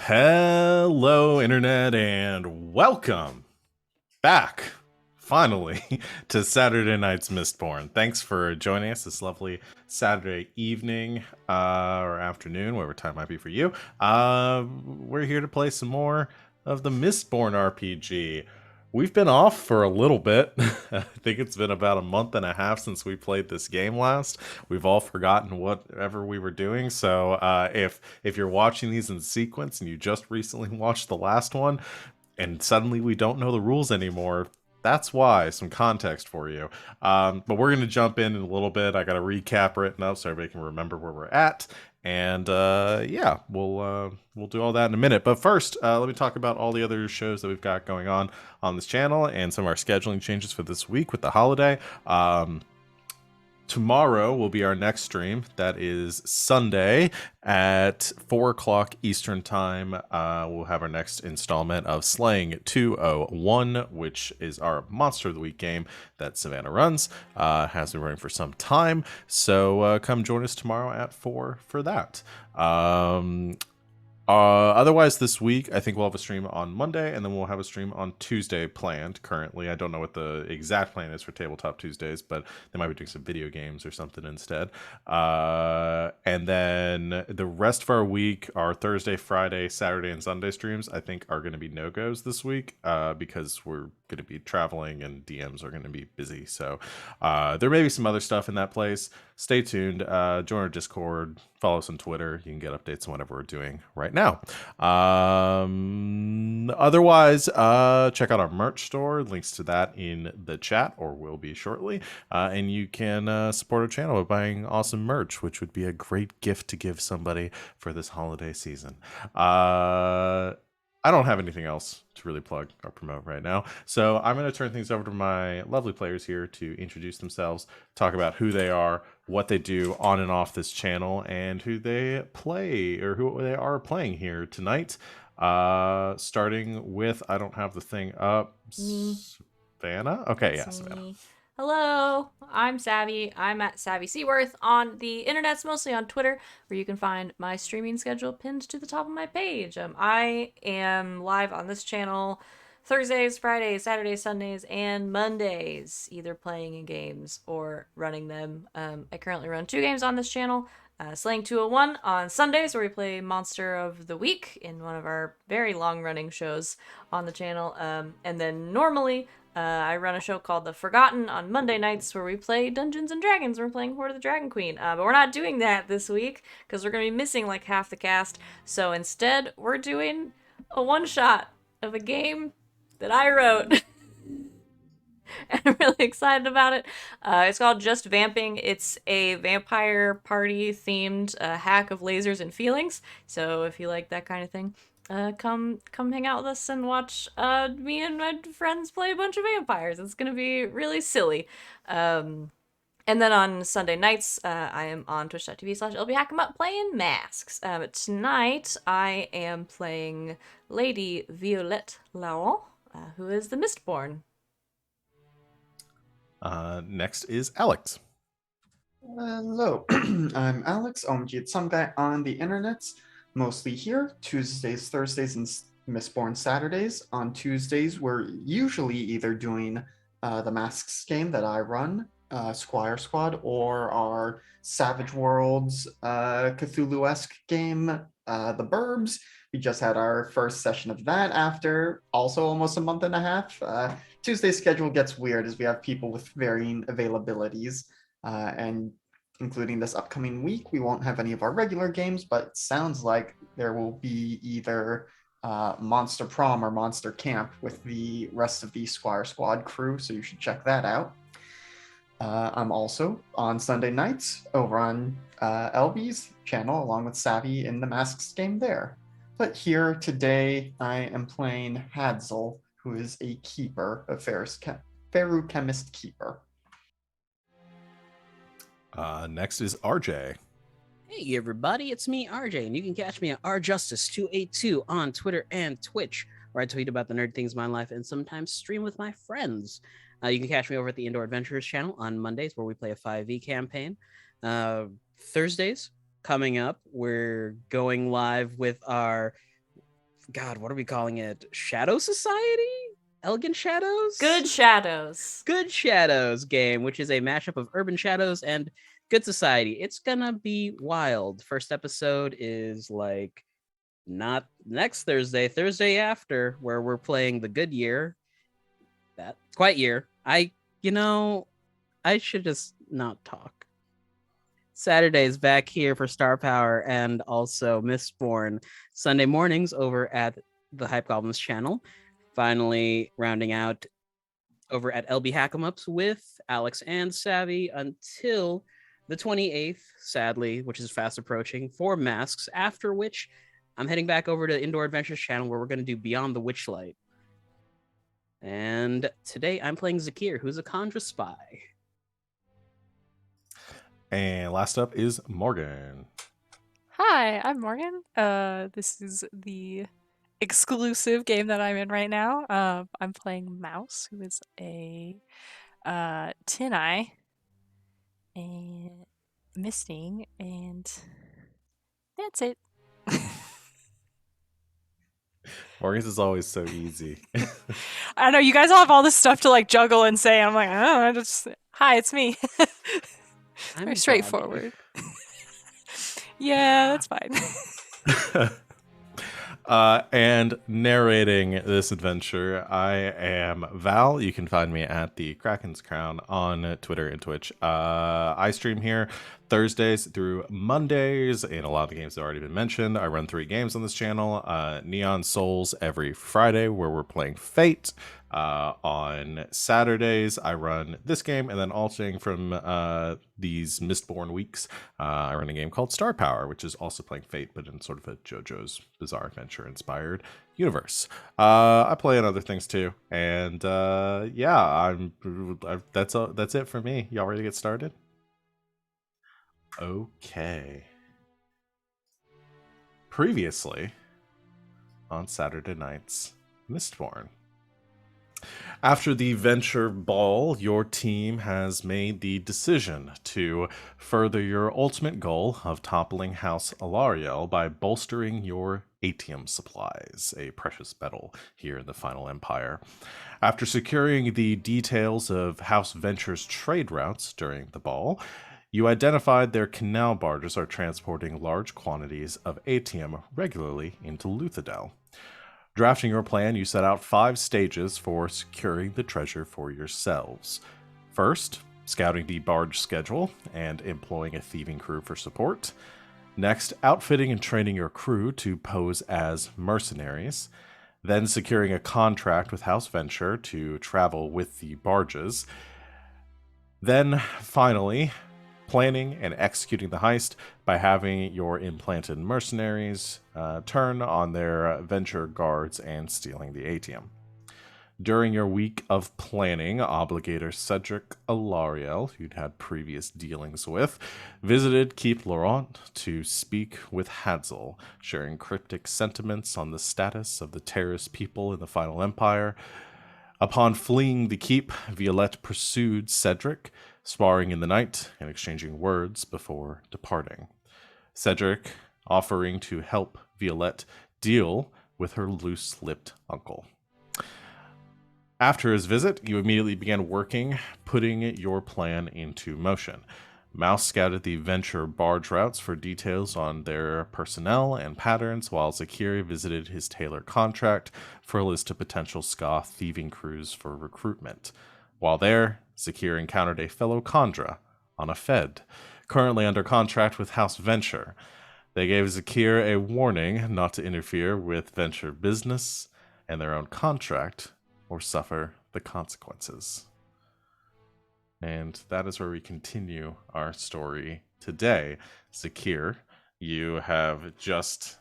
Hello, Internet, and welcome back, finally, to Saturday night's Mistborn. Thanks for joining us this lovely Saturday evening or afternoon, whatever time might be for you. We're here to play some more of the Mistborn RPG. We've been off for a little bit. I think it's been about a month and a half since we played this game last. We've all forgotten whatever we were doing. So if you're watching these in sequence and you just recently watched the last one, and suddenly we don't know the rules anymore, that's why. Some context for you. But we're going to jump in a little bit. I got a recap written up so everybody can remember where we're at. And yeah, we'll do all that in a minute. But first, let me talk about all the other shows that we've got going on this channel and some of our scheduling changes for this week with the holiday. Tomorrow will be our next stream. That is Sunday at 4 o'clock Eastern Time. We'll have our next installment of Slaying 201, which is our Monster of the Week game that Savannah runs. Has been running for some time. So come join us tomorrow at 4 for that. Otherwise, this week, I think we'll have a stream on Monday, and then we'll have a stream on Tuesday planned currently. I don't know what the exact plan is for Tabletop Tuesdays, but they might be doing some video games or something instead. And then the rest of our week, our Thursday, Friday, Saturday, and Sunday streams, I think are going to be no-goes this week because we're going to be traveling and DMs are going to be busy. So there may be some other stuff in that place. Stay tuned. Join our Discord. Follow us on Twitter. You can get updates on whatever we're doing right now. Otherwise, check out our merch store. Links to that in the chat, or will be shortly. And you can support our channel by buying awesome merch, which would be a great gift to give somebody for this holiday season. I don't have anything else to really plug or promote right now. So I'm going to turn things over to my lovely players here to introduce themselves, talk about who they are, what they do on and off this channel, and who they play or who they are playing here tonight. Starting with, I don't have the thing up. Me. Savannah? Okay, That's yeah, Savannah. me. Hello, I'm Savvy. I'm at Savvy Seaworth on the internet's mostly on Twitter, where you can find my streaming schedule pinned to the top of my page. I am live on this channel Thursdays, Fridays, Saturdays, Sundays, and Mondays, either playing in games or running them. I currently run 2 games on this channel. Slaying 201 on Sundays, where we play Monster of the Week in one of our very long running shows on the channel. And then normally, I run a show called The Forgotten on Monday nights where we play Dungeons and Dragons. We're playing Horde of the Dragon Queen. But we're not doing that this week because we're going to be missing like half the cast. So instead, we're doing a one-shot of a game that I wrote. And I'm really excited about it. It's called Just Vamping. It's a vampire party themed hack of lasers and feelings. So if you like that kind of thing, come hang out with us and watch me and my friends play a bunch of vampires. It's gonna be really silly. And then on Sunday nights, I am on twitch.tv/LBHack'emUp playing masks. Tonight, I am playing Lady Violette Laurent, who is the Mistborn. Next is Alex. Hello, I'm Alex, OMG Some Guy on the internet, mostly here, Tuesdays, Thursdays, and Mistborn Saturdays. On Tuesdays, we're usually either doing the Masks game that I run, Squire Squad, or our Savage Worlds Cthulhu-esque game, The Burbs. We just had our first session of that after also almost a month and a half. Tuesday's schedule gets weird as we have people with varying availabilities. And including this upcoming week, we won't have any of our regular games, but it sounds like there will be either Monster Prom or Monster Camp with the rest of the Squire Squad crew, so you should check that out. I'm also on Sunday nights over on LB's channel, along with Savvy in the Masks game there. But here today, I am playing Hadzel, who is a keeper, a Feruchemist keeper. Next is RJ. Hey everybody, it's me, RJ, and you can catch me at rjustice282 on Twitter and Twitch, where I tweet about the nerd things in my life and sometimes stream with my friends. You can catch me over at the Indoor Adventurers channel on Mondays, where we play a 5e campaign. Thursdays, coming up, we're going live with our God, what are we calling it? Shadow Society? Elegant Shadows? Good Shadows. Good Shadows game, which is a mashup of Urban Shadows and Good Society. It's gonna be wild. First episode is like not next Thursday after, where we're playing the Good Year. That Quiet Year. I should just not talk. Saturday's back here for Star Power and also Mistborn. Sunday mornings over at the Hype Goblins channel. Finally rounding out over at LB Hackemups with Alex and Savvy until the 28th, sadly, which is fast approaching, for Masks, after which I'm heading back over to Indoor Adventures channel where we're going to do Beyond the Witchlight. And today I'm playing ZaKeer, who's a Conjure spy. And last up is Morgan. Hi, I'm Morgan. This is the exclusive game that I'm in right now. I'm playing Mouse, who is a Tin Eye and Misting, and that's it. Morgan's is always so easy. I know you guys all have all this stuff to like juggle and say. I'm like, oh, I just hi, it's me. Very straightforward. Yeah, that's fine. And narrating this adventure, I am Val. You can find me at the Kraken's Crown on Twitter and Twitch. I stream here Thursdays through Mondays, and a lot of the games have already been mentioned. I run 3 games on this channel. Neon Souls every Friday, where we're playing Fate. On Saturdays, I run this game, and then alternating from these Mistborn weeks, I run a game called Star Power, which is also playing Fate, but in sort of a JoJo's Bizarre Adventure inspired universe. I play in other things too, and yeah, that's it for me. Y'all ready to get started? Okay. Previously on Saturday night's Mistborn. After the Venture Ball, your team has made the decision to further your ultimate goal of toppling House Alariel by bolstering your atium supplies, a precious metal here in the Final Empire. After securing the details of House Venture's trade routes during the ball, you identified their canal barges are transporting large quantities of atium regularly into Luthadel. Drafting your plan, you set out 5 stages for securing the treasure for yourselves. First, scouting the barge schedule and employing a thieving crew for support. Next, outfitting and training your crew to pose as mercenaries. Then securing a contract with House Venture to travel with the barges. Then, finally, planning and executing the heist by having your implanted mercenaries turn on their Venture guards and stealing the atium. During your week of planning, obligator Cedric Alariel, who'd had previous dealings with, visited Keep Laurent to speak with Hadzel, sharing cryptic sentiments on the status of the terrorist people in the Final Empire. Upon fleeing the keep, Violette pursued Cedric, sparring in the night and exchanging words before departing. Cedric offering to help Violette deal with her loose-lipped uncle. After his visit, you immediately began working, putting your plan into motion. Mouse scouted the Venture barge routes for details on their personnel and patterns, while ZaKeer visited his tailor contract for a list of potential Ska thieving crews for recruitment. While there, ZaKeer encountered a fellow Khandra on a Fed, currently under contract with House Venture. They gave ZaKeer a warning not to interfere with Venture business and their own contract or suffer the consequences. And that is where we continue our story today. ZaKeer, you have just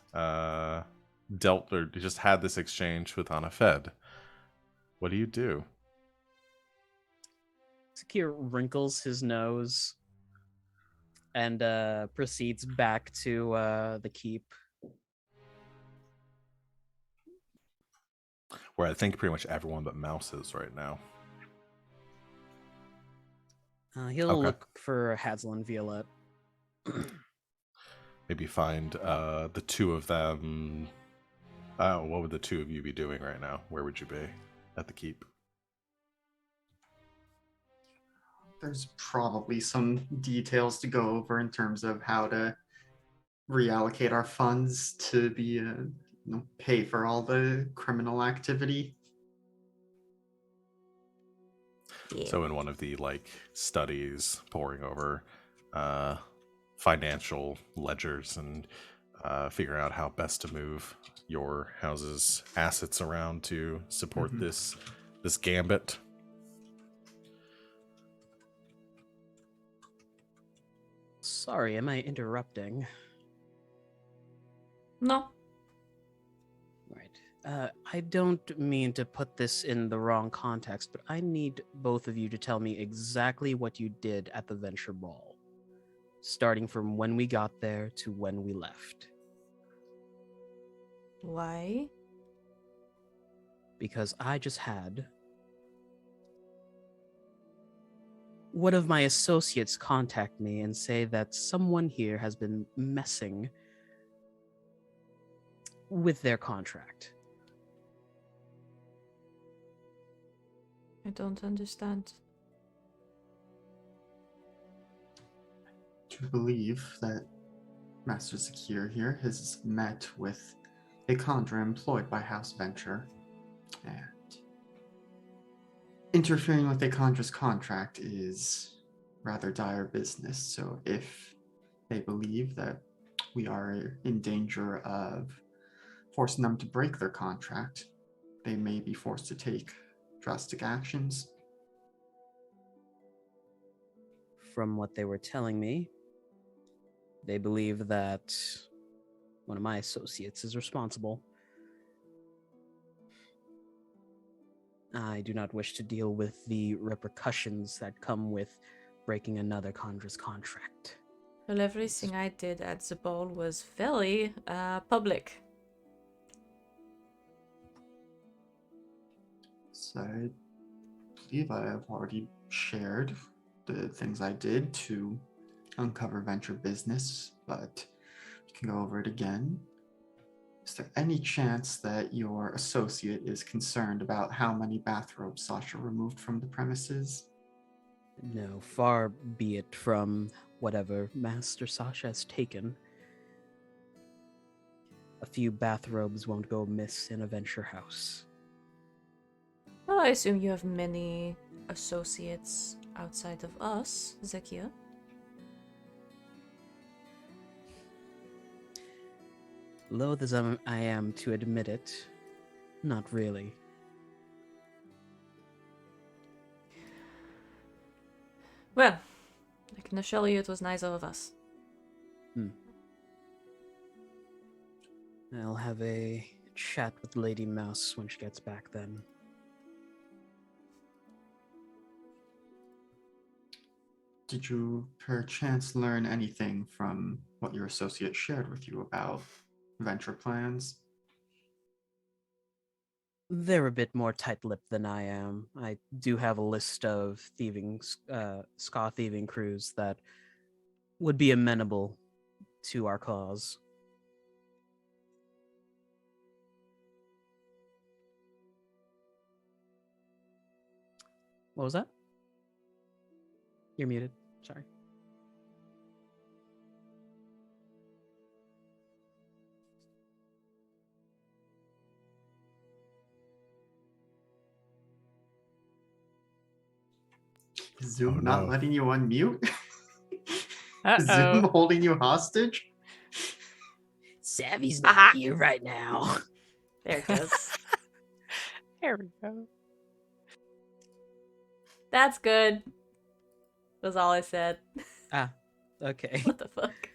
just had this exchange with Anafed. What do you do? ZaKeer wrinkles his nose and proceeds back to the keep. Where I think pretty much everyone but Mouse is right now. He'll look for Hadzel and Violette. Maybe find the two of them What would the two of you be doing right now? Where would you be? At the keep? There's probably some details to go over in terms of how to reallocate our funds to be pay for all the criminal activity. Yeah. So in one of the studies, poring over financial ledgers and figuring out how best to move your house's assets around to support this gambit. Sorry, am I interrupting? No. Right. I don't mean to put this in the wrong context, but I need both of you to tell me exactly what you did at the Venture Ball, starting from when we got there to when we left. Why? Because I just had one of my associates contact me and say that someone here has been messing with their contract. I don't understand. To believe that Master ZaKeer here has met with a conjurer employed by House Venture, and interfering with a conjurer's contract is rather dire business. So if they believe that we are in danger of forcing them to break their contract, they may be forced to take drastic actions. From what they were telling me, they believe that one of my associates is responsible. I do not wish to deal with the repercussions that come with breaking another conjurer's contract. Well, everything I did at the ball was fairly public. So I believe I have already shared the things I did to uncover Venture business, but we can go over it again. Is there any chance that your associate is concerned about how many bathrobes Sasha removed from the premises? No, far be it from whatever Master Sasha has taken. A few bathrobes won't go amiss in a Venture house. Well, I assume you have many associates outside of us, ZaKeer. Loath as I am to admit it, not really. Well, I can assure you it was neither of us. I'll have a chat with Lady Mouse when she gets back then. Did you perchance learn anything from what your associate shared with you about Venture plans? They're a bit more tight-lipped than I am. I do have a list of ska thieving crews that would be amenable to our cause. What was that? You're muted. Sorry. Is Zoom Oh, not no. letting you unmute? Is Uh-oh. Zoom holding you hostage? Savvy's Aha. not here right now. There it goes. There we go. That's good. Was all I said. Ah, okay. What the fuck?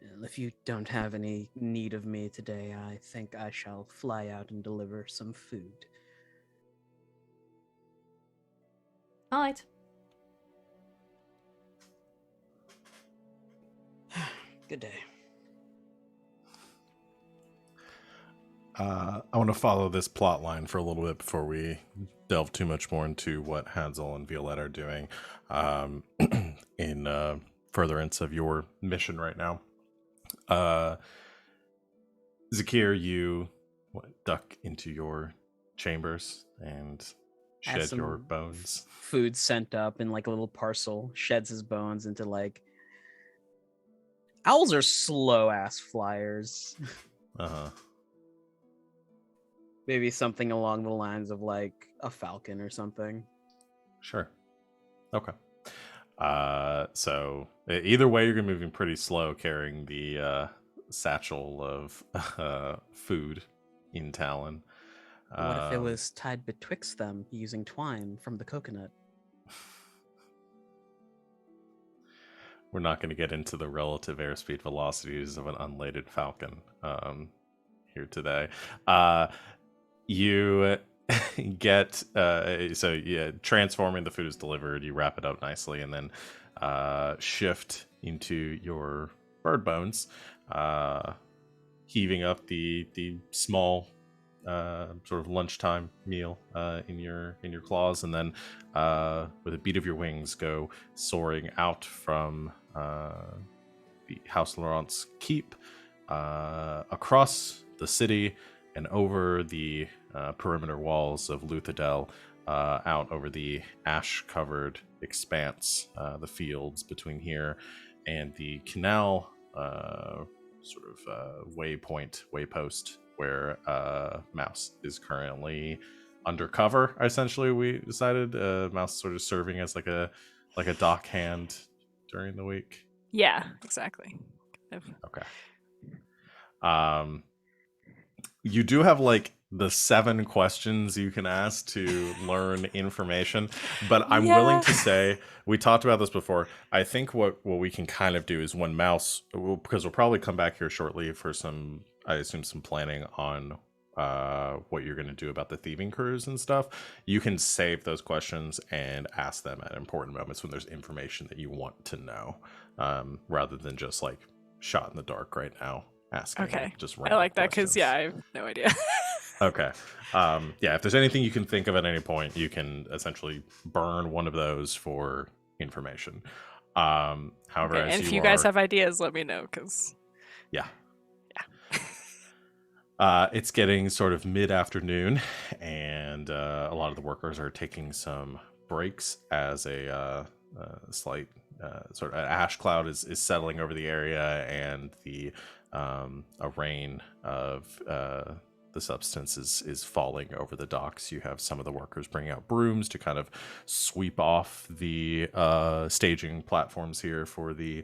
Well, if you don't have any need of me today, I think I shall fly out and deliver some food. Alright. Good day. I want to follow this plot line for a little bit before we delve too much more into what Hadzel and Violette are doing. in furtherance of your mission right now. ZaKeer, you duck into your chambers and Has shed your some bones. Food sent up in like a little parcel, sheds his bones into like. Owls are slow ass flyers. Uh-huh. Maybe something along the lines of like a falcon or something. Sure. Okay. So either way, you're gonna be moving pretty slow, carrying the satchel of food in Talon. What if it was tied betwixt them using twine from the coconut? We're not going to get into the relative airspeed velocities of an unladen falcon here today. You get so yeah, transforming the food is delivered. You wrap it up nicely, and then shift into your bird bones, heaving up the small sort of lunchtime meal in your claws, and then with a beat of your wings go soaring out from the House Laurent's keep, across the city and over the perimeter walls of Luthadel, out over the ash-covered expanse, the fields between here and the canal waypost where Mouse is currently undercover. Essentially, we decided Mouse sort of serving as like a dock hand during the week. Yeah, exactly. Okay. You do have like the 7 questions you can ask to learn information, but I'm willing to say, we talked about this before, I think what we can kind of do is when Mouse, because we'll probably come back here shortly for some, I assume, some planning on what you're going to do about the thieving crews and stuff. You can save those questions and ask them at important moments when there's information that you want to know, rather than just like shot in the dark right now asking. Okay. Like, just I like that questions. because, yeah, I have no idea. Okay. Yeah, if there's anything you can think of at any point, you can essentially burn one of those for information. However, Okay, as and if you guys have ideas, let me know, because... Yeah. Yeah. It's getting sort of mid-afternoon, and a lot of the workers are taking some breaks as a slight sort of ash cloud is settling over the area, and a rain of the substance is falling over the docks. You have some of the workers bringing out brooms to kind of sweep off the staging platforms here for the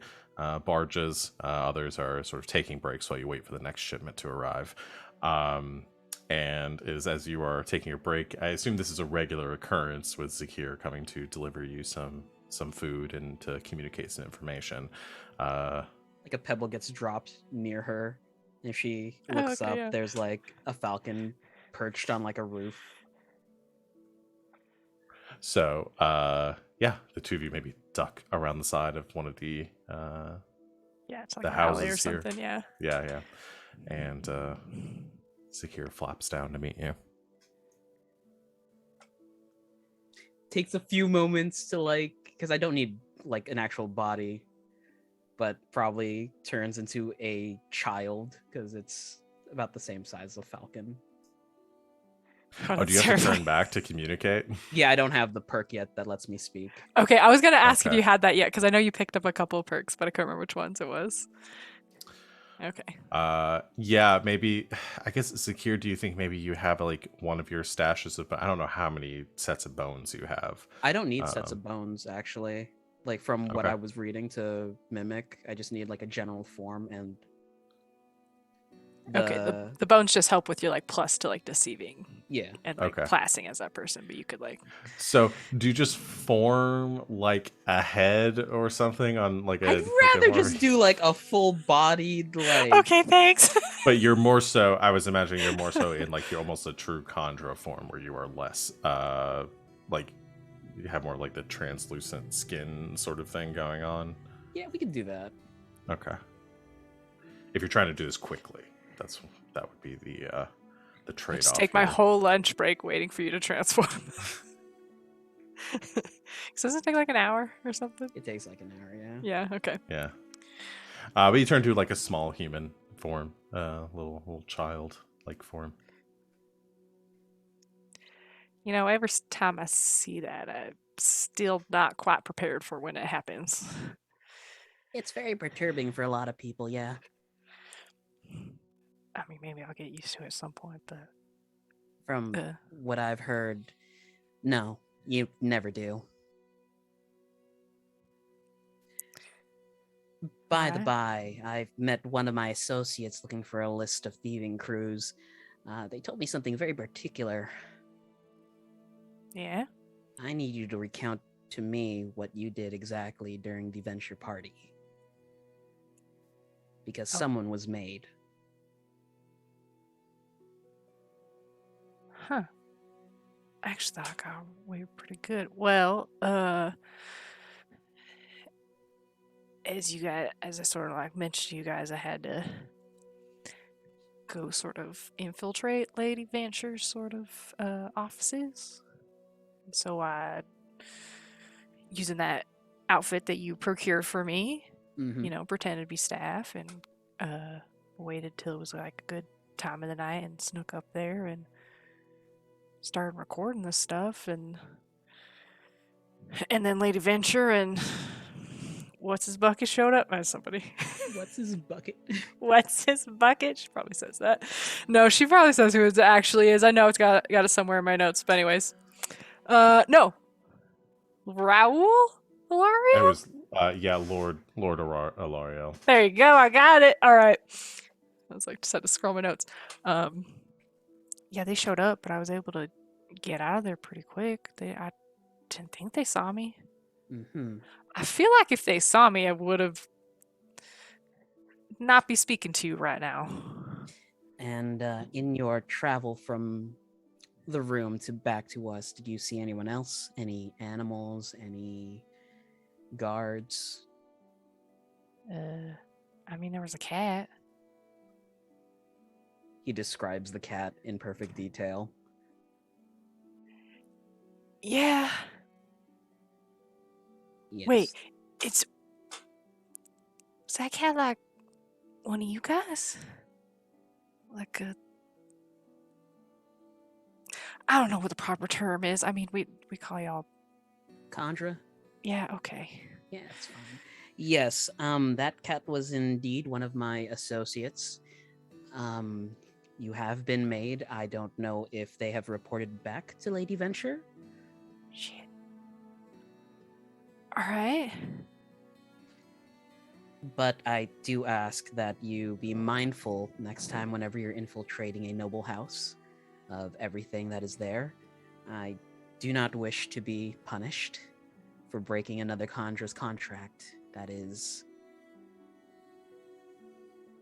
barges. Others are sort of taking breaks while you wait for the next shipment to arrive. And as you are taking your break, I assume this is a regular occurrence with ZaKeer coming to deliver you some food and to communicate some information. Like a pebble gets dropped near her. If she looks up, yeah. there's like a falcon perched on like a roof. So, yeah, the two of you maybe duck around the side of one of the Yeah, it's like the an alley or houses here. something, yeah. Yeah. And ZaKeer flaps down to meet you. Takes a few moments to like, because I don't need like an actual body, but probably turns into a child because it's about the same size as a falcon. Oh, do you have to turn back to communicate? Yeah, I don't have the perk yet that lets me speak. Okay, I was going to ask if Okay. you had that yet, because I know you picked up a couple of perks, but I couldn't remember which ones it was. Okay. Yeah, maybe, I guess, ZaKeer, do you think maybe you have like one of your stashes of, I don't know how many sets of bones you have. I don't need sets of bones, actually. Like, from what Okay. I was reading to mimic, I just need like a general form and Okay, the bones just help with your like plus to like deceiving yeah. and like Okay. classing as that person, but you could like... So, do you just form like a head or something on like a... I'd rather just do like a full-bodied like. Okay, thanks. But you're more so, I was imagining you're more so in like you're almost a true Khandra form where you are less like you have more like the translucent skin sort of thing going on. Yeah, we can do that. Okay. If you're trying to do this quickly, that would be the trade-off. Just take my here. whole lunch break waiting for you to transform. So doesn't it take like an hour or something? It takes like an hour, yeah. Yeah, okay. Yeah. But you turn to like a small human form, little child like form. You know, every time I see that, I'm still not quite prepared for when it happens. It's very perturbing for a lot of people, yeah. I mean, maybe I'll get used to it at some point, but From uh, what I've heard, no, you never do. By the Alright. by, I've met one of my associates looking for a list of thieving crews. They told me something very particular. yeah. I need you to recount to me what you did exactly during the venture party. Because Oh. someone was made. Huh. I actually thought I got away pretty good. Well, as I sort of like mentioned to you guys, I had to go sort of infiltrate Lady Venture's sort of offices. So I, using that outfit that you procured for me, Mm-hmm. you know, pretended to be staff and waited till it was like a good time of the night and snuck up there and started recording this stuff and then Lady Venture and what's his bucket showed up as somebody. What's his bucket? What's his bucket? She probably says that. No, she probably says who it actually is. I know it's got it somewhere in my notes, but anyways. No. Raul? It Ilario? was Lord Ilario. There you go, I got it. Alright. I was like, just had to scroll my notes. Yeah, they showed up, but I was able to get out of there pretty quick. I didn't think they saw me. Mm-hmm. I feel like if they saw me, I would have not be speaking to you right now. And in your travel from the room to back to us, did you see anyone else? Any animals? Any guards? I mean, there was a cat. He describes the cat in perfect detail. Yeah. Yes. Wait, was that cat like one of you guys? Like a... I don't know what the proper term is. I mean, we call y'all... Chandra? Yeah, okay. Yeah, it's fine. Yes, that cat was indeed one of my associates. You have been made. I don't know if they have reported back to Lady Venture. Shit. Alright. But I do ask that you be mindful next time whenever you're infiltrating a noble house of everything that is there. I do not wish to be punished for breaking another conjurer's contract. That is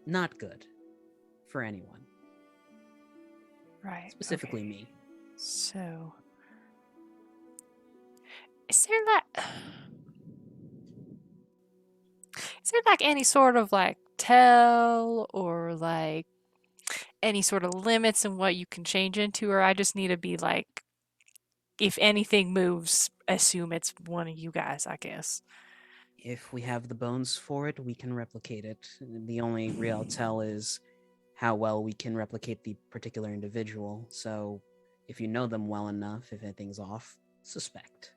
not good for anyone, Right. specifically okay. me. So... Is there like any sort of like tell or like any sort of limits in what you can change into, or I just need to be like, if anything moves, assume it's one of you guys, I guess. If we have the bones for it, we can replicate it. The only real tell is how well we can replicate the particular individual. So if you know them well enough, if anything's off, suspect.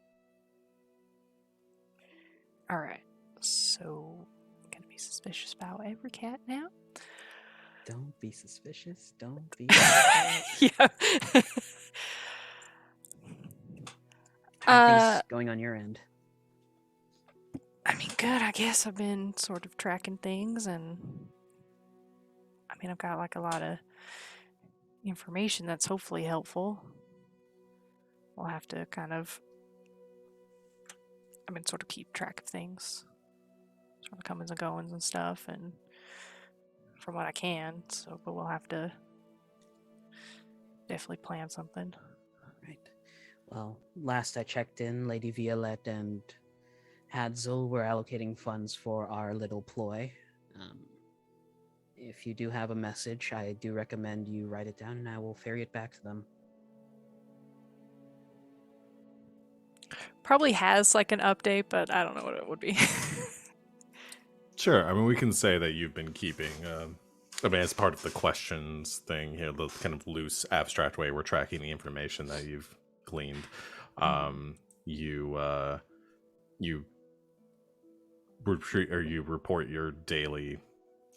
Alright. So gonna be suspicious about every cat now? Don't be suspicious. Don't be suspicious. Yeah. How are things going on your end? I mean, good, I guess. I've been sort of tracking things, and I mean, I've got like a lot of information that's hopefully helpful. We'll have to kind of, I mean, sort of keep track of things, sort of comings and goings and stuff, and from what I can. So, but we'll have to definitely plan something. Right. Well, last I checked in, Lady Violette and Hadzel were allocating funds for our little ploy. If you do have a message, I do recommend you write it down and I will ferry it back to them. probably has like an update, but I don't know what it would be. Sure. I mean, we can say that you've been keeping. I mean, as part of the questions thing here, the kind of loose, abstract way we're tracking the information that you've gleaned. You retreat, or you report your daily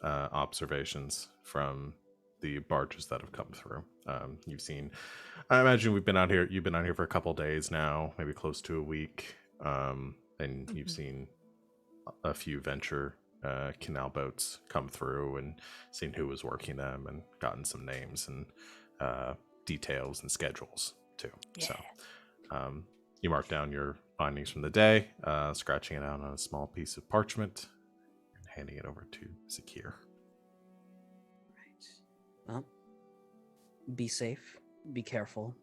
observations from the barges that have come through. You've seen. I imagine you've been out here for a couple days now, maybe close to a week, and you've seen a few venture canal boats come through and seen who was working them and gotten some names and details and schedules too. Yeah. So you mark down your findings from the day, scratching it out on a small piece of parchment and handing it over to ZaKeer. Right. Well, be safe, be careful.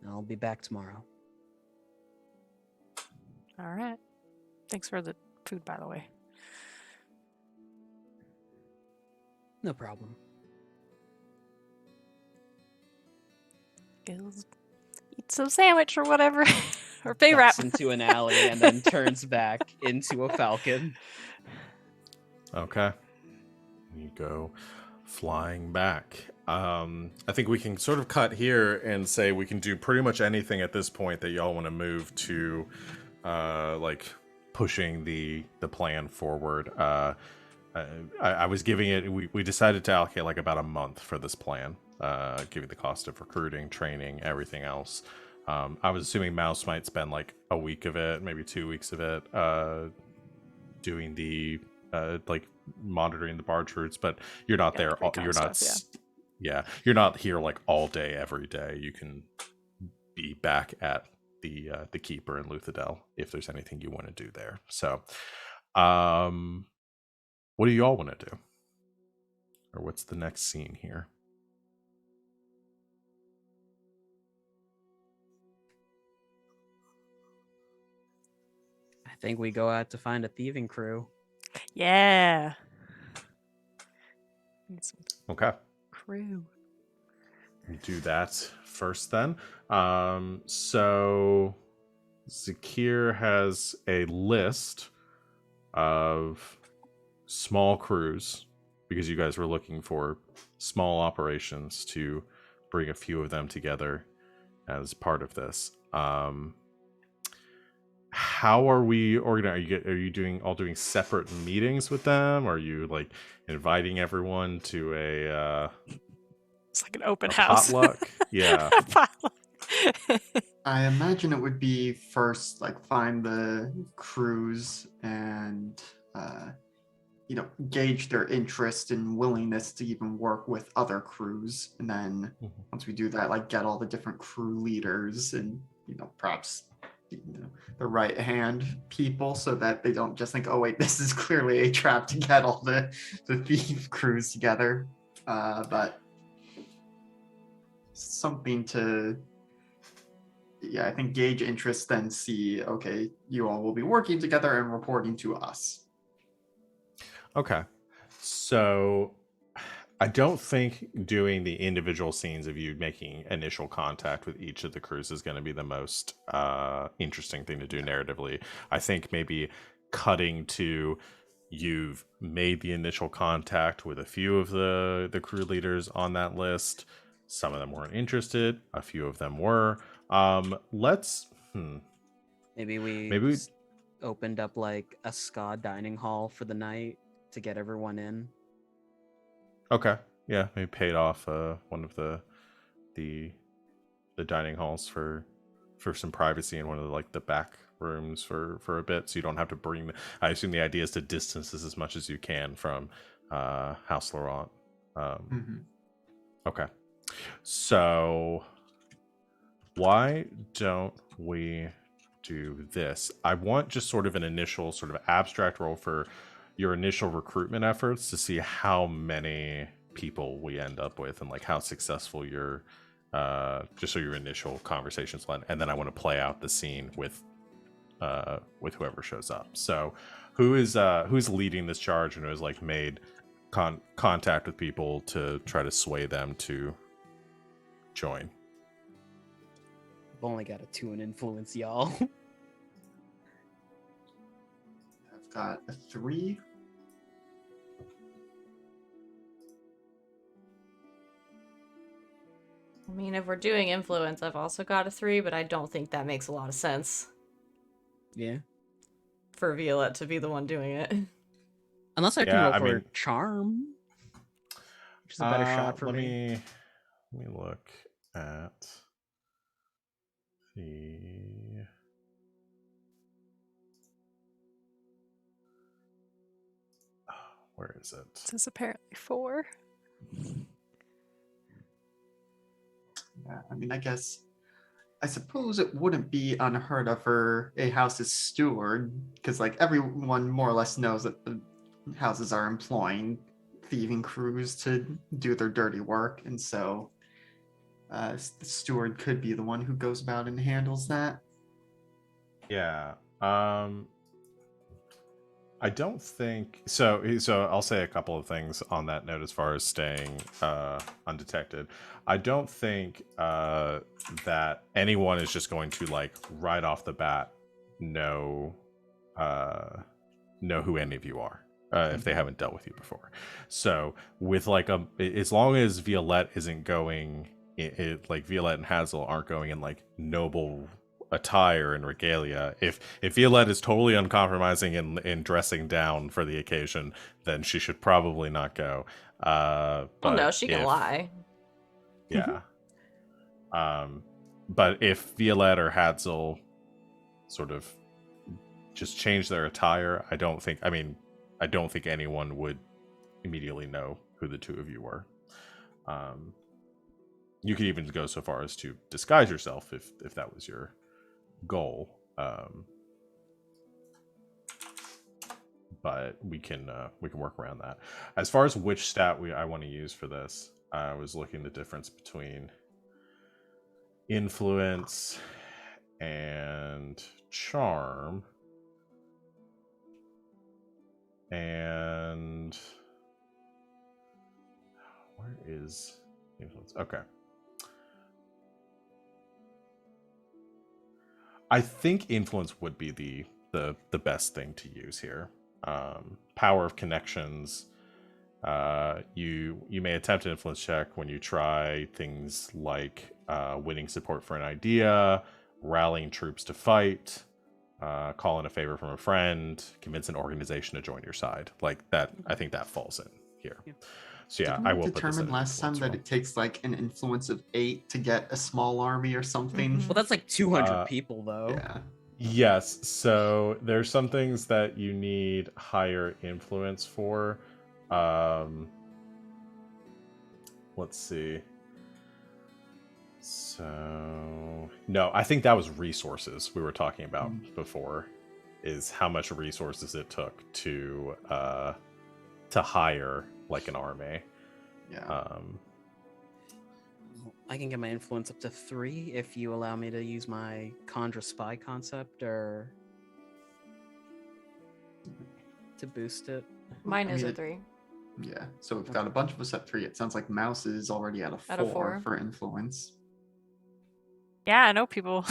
I'll be back tomorrow. All right. Thanks for the food, by the way. No problem. Goes eat some sandwich or whatever. Or pay wrap. Ducks into an alley and then turns back into a falcon. Okay. You go flying back. I think we can sort of cut here and say we can do pretty much anything at this point that y'all want to move to, like pushing the plan forward. I was giving it. We decided to allocate like about a month for this plan, giving the cost of recruiting, training, everything else. I was assuming Mouse might spend like a week of it, maybe 2 weeks of it, doing the like monitoring the barge routes. But you're not there. You're not. Stuff, you're not here like all day every day. You can be back at the keeper in Luthadel if there's anything you want to do there. So, what do you all want to do, or what's the next scene here? I think we go out to find a thieving crew. Yeah. Need some Okay. crew. We do that first then. So ZaKeer has a list of small crews, because you guys were looking for small operations to bring a few of them together as part of this. How are we organized? Are you doing separate meetings with them? Are you like inviting everyone to a It's like an open a house. potluck? Yeah. Potluck. I imagine it would be first like find the crews and gauge their interest and willingness to even work with other crews, and then once we do that, like get all the different crew leaders and perhaps the right hand people, so that they don't just think, oh wait, this is clearly a trap to get all the thief crews together, but something to I think gauge interest, then see, okay, you all will be working together and reporting to us. Okay. So I don't think doing the individual scenes of you making initial contact with each of the crews is going to be the most interesting thing to do narratively. I think maybe cutting to you've made the initial contact with a few of the crew leaders on that list. Some of them weren't interested. A few of them were. Maybe we opened up like a ska dining hall for the night to get everyone in. Okay. Yeah, maybe paid off one of the dining halls for some privacy in one of the back rooms for a bit, so you don't have to bring I assume the idea is to distance this as much as you can from House Laurent. Okay. So why don't we do this? I want just sort of an initial sort of abstract role for your initial recruitment efforts to see how many people we end up with and like how successful your just so your initial conversations went, and then I want to play out the scene with whoever shows up. So who's leading this charge and who has like made contact with people to try to sway them to join? I've only got a 2 in influence, y'all. got a 3. I mean, if we're doing influence, I've also got a 3, but I don't think that makes a lot of sense Yeah. for Violette to be the one doing it. Unless I can Yeah, roll I for mean- charm, which is a better shot for let me. me look at the. Where is it? This is apparently 4. Yeah, I mean, I suppose it wouldn't be unheard of for a house's steward, because like everyone more or less knows that the houses are employing thieving crews to do their dirty work, and so the steward could be the one who goes about and handles that. Yeah. I don't think so. So I'll say a couple of things on that note as far as staying undetected. I don't think that anyone is just going to like right off the bat know who any of you are if they haven't dealt with you before. So with like as long as Violette isn't going, like Violette and Hadzel aren't going in like noble attire and regalia. If Violette is totally uncompromising in dressing down for the occasion, then she should probably not go. Oh no, she can if- lie. Yeah. But if Violette or Hadzel sort of just change their attire, I don't think anyone would immediately know who the two of you were. You could even go so far as to disguise yourself if that was your goal, but we can work around that. As far as which stat I want to use for this, I was looking at the difference between influence and charm, and where is influence? Okay. I think influence would be the best thing to use here. Power of connections. You may attempt an influence check when you try things like winning support for an idea, rallying troops to fight, call in a favor from a friend, convince an organization to join your side. Like that, I think that falls in here. Yeah. So yeah, Didn't I we will put this in determine an last time influence that roll. it takes like an influence of 8 to get a small army or something? Mhm. Well, that's like 200 Uh, people, though. Yeah. Yes, so there's some things that you need higher influence for. Let's see. So no, I think that was resources we were talking about before, is how much resources it took to hire like an army. Yeah. I can get my influence up to 3 if you allow me to use my conjure spy concept or to boost it. Mine I is mean, a it- 3. Yeah. So we've got a bunch of us at 3. It sounds like Mouse is already at a 4, At a 4. for influence. Yeah, I know people.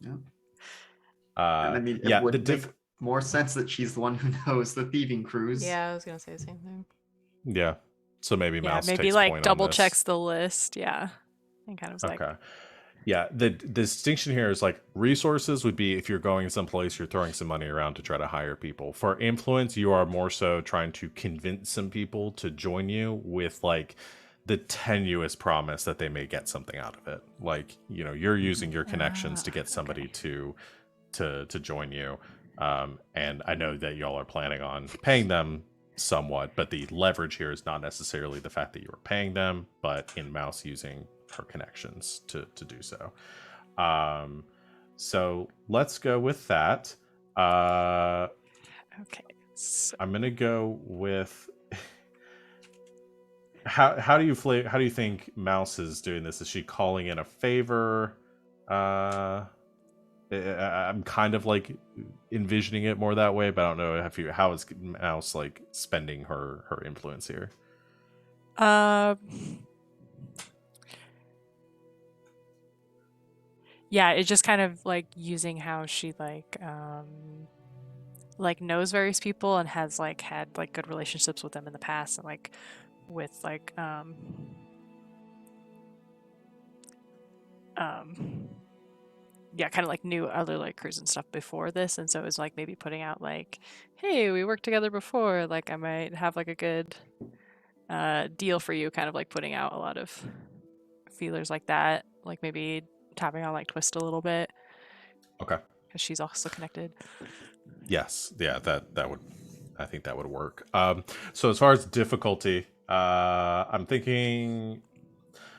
Yeah. And I mean, yeah, it would the make more sense that she's the one who knows the thieving crews. Yeah, I was gonna say the same thing. yeah. So maybe Yeah, Mouse maybe takes like point on double this. checks the list. Yeah. And kind of was like, Okay. Yeah, the distinction here is like resources would be if you're going someplace, you're throwing some money around to try to hire people. For influence, you are more so trying to convince some people to join you with like the tenuous promise that they may get something out of it. Like, you know, you're using your connections to get somebody to join you. And I know that y'all are planning on paying them somewhat, but the leverage here is not necessarily the fact that you are paying them, but in Mouse using her connections to do so. So let's go with that. okay. So, I'm gonna go with how do you think Mouse is doing this? Is she calling in a favor? I'm kind of like envisioning it more that way, but I don't know how is Mouse like spending her influence here. yeah, it's just kind of like using how she like like knows various people and has like had like good relationships with them in the past, and like with like yeah, kind of like knew other like crews and stuff before this, and so it was like maybe putting out like, hey, we worked together before, like I might have like a good deal for you, kind of like putting out a lot of feelers like that, like maybe tapping on like Twist a little bit Okay. because she's also connected. Yes. Yeah, that would, I think that would work. So as far as difficulty, I'm thinking,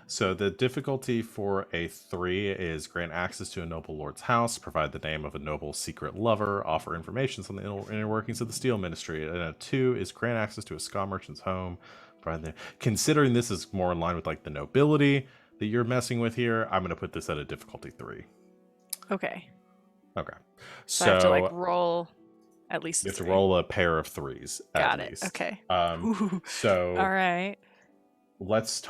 so the difficulty for a 3 is grant access to a noble lord's house, provide the name of a noble secret lover, offer information on the inner workings of the steel ministry. And a 2 is grant access to a ska merchant's home. Considering this is more in line with like the nobility that you're messing with here, I'm going to put this at a difficulty 3. Okay. Okay. So I have to like roll at least you have to 3. roll a pair of 3s Got at it. least. Okay. Um, so all right. let's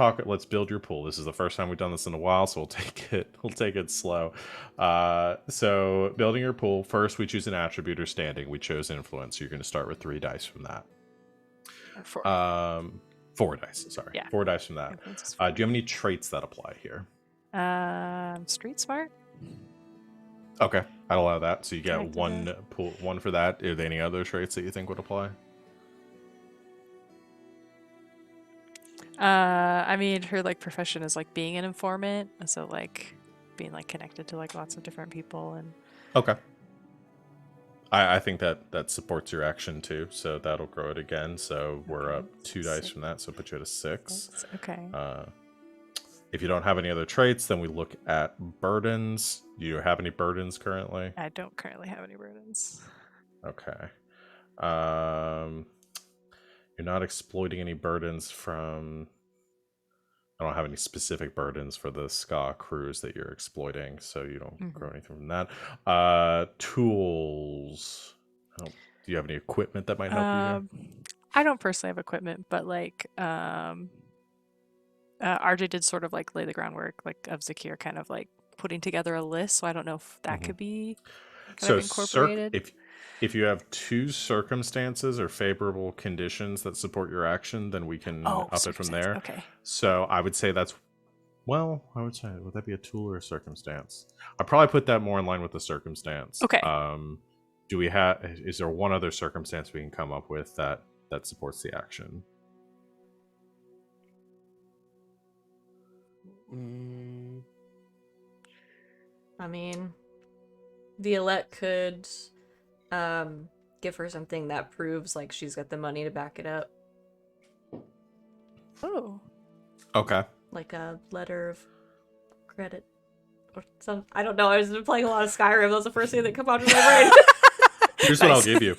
build your pool. This is the first time we've done this in a while, so we'll take it slow. So building your pool, first we choose an attribute or standing. We chose influence. You're going to start with 3 dice from that. 4. 4 dice, sorry. Yeah. 4 dice from that. Influence is Do you have any traits that apply here? Street smart. Okay, I'd allow that. So you get Connected one for that. Are there any other traits that you think would apply? I mean, her like profession is like being an informant, and so like being like connected to like lots of different people and. Okay. I think that supports your action too, so that'll grow it again. So we're up 2 dice from that, so put you at a 6. Okay. If you don't have any other traits, then we look at burdens. Do you have any burdens currently? I don't currently have any burdens. Okay. You're not exploiting any burdens from... I don't have any specific burdens for the ska crews that you're exploiting, so you don't grow anything from that. Tools. Do you have any equipment that might help you? I don't personally have equipment, but like RJ did sort of like lay the groundwork like of ZaKeer kind of like putting together a list, so I don't know if that could be kind of incorporated. If you have 2 circumstances or favorable conditions that support your action, then we can up it from there. Okay. So I would say that's, well, I would say, would that be a tool or a circumstance? I'd probably put that more in line with the circumstance. Okay. Is there one other circumstance we can come up with that supports the action? I mean, Violette could give her something that proves like she's got the money to back it up. Oh. Okay. Like a letter of credit or some. I don't know. I was playing a lot of Skyrim. That was the first thing that came out of my brain. Here's what I'll give you.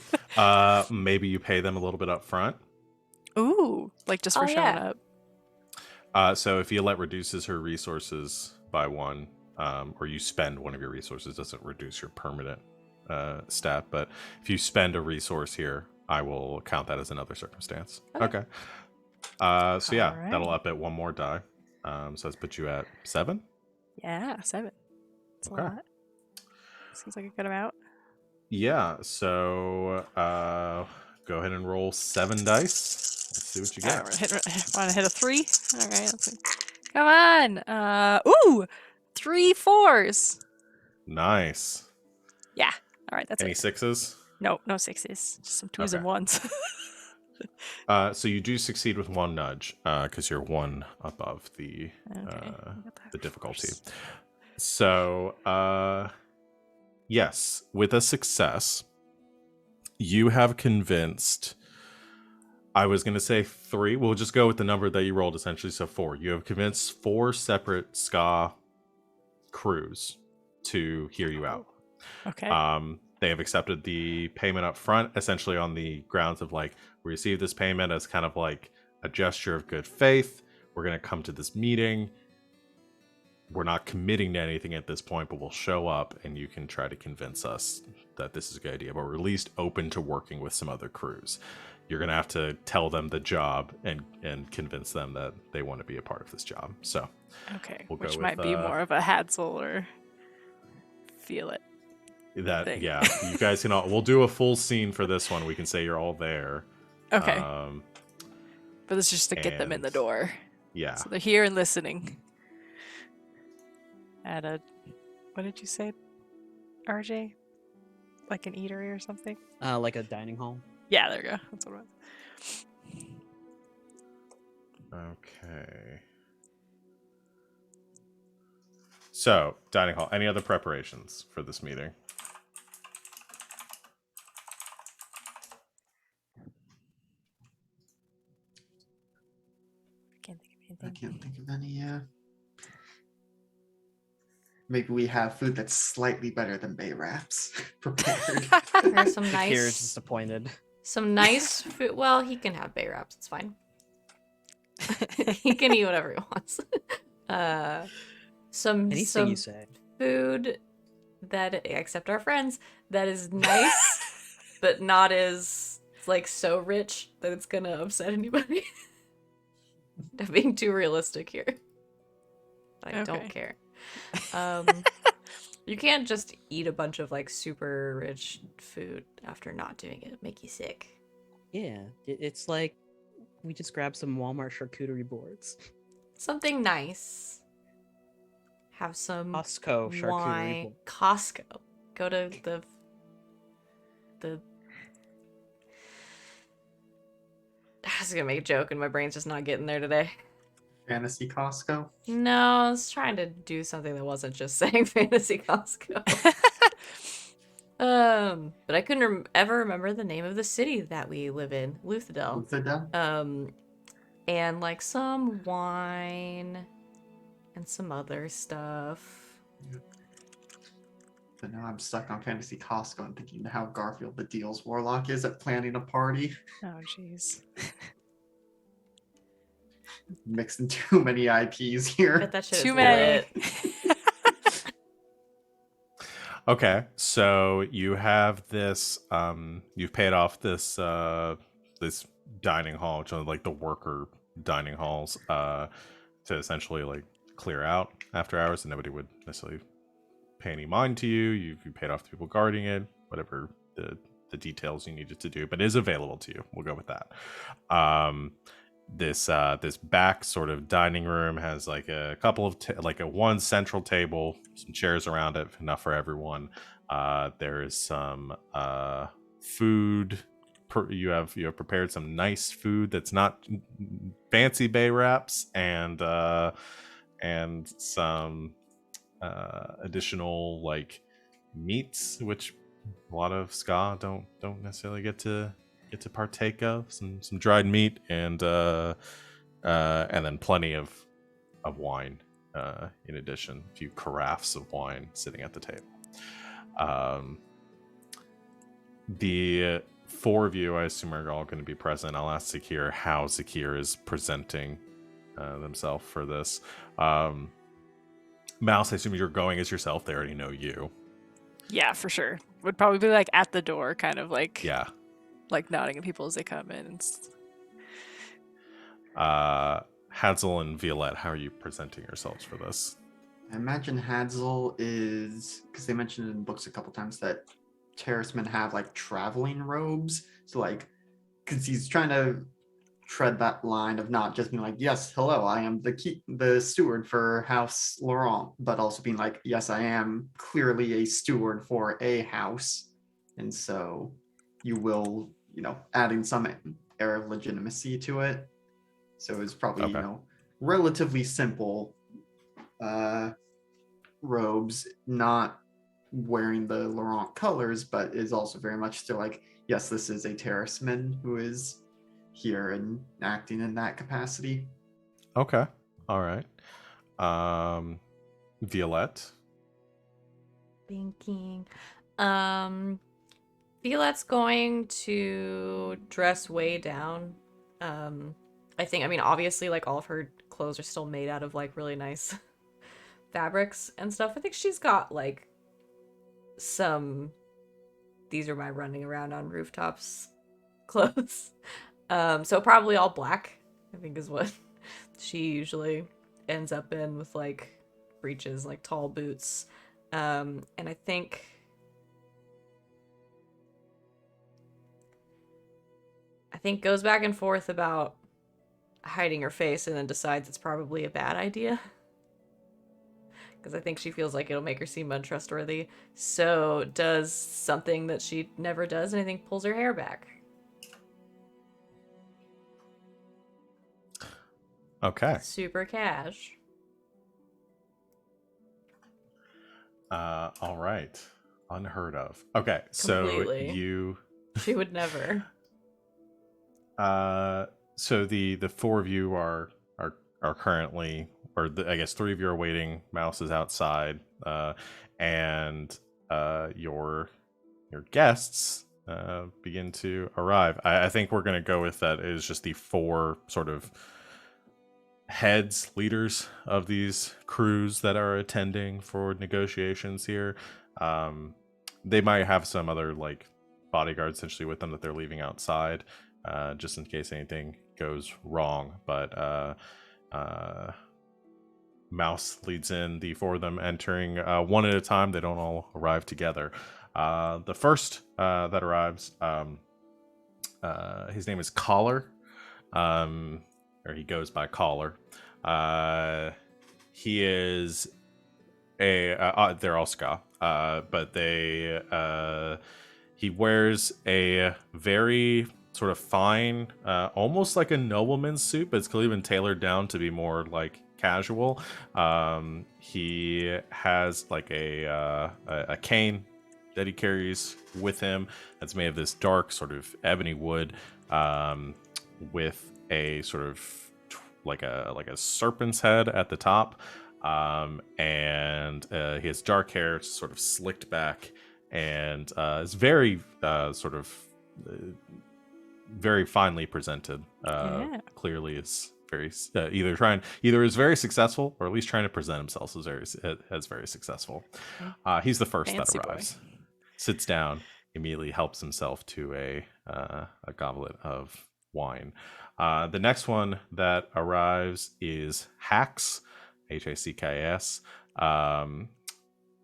Maybe you pay them a little bit up front. Ooh, like just for showing up. So if Violette reduces her resources by 1, or you spend one of your resources, doesn't reduce your permanent stat, but if you spend a resource here, I will count that as another circumstance. Okay. So yeah, Alright. that'll up it 1 more die. So let's put you at 7. Yeah, 7. That's Okay. a lot. Seems like a good amount. Yeah. So go ahead and roll 7 dice. Let's see what you get. Want to hit a 3? All right, let's see. Come on. Ooh, 3 4s. Nice. Yeah. All right, that's Any it. 6s? No 6s. Just some 2s and 1s. So you do succeed with 1 nudge, because you're 1 above the difficulty. So yes, with a success, you have convinced. I was going to say 3. We'll just go with the number that you rolled, essentially. So 4. You have convinced 4 separate ska crews to hear you out. Okay. They have accepted the payment up front, essentially on the grounds of like, we received this payment as kind of like a gesture of good faith. We're going to come to this meeting. We're not committing to anything at this point, but we'll show up and you can try to convince us that this is a good idea. But we're at least open to working with some other crews. You're going to have to tell them the job and convince them that they want to be a part of this job. So, okay, we'll which go might with, be more of a Hadzel or Violette That thing. yeah, you guys can all. We'll do a full scene for this one. We can say you're all there. Okay. Um, But it's just to get them in the and- door. yeah. So they're here and listening. At a, what did you say, RJ? Like an eatery or something? Like a dining hall. Yeah, there you go. That's what it was. Okay. So, dining hall. Any other preparations for this meeting? I can't think of I anything. can't think of any. Yeah. Maybe we have food that's slightly better than bay wraps prepared. There's some ZaKeer is nice disappointed. food. Well, he can have bay wraps. It's fine. He can eat whatever he wants. Anything you Some say. food that, except our friends, that is nice, but not as like so rich that it's gonna upset anybody. I'm being too realistic here. I don't Okay. care. You can't just eat a bunch of like super rich food after not doing it. It'd make you sick. Yeah, it's like we just grabbed some Walmart charcuterie boards. Something nice. Have some Costco charcuterie wine. board. Costco. Go to the. I was gonna make a joke and my brain's just not getting there today. Fantasy Costco. No, I was trying to do something that wasn't just saying fantasy Costco. But I couldn't ever remember the name of the city that we live in, Luthadel. Luthadel? And like some wine and some other stuff. But now I'm stuck on Fantasy Costco and thinking how Garfield the Deals Warlock is at planning a party. Oh, jeez. Mixing too many IPs I here. bet that shit Too is many. lit. Okay, so you have this. You've paid off this this dining hall, which are like the worker dining halls, to essentially like clear out after hours, and nobody would necessarily pay any mind to you. You paid off the people guarding it, whatever the details you needed to do, but it is available to you. We'll go with that. This back sort of dining room has like a couple of like a one central table, some chairs around it, enough for everyone. There is some food. You have prepared some nice food that's not fancy bay wraps, and some additional like meats, which a lot of ska don't necessarily get to partake of. Some dried meat, and then plenty of wine in addition. A few carafes of wine sitting at the table. The four of you, I assume, are all going to be present. I'll ask ZaKeer how ZaKeer is presenting themselves for this. Mouse, I assume you're going as yourself. They already know you. Yeah, for sure. Would probably be like at the door, kind of like Yeah. like nodding at people as they come in. Hadzel and Violette, how are you presenting yourselves for this? I imagine Hadzel is, because they mentioned in books a couple times that terracemen have like traveling robes. So like, because he's trying to tread that line of not just being like, yes, hello, I am the steward for House Laurent, but also being like, yes, I am clearly a steward for a house. And so you will, adding some air of legitimacy to it. So it's probably, Okay. Relatively simple robes, not wearing the Laurent colors, but is also very much still like, yes, this is a terraceman who is here and acting in that capacity. Okay. All right. Violette. Thinking. Violette's going to dress way down. I mean, obviously, like, all of her clothes are still made out of, like, really nice fabrics and stuff. I think she's got, like, some these are my running around on rooftops clothes. So probably all black, I think, is what she usually ends up in, with, like, breeches, like, tall boots. And I think think goes back and forth about hiding her face and then decides it's probably a bad idea. Because I think she feels like it'll make her seem untrustworthy. So does something that she never does, and I think pulls her hair back. Okay. Super cash. All right. Unheard of. Okay, so Completely. you. She would never. So the four of you are currently, or I guess three of you are waiting. Mouse is outside, and your guests begin to arrive. I think we're gonna go with that is just the four sort of heads, leaders of these crews that are attending for negotiations here. They might have some other like bodyguards essentially with them that they're leaving outside, just in case anything goes wrong. But Mouse leads in the four of them entering one at a time. They don't all arrive together. The first that arrives, his name is Collar. Or he goes by Collar. He is they're all ska, but he wears a very sort of fine, almost like a nobleman's suit, but it's clearly been tailored down to be more like casual. He has like a cane that he carries with him that's made of this dark sort of ebony wood, with a sort of like a serpent's head at the top, and he has dark hair. It's sort of slicked back, and it's very sort of very finely presented. Yeah. Clearly, it's very either is very successful or at least trying to present himself as very successful. He's the first Fancy that boy. arrives. Sits down, immediately helps himself to a goblet of wine. The next one that arrives is Hax, Hacks.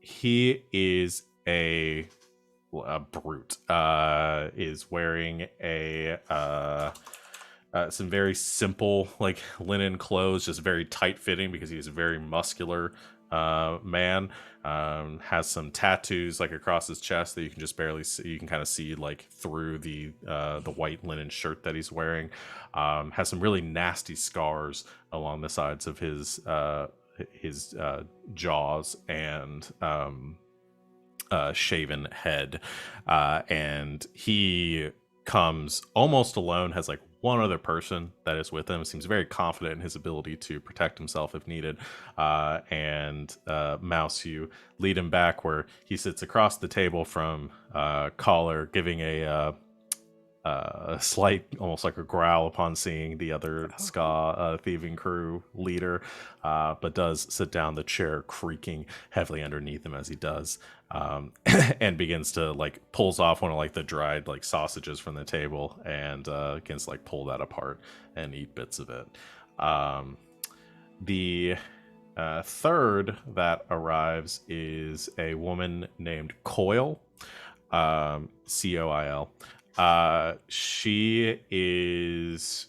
He is a brute. Is wearing some very simple like linen clothes, just very tight fitting because he's a very muscular man. Has some tattoos like across his chest that you can just barely see. You can kind of see like through the white linen shirt that he's wearing. Has some really nasty scars along the sides of his jaws and shaven head, and he comes almost alone. Has like one other person that is with him. Seems very confident in his ability to protect himself if needed. And Mouse, you lead him back where he sits across the table from Collar, giving a slight, almost like a growl upon seeing the other ska thieving crew leader, but does sit down, the chair creaking heavily underneath him as he does, and begins to like pulls off one of like the dried like sausages from the table and begins to like pull that apart and eat bits of it. The third that arrives is a woman named Coil, Coil. She is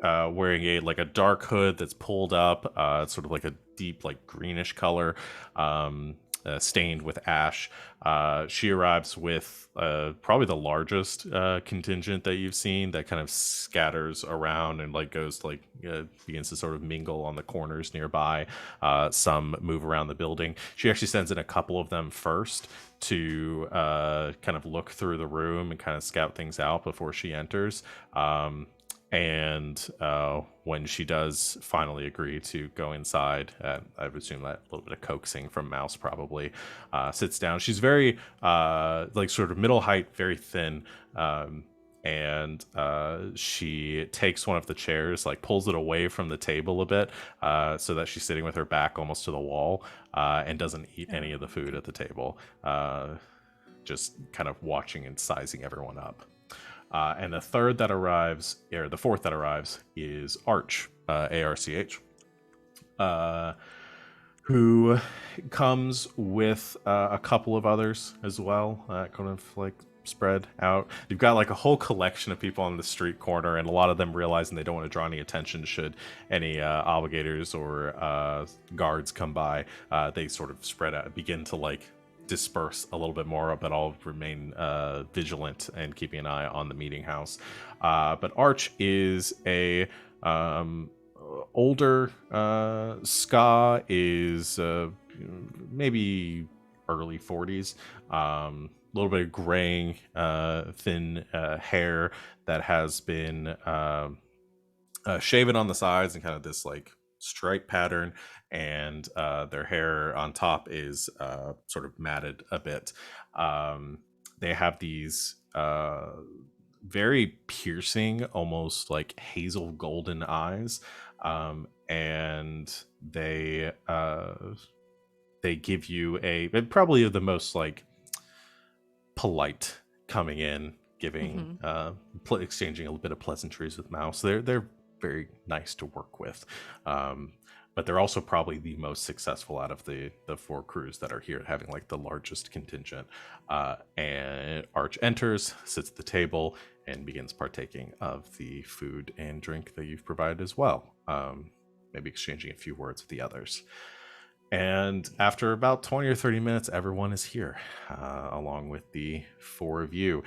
wearing a dark hood that's pulled up. It's sort of like a deep like greenish color, stained with ash. She arrives with probably the largest contingent that you've seen, that kind of scatters around and like goes like begins to sort of mingle on the corners nearby. Some move around the building. She actually sends in a couple of them first to kind of look through the room and kind of scout things out before she enters. And when she does finally agree to go inside, I would assume that a little bit of coaxing from Mouse probably, sits down. She's very like sort of middle height, very thin, and she takes one of the chairs, like pulls it away from the table a bit, so that she's sitting with her back almost to the wall, and doesn't eat any of the food at the table, just kind of watching and sizing everyone up. And the fourth that arrives is Arch, Arch, who comes with a couple of others as well, kind of like spread out. You've got like a whole collection of people on the street corner, and a lot of them realizing they don't want to draw any attention should any obligators or guards come by. They sort of spread out, begin to like disperse a little bit more, but all remain vigilant and keeping an eye on the meeting house. But Arch is a older Ska, is maybe early 40s. A little bit of graying, thin hair that has been shaven on the sides and kind of this like stripe pattern, and their hair on top is sort of matted a bit. They have these very piercing, almost like hazel golden eyes, and they give you probably the most like polite coming in, giving exchanging a little bit of pleasantries with Mouse. They're very nice to work with, but they're also probably the most successful out of the 4 crews that are here, having like the largest contingent. And Arch enters, sits at the table, and begins partaking of the food and drink that you've provided as well. Maybe exchanging a few words with the others. And after about 20 or 30 minutes, everyone is here, along with the 4 of you.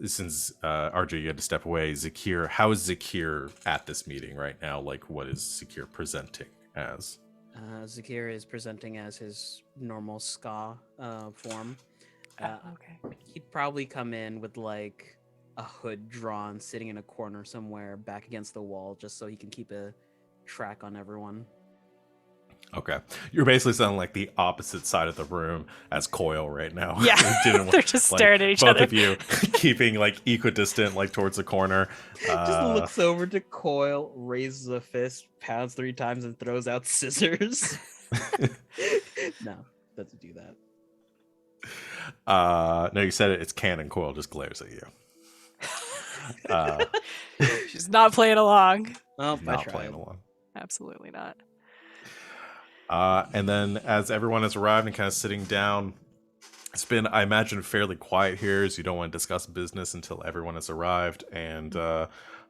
Since RJ, you had to step away, ZaKeer, how is ZaKeer at this meeting right now? Like, what is ZaKeer presenting as? ZaKeer is presenting as his normal Ska form. Okay. He'd probably come in with like a hood drawn, sitting in a corner somewhere back against the wall, just so he can keep a track on everyone. Okay. You're basically sounding like the opposite side of the room as Coil right now. Yeah. They're just staring at each both other. Both of you keeping like equidistant, like towards the corner. Just looks over to Coil, raises a fist, pounds 3 times, and throws out scissors. No, doesn't do that. No, you said it. It's canon. Coil just glares at you. She's not playing along. Oh, Not playing along. Absolutely not. And then as everyone has arrived and kind of sitting down, it's been, I imagine, fairly quiet here, as you don't want to discuss business until everyone has arrived. And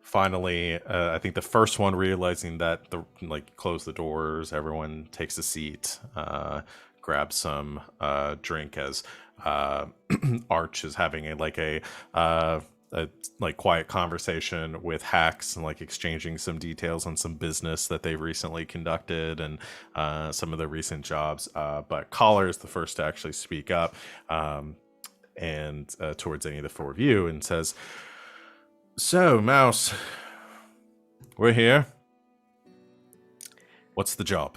finally, I think the first one realizing that close the doors, everyone takes a seat, grabs some drink, as Arch is having a quiet conversation with Hacks and like exchanging some details on some business that they've recently conducted and some of their recent jobs. But Collar is the first to actually speak up and towards any of the 4 of you, and says, "So, Mouse, we're here. What's the job?"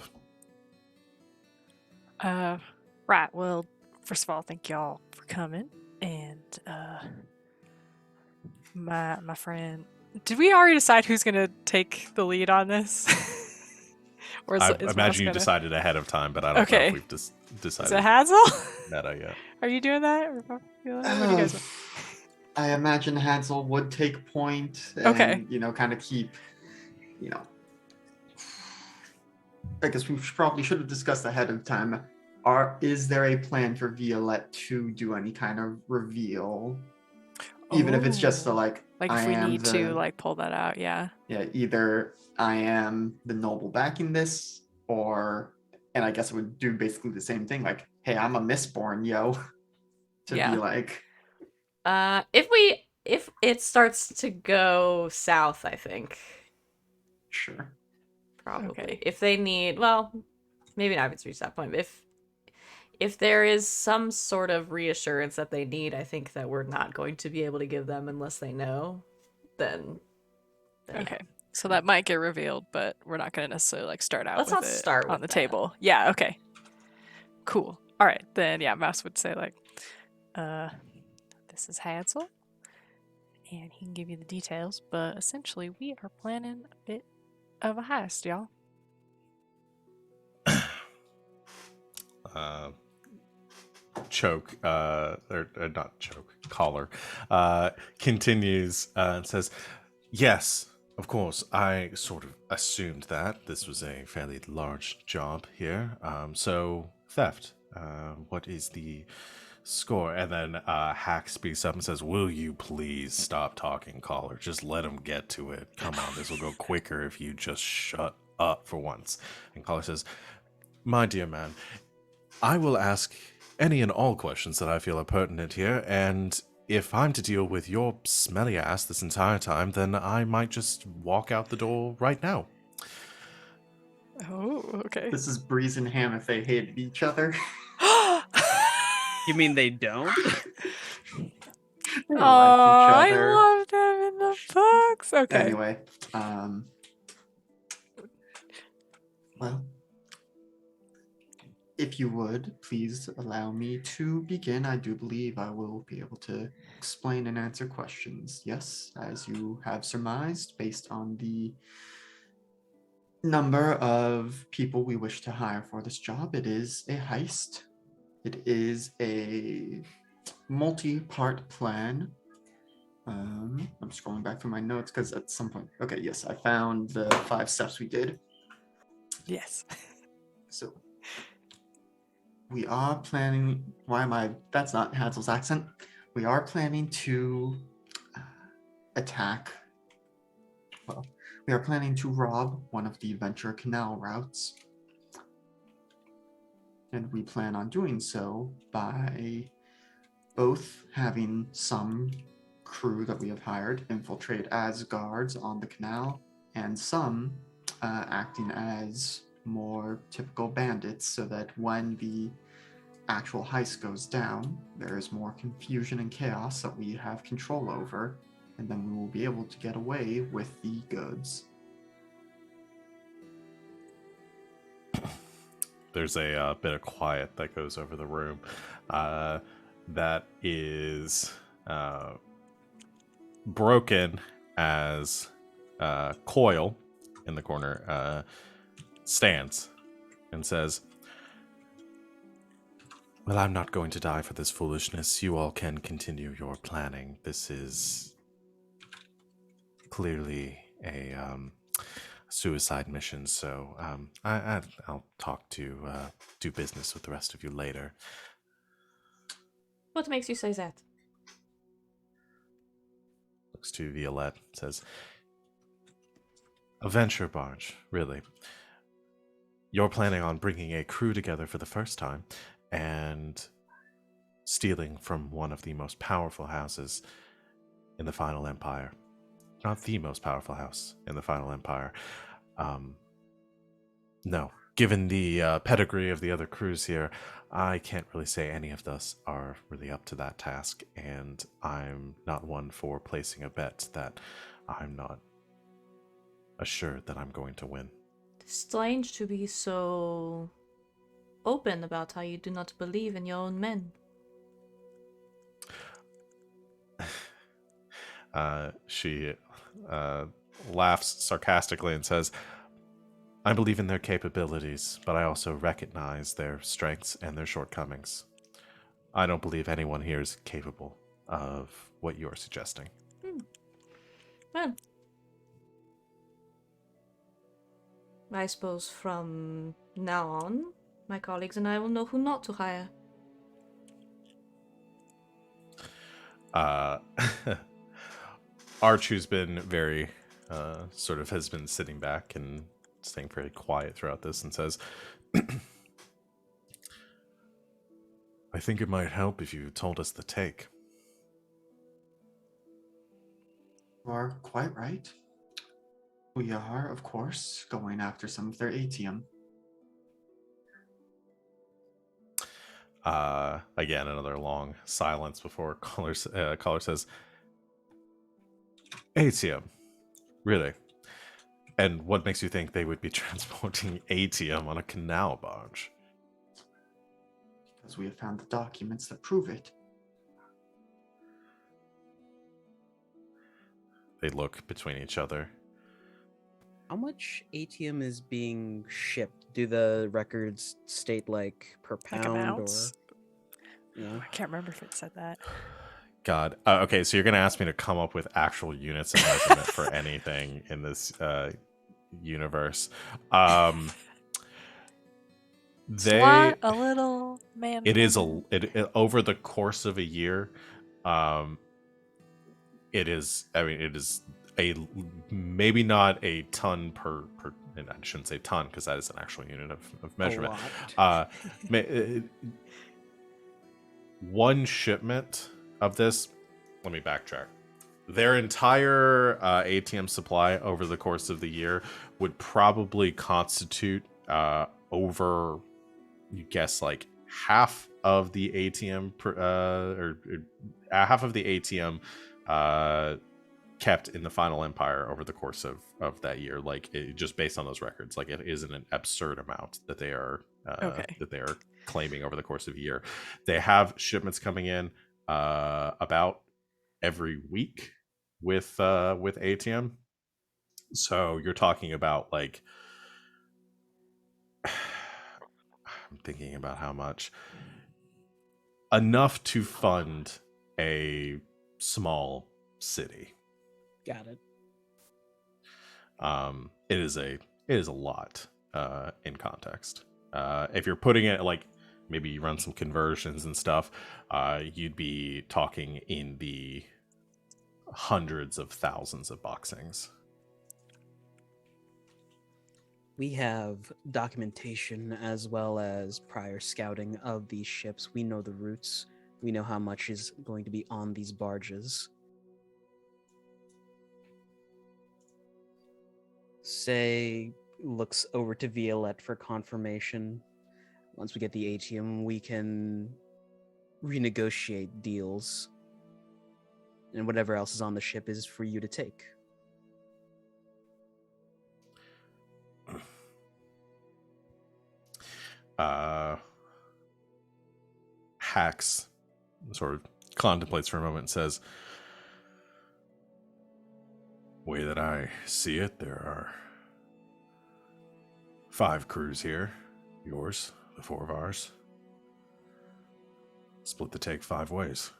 Right. Well, first of all, thank y'all for coming. And my friend, did we already decide who's gonna take the lead on this? Or I imagine you decided ahead of time, but I don't know if we've decided. Is it Hadzel? Meta yet. Are you doing that? Or what do you guys want? I imagine Hadzel would take point and, kind of keep, I guess we probably should have discussed ahead of time. Is there a plan for Violette to do any kind of reveal? Even if it's just to if we need to pull that out, yeah. Yeah, either I am the noble backing this, and I guess it would do basically the same thing, like, hey, I'm a Mistborn, yo. Be like, if it starts to go south, I think. Sure. Probably. Okay. If they need, well, maybe not if it's reached that point, but if there is some sort of reassurance that they need, I think that we're not going to be able to give them unless they know, then okay. So that might get revealed, but we're not going to necessarily start out Let's with not it start on with the that. table. Yeah, okay. Cool. All right, then Mouse would say this is Hadzel, and he can give you the details, but essentially we are planning a bit of a heist, y'all. Collar continues and says, "Yes, of course, I sort of assumed that this was a fairly large job here. So, theft, what is the Score. And then Hack speaks up and says, "Will you please stop talking, caller? Just let him get to it. Come on, this will go quicker if you just shut up for once." And caller says, "My dear man, I will ask any and all questions that I feel are pertinent here, and if I'm to deal with your smelly ass this entire time, then I might just walk out the door right now." Oh, okay. This is Breeze and Ham if they hated each other. You mean they don't? They Oh, liked each I other. love them in the books. Okay. Anyway, well, if you would, please allow me to begin. I do believe I will be able to explain and answer questions. Yes, as you have surmised, based on the number of people we wish to hire for this job, it is a heist. It is a multi-part plan. I'm scrolling back through my notes because at some point, okay, yes, I found the 5 steps we did. Yes. So we are planning. That's not Hadzel's accent. We are planning to attack. Well, we are planning to rob one of the Venture Canal routes. And we plan on doing so by both having some crew that we have hired infiltrate as guards on the canal, and some acting as more typical bandits, so that when the actual heist goes down, there is more confusion and chaos that we have control over, and then we will be able to get away with the goods. There's a bit of quiet that goes over the room. That is broken as Coil in the corner stands and says, "Well, I'm not going to die for this foolishness. You all can continue your planning. This is clearly a suicide mission, so I'll talk to do business with the rest of you later." What makes you say that? Looks to Violette, says, "A venture barge, really. You're planning on bringing a crew together for the first time and stealing from one of the most powerful houses in the Final Empire. Not the most powerful house in the Final Empire. No. Given the pedigree of the other crews here, I can't really say any of us are really up to that task, and I'm not one for placing a bet that I'm not assured that I'm going to win." Strange to be so open about how you do not believe in your own men. She laughs sarcastically and says, "I believe in their capabilities, but I also recognize their strengths and their shortcomings. I don't believe anyone here is capable of what you're suggesting." Well, I suppose from now on, my colleagues and I will know who not to hire. Arch, who's been very has been sitting back and staying very quiet throughout this, and says, "I think it might help if you told us the take." You are quite right. We are, of course, going after some of their ATM. Again, another long silence before caller says, "ATM? Really? And what makes you think they would be transporting ATM on a canal barge?" Because we have found the documents that prove it. They look between each other. How much ATM is being shipped? Do the records state like per Like pound amounts? or? Yeah. I can't remember if it said that. God. Okay, so you're going to ask me to come up with actual units of measurement for anything in this universe. It's a lot, a little, man. It is woman. over the course of a year. It is. I mean, it is maybe not a ton per. And I shouldn't say ton because that is an actual unit of measurement. One shipment of this. Let me backtrack. Their entire ATM supply over the course of the year would probably constitute over, you guess, like half of the ATM or half of the ATM kept in the Final Empire over the course of that year. Like just based on those records, like it isn't an absurd amount that they are claiming over the course of a year. They have shipments coming in about every week with ATM. So you're talking about like I'm thinking about how much enough to fund a small city. Got it. It is a lot in context. If you're putting it like maybe you run some conversions and stuff, you'd be talking in the hundreds of thousands of boxings. We have documentation as well as prior scouting of these ships. We know the routes. We know how much is going to be on these barges. Say looks over to Violette for confirmation. Once we get the ATM, we can renegotiate deals. And whatever else is on the ship is for you to take. Hax sort of contemplates for a moment and says, way that I see it, there are 5 crews here. Yours, the 4 of ours. Split the take 5 ways.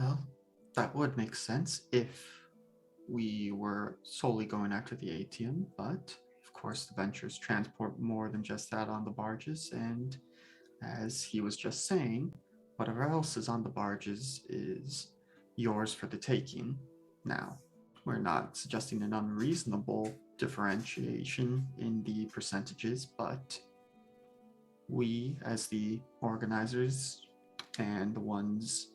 Well, that would make sense if we were solely going after the ATM, but of course the ventures transport more than just that on the barges, and as he was just saying, whatever else is on the barges is yours for the taking. Now, we're not suggesting an unreasonable differentiation in the percentages, but we, as the organizers and the ones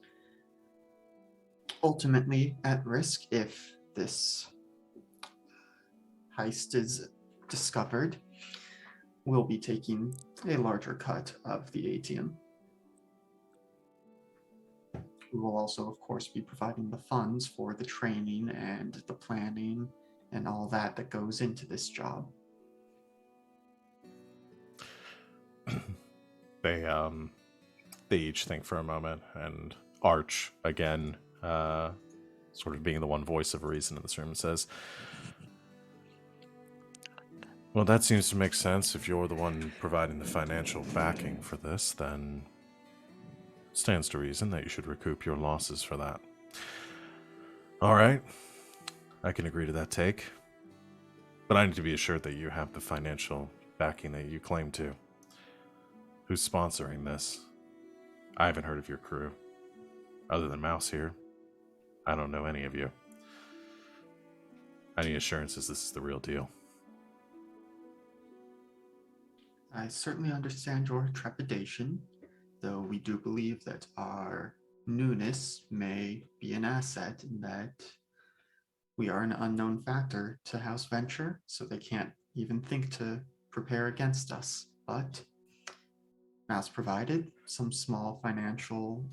ultimately at risk if this heist is discovered, will be taking a larger cut of the ATM. We will also, of course, be providing the funds for the training and the planning and all that goes into this job. They each think for a moment, and Arch again, sort of being the one voice of reason in this room, says, well, that seems to make sense. If you're the one providing the financial backing for this, then it stands to reason that you should recoup your losses for that. All right, I can agree to that take, but I need to be assured that you have the financial backing that you claim to. Who's sponsoring this? I haven't heard of your crew. Other than Mouse here, I don't know any of you. I need assurances this is the real deal. I certainly understand your trepidation, though we do believe that our newness may be an asset in that we are an unknown factor to House Venture, so they can't even think to prepare against us. But Mouse provided some small financial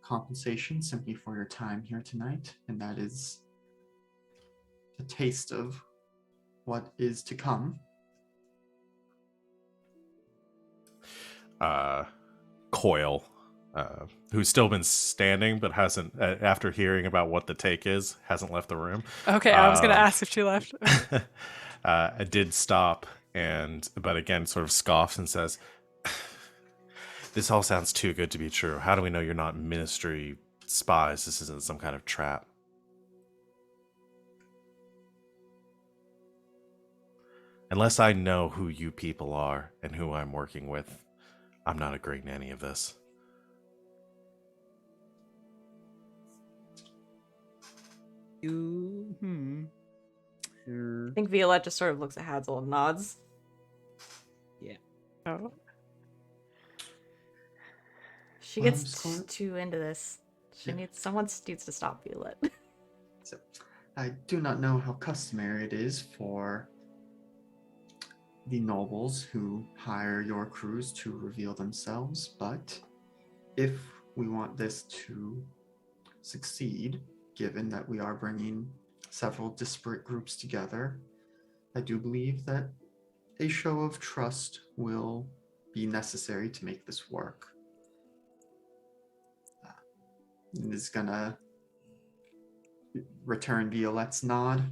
compensation simply for your time here tonight, and that is a taste of what is to come. Coil, who's still been standing but hasn't, after hearing about what the take is, hasn't left the room. Okay, I was going to ask if she left. Did stop, but again sort of scoffs and says, this all sounds too good to be true. How do we know you're not ministry spies? This isn't some kind of trap. Unless I know who you people are and who I'm working with, I'm not agreeing to any of this. I think Violette just sort of looks at Hadzel and nods. Yeah. Oh. She Well, gets Miss Clark? too into this. Someone needs to stop Violette. So, I do not know how customary it is for the nobles who hire your crews to reveal themselves, but if we want this to succeed, given that we are bringing several disparate groups together, I do believe that a show of trust will be necessary to make this work. Is gonna return Violette's nod.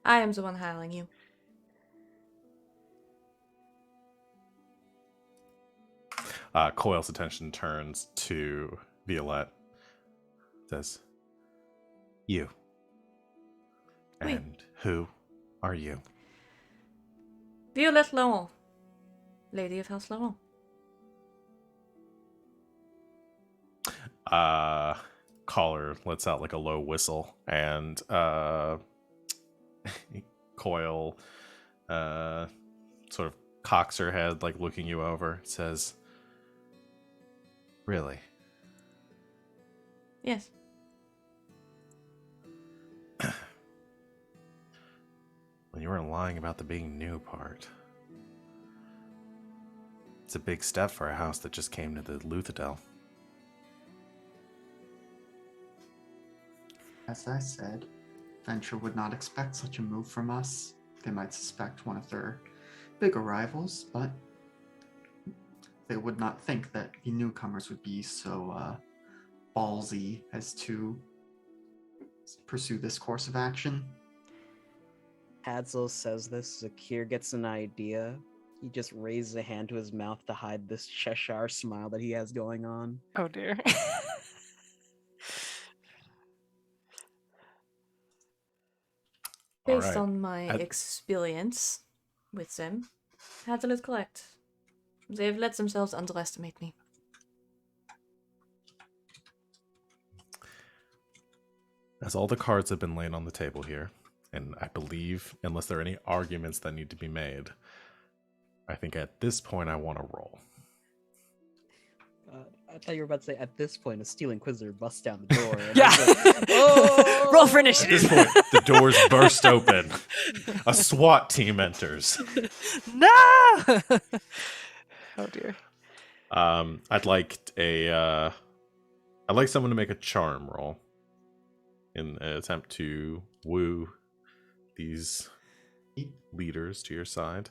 I am the one hiring you. Coil's attention turns to Violette. Says, "You. Oui. And who are you?" Violette Laurent, Lady of House Laurent. Caller lets out like a low whistle, and Coil sort of cocks her head, like looking you over, says, "Really?" Yes. Well, you weren't lying about the being new part. It's a big step for a house that just came to the Luthadel. As I said, Venture would not expect such a move from us. They might suspect one of their bigger rivals, but they would not think that the newcomers would be so ballsy as to pursue this course of action. Hadzel says this. ZaKeer gets an idea. He just raises a hand to his mouth to hide this Cheshire smile that he has going on. Oh dear. All Based right. on my Had- experience with them, Hadzel is correct. They've let themselves underestimate me. As all the cards have been laid on the table here, and I believe, unless there are any arguments that need to be made, I think at this point I want to roll. I thought you were about to say, at this point, a Steel Inquisitor busts down the door. And Yeah. I was like, oh! Roll for At this initiative. point, the doors burst open. A SWAT team enters. No. Oh dear. I'd like someone to make a charm roll in an attempt to woo these leaders to your side.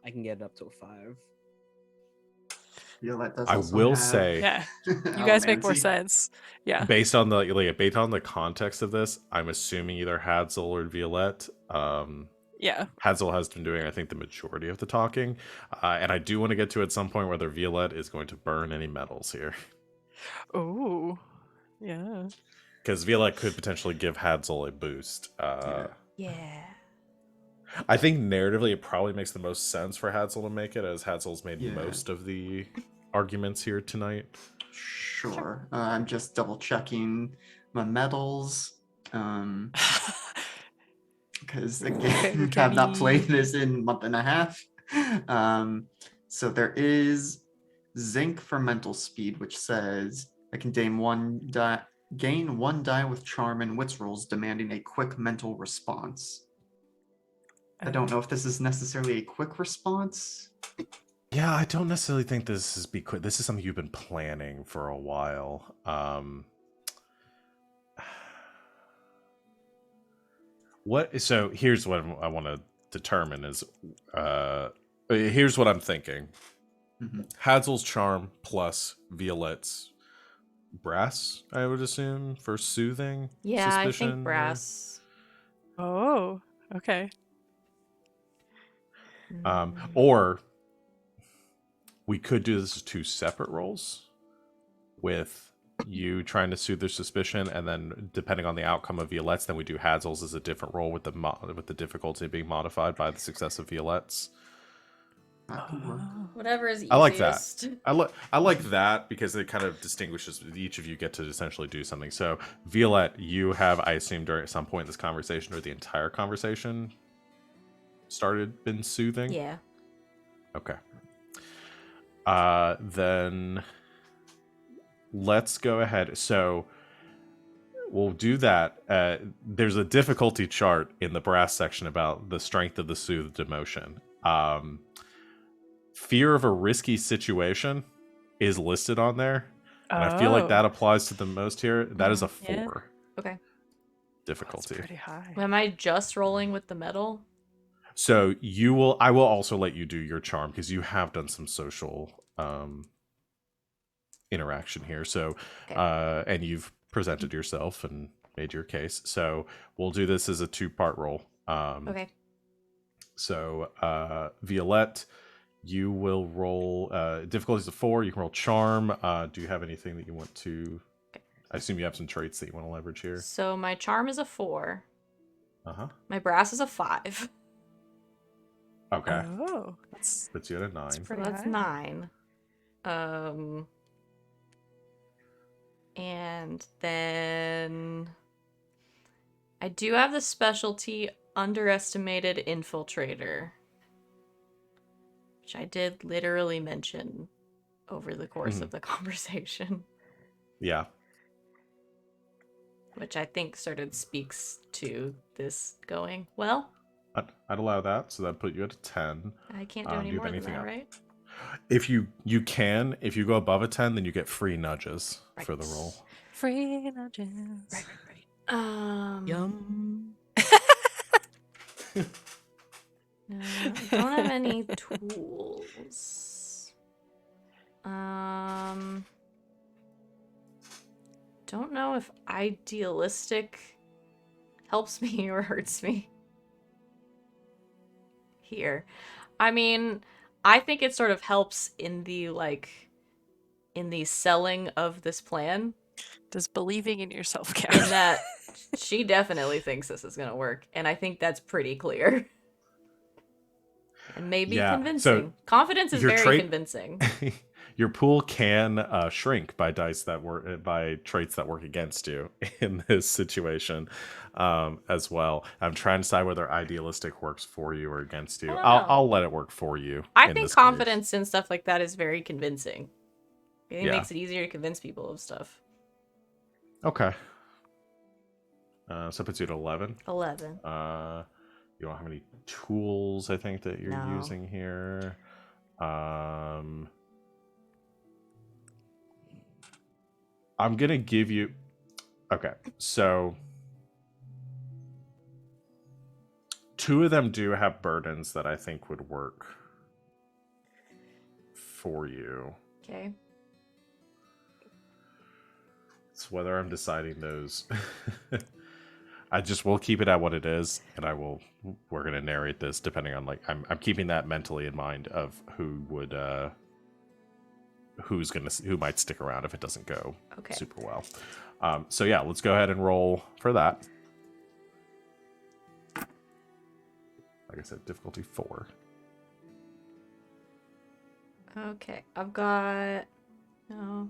I can get it up to a 5. Violette does I also will have say, Yeah. You guys make more Almancy. sense. Yeah. based on the context of this, I'm assuming either Hadzel or Violette. Yeah. Hadzel has been doing, I think, the majority of the talking, and I do want to get to at some point whether Violette is going to burn any medals here, Oh. Yeah. because Violette could potentially give Hadzel a boost. Yeah. I think narratively, it probably makes the most sense for Hadzel to make it, as Hadzel's made Yeah. most of the arguments here tonight. Sure. I'm just double checking my medals. Because again, Okay, have not played Kenny. this in a month and a half. So there is zinc for mental speed, which says I can gain one die with charm and wits rolls, demanding a quick mental response. I don't know if this is necessarily a quick response. Yeah, I don't necessarily think this is this is something you've been planning for a while. So here's what I want to determine is here's what I'm thinking. Mhm. Hadzel's charm plus Violette's brass, I would assume, for soothing. Yeah, I suspicion, think brass. Oh. Okay. Or we could do this as 2 separate rolls with you trying to soothe their suspicion, and then depending on the outcome of Violette's, then we do Hadzel's as a different roll with the difficulty being modified by the success of Violette's. That could work. Whatever is easiest. I like that. I like that because it kind of distinguishes. Each of you get to essentially do something. So Violette, you have, I assume, during some point in this conversation or the entire conversation, been soothing. Yeah. Okay. Then let's go ahead. So we'll do that. There's a difficulty chart in the brass section about the strength of the soothed emotion. Fear of a risky situation is listed on there. And I feel like that applies to the most here. That is a 4 Yeah. Okay. difficulty. That's pretty high. Am I just rolling with the metal? So I will also let you do your charm because you have done some social interaction here. So Okay. and you've presented yourself and made your case. So we'll do this as a 2-part roll. Okay. So Violette, you will roll difficulties of 4. You can roll charm. Do you have anything that you want to? I assume you have some traits that you want to leverage here. So my charm is a 4. Uh-huh. My brass is a 5. Okay. Oh, that's Puts you at a 9. So pretty that's high. 9. And then I do have the specialty underestimated infiltrator, which I did literally mention over the course of the conversation, Yeah. which I think sort of speaks to this going well. I'd allow that. So that put you at a 10. I can't do any you have more than anything that, else? right? If you can, if you go above a 10, then you get free nudges for the roll. free nudges. Right. Yum. No, I don't have any tools. Don't know if idealistic helps me or hurts me here. I mean, I think it sort of helps in the selling of this plan, Does believing in yourself count? in that she definitely thinks this is gonna work, and I think that's pretty clear. And maybe Yeah, convincing. so Confidence is your very convincing. Your pool can shrink by traits that work against you in this situation as well. I'm trying to decide whether idealistic works for you or against you. I don't know. I'll let it work for you. I in think this confidence and stuff like that is very convincing. I think it Yeah. makes it easier to convince people of stuff. case. Okay. So it puts you at 11. 11. You don't have any tools, I think, that you're No. using here. I'm gonna give you. Okay, so 2 of them do have burdens that I think would work for you. Okay. It's whether I'm deciding those. We'll keep it at what it is, and we're gonna narrate this depending on I'm keeping that mentally in mind of who might stick around if it doesn't go Okay. super well. So yeah, let's go ahead and roll for that. Like I said, difficulty 4. Okay. I've got no.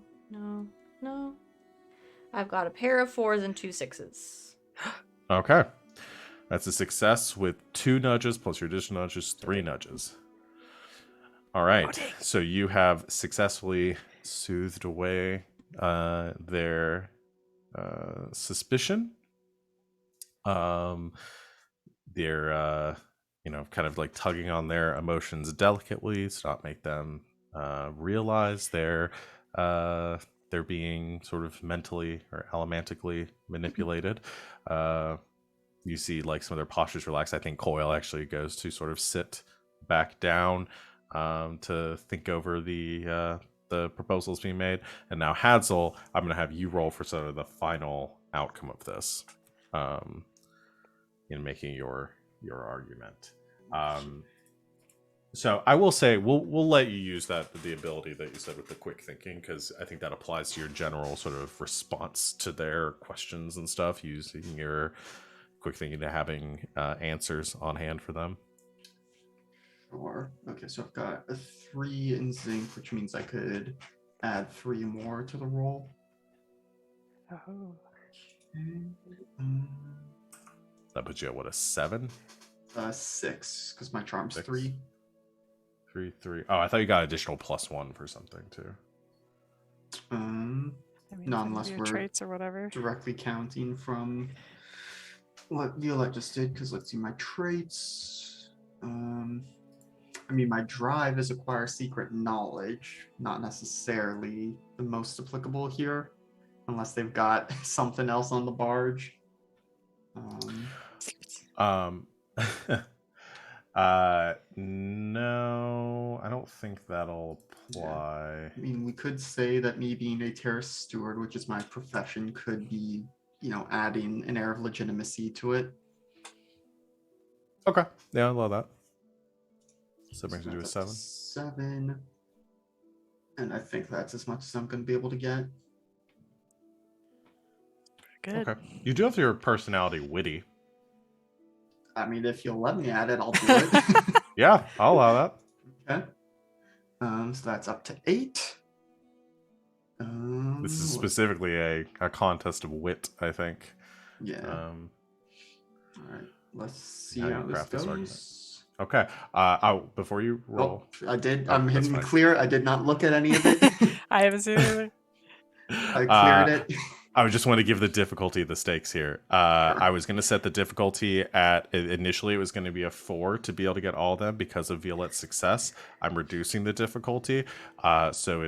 I've got a pair of 4s and 2 6s. Okay. That's a success with 2 nudges plus your additional nudges, 3 nudges. All right. So you have successfully soothed away their suspicion. They're kind of like tugging on their emotions delicately to not make them realize they're being sort of mentally or elementically manipulated. You see like some of their postures relax. I think Coil actually goes to sort of sit back down to think over the proposals being made. And now Hadzel, I'm going to have you roll for sort of the final outcome of this in making your argument. So I will say we'll let you use the ability that you said with the quick thinking, because I think that applies to your general sort of response to their questions and stuff, using your quick thinking to having answers on hand for them. Sure. Okay, so I've got a 3 in zinc, which means I could add 3 more to the roll. Oh. Okay. That puts you at what, a 7? 6, because my charm's 6. 3. 3. Oh, I thought you got additional +1 for something too. I mean, No, from unless your we're traits or whatever. directly counting from what Violette just did, because let's see, my traits. I mean, my drive is acquire secret knowledge, not necessarily the most applicable here, unless they've got something else on the barge. No, I don't think that'll apply. I mean, we could say that me being a terrace steward, which is my profession, could be, adding an air of legitimacy to it. Okay, yeah, I love that. So it brings you to a that's up 7. 7. And I think that's as much as I'm going to be able to get. Good. Okay, you do have your personality witty. I mean, if you'll let me add it, I'll do it. Yeah, I'll allow that. Okay. So that's up to 8. This is specifically a contest of wit, I think. Yeah. All right. Let's see how you how this craft this argument. goes. Okay. Before you roll, I did. Oh, I'm that's hitting fine. clear. I did not look at any of it. I haven't seen it either. I cleared it. I just want to give the difficulty the stakes here. I was going to set the difficulty at initially it was going to be a 4 to be able to get all of them because of Violette's success. I'm reducing the difficulty, so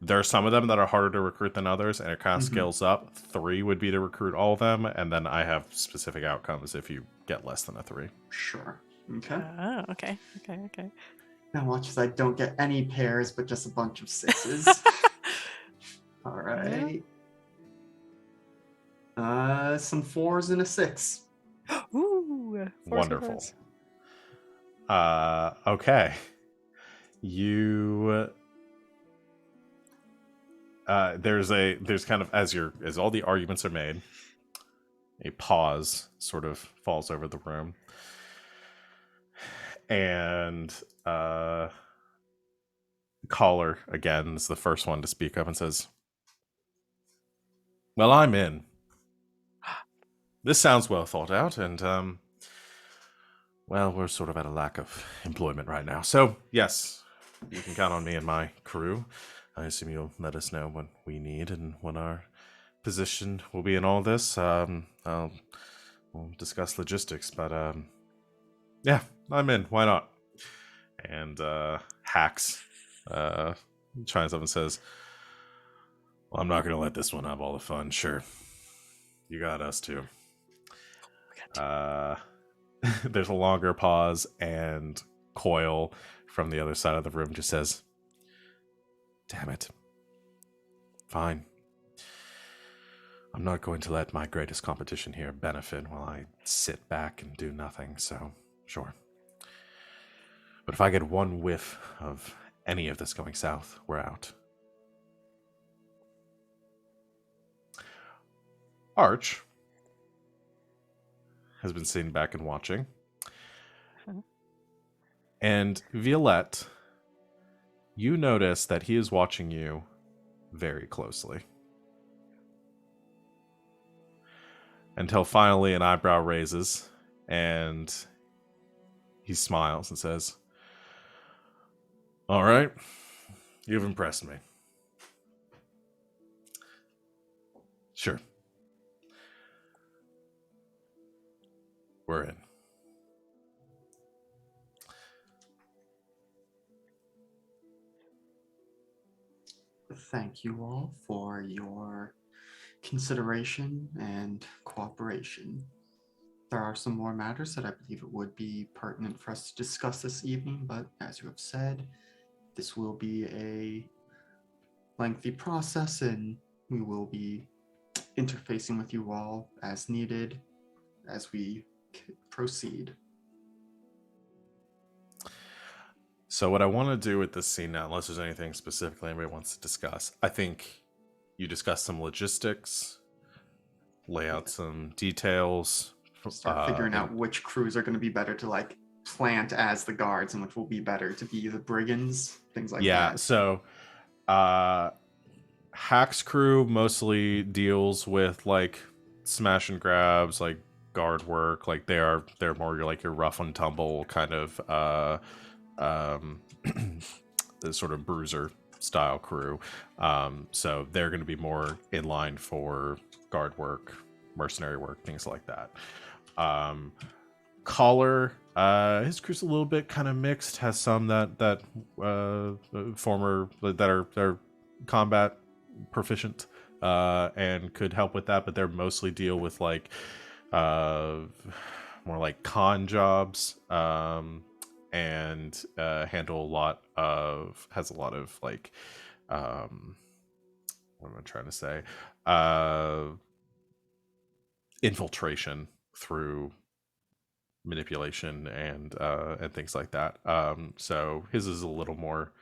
there are some of them that are harder to recruit than others, and it kind of scales up. 3 would be to recruit all of them, and then I have specific outcomes if you get less than a 3. Sure. Okay. Oh, okay. Now watch as I don't get any pairs, but just a bunch of 6s. All right. Some 4s and a 6. Ooh, Wonderful. Okay. You there's kind of as all the arguments are made, a pause sort of falls over the room. And caller again is the first one to speak up and says, "Well, I'm in. This sounds well thought out, and well, we're sort of at a lack of employment right now. So yes, you can count on me and my crew. I assume you'll let us know what we need and what our position will be in all this. We'll discuss logistics, but yeah, I'm in. Why not?" And Hacks chimes up and says, "Well, I'm not going to let this one have all the fun. Sure, you got us too." There's a longer pause, and Coil from the other side of the room just says, "Damn it. Fine. I'm not going to let my greatest competition here benefit while I sit back and do nothing, so sure. But if I get one whiff of any of this going south, we're out." Arch has been sitting back and watching. And Violette, you notice that he is watching you very closely. Until finally an eyebrow raises and he smiles and says, "All right, you've impressed me. Sure. We're in." Thank you all for your consideration and cooperation. There are some more matters that I believe it would be pertinent for us to discuss this evening, but as you have said, this will be a lengthy process and we will be interfacing with you all as needed as we proceed. So what I want to do with this scene now, unless there's anything specifically anybody wants to discuss, I think you discuss some logistics, lay out some details. Start figuring out which crews are going to be better to like plant as the guards and which will be better to be the brigands, things like that. Yeah, so Hack's crew mostly deals with like smash and grabs, like guard work. Like they're more like your rough and tumble kind of the sort of bruiser style crew. So they're going to be more in line for guard work, mercenary work, things like that. Collar, his crew's a little bit kind of mixed. Has some that former that are combat proficient and could help with that, but they're mostly deal with like more like con jobs and handle a lot of like what am I trying to say, infiltration through manipulation and things like that. So his is a little more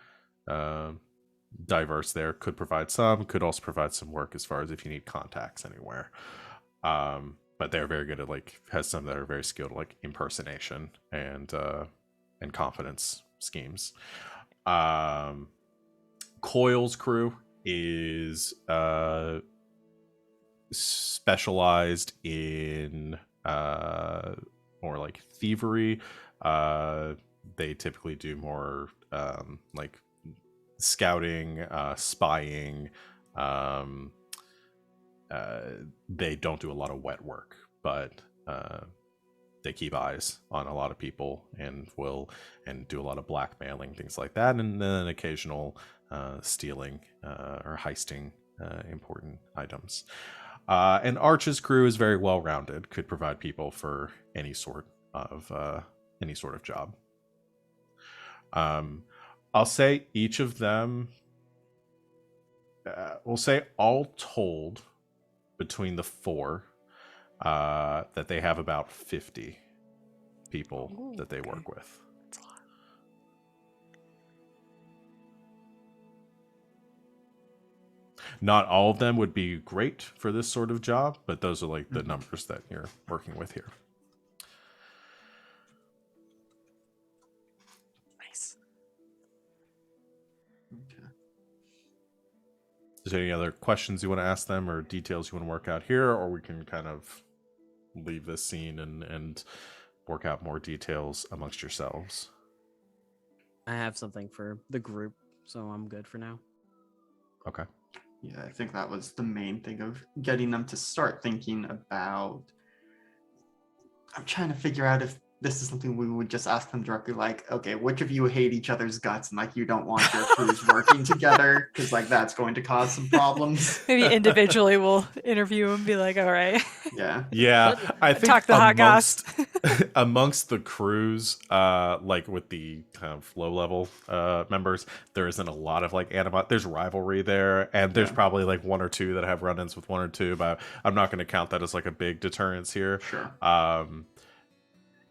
diverse there. Could provide some, could also provide some work as far as if you need contacts anywhere. But they're very good at like, has some that are very skilled at like impersonation and confidence schemes. Coil's crew is specialized in more like thievery. They typically do more like scouting, spying. They don't do a lot of wet work, but they keep eyes on a lot of people and do a lot of blackmailing, things like that, and then occasional stealing or heisting important items. And Arch's crew is very well rounded, could provide people for any sort of job. I'll say each of them, we'll say all told, between the four, that they have about 50 people that they work with. That's a lot. Not all of them would be great for this sort of job, but those are like the numbers that you're working with here. Nice. Okay. Is there any other questions you want to ask them or details you want to work out here, or we can kind of leave this scene and work out more details amongst yourselves? I have something for the group, so I'm good for now. Okay. Yeah, I think that was the main thing of getting them to start thinking about. I'm trying to figure out if this is something we would just ask them directly, like, okay, which of you hate each other's guts and like you don't want your crews working together, because like that's going to cause some problems. Maybe individually we'll interview and be like, all right. Yeah. I think Talk the hot goss. amongst the crews, like with the kind of low level members, there isn't a lot of like there's rivalry there, and there's probably like one or two that have run-ins with one or two, but I'm not going to count that as like a big deterrence here. Sure.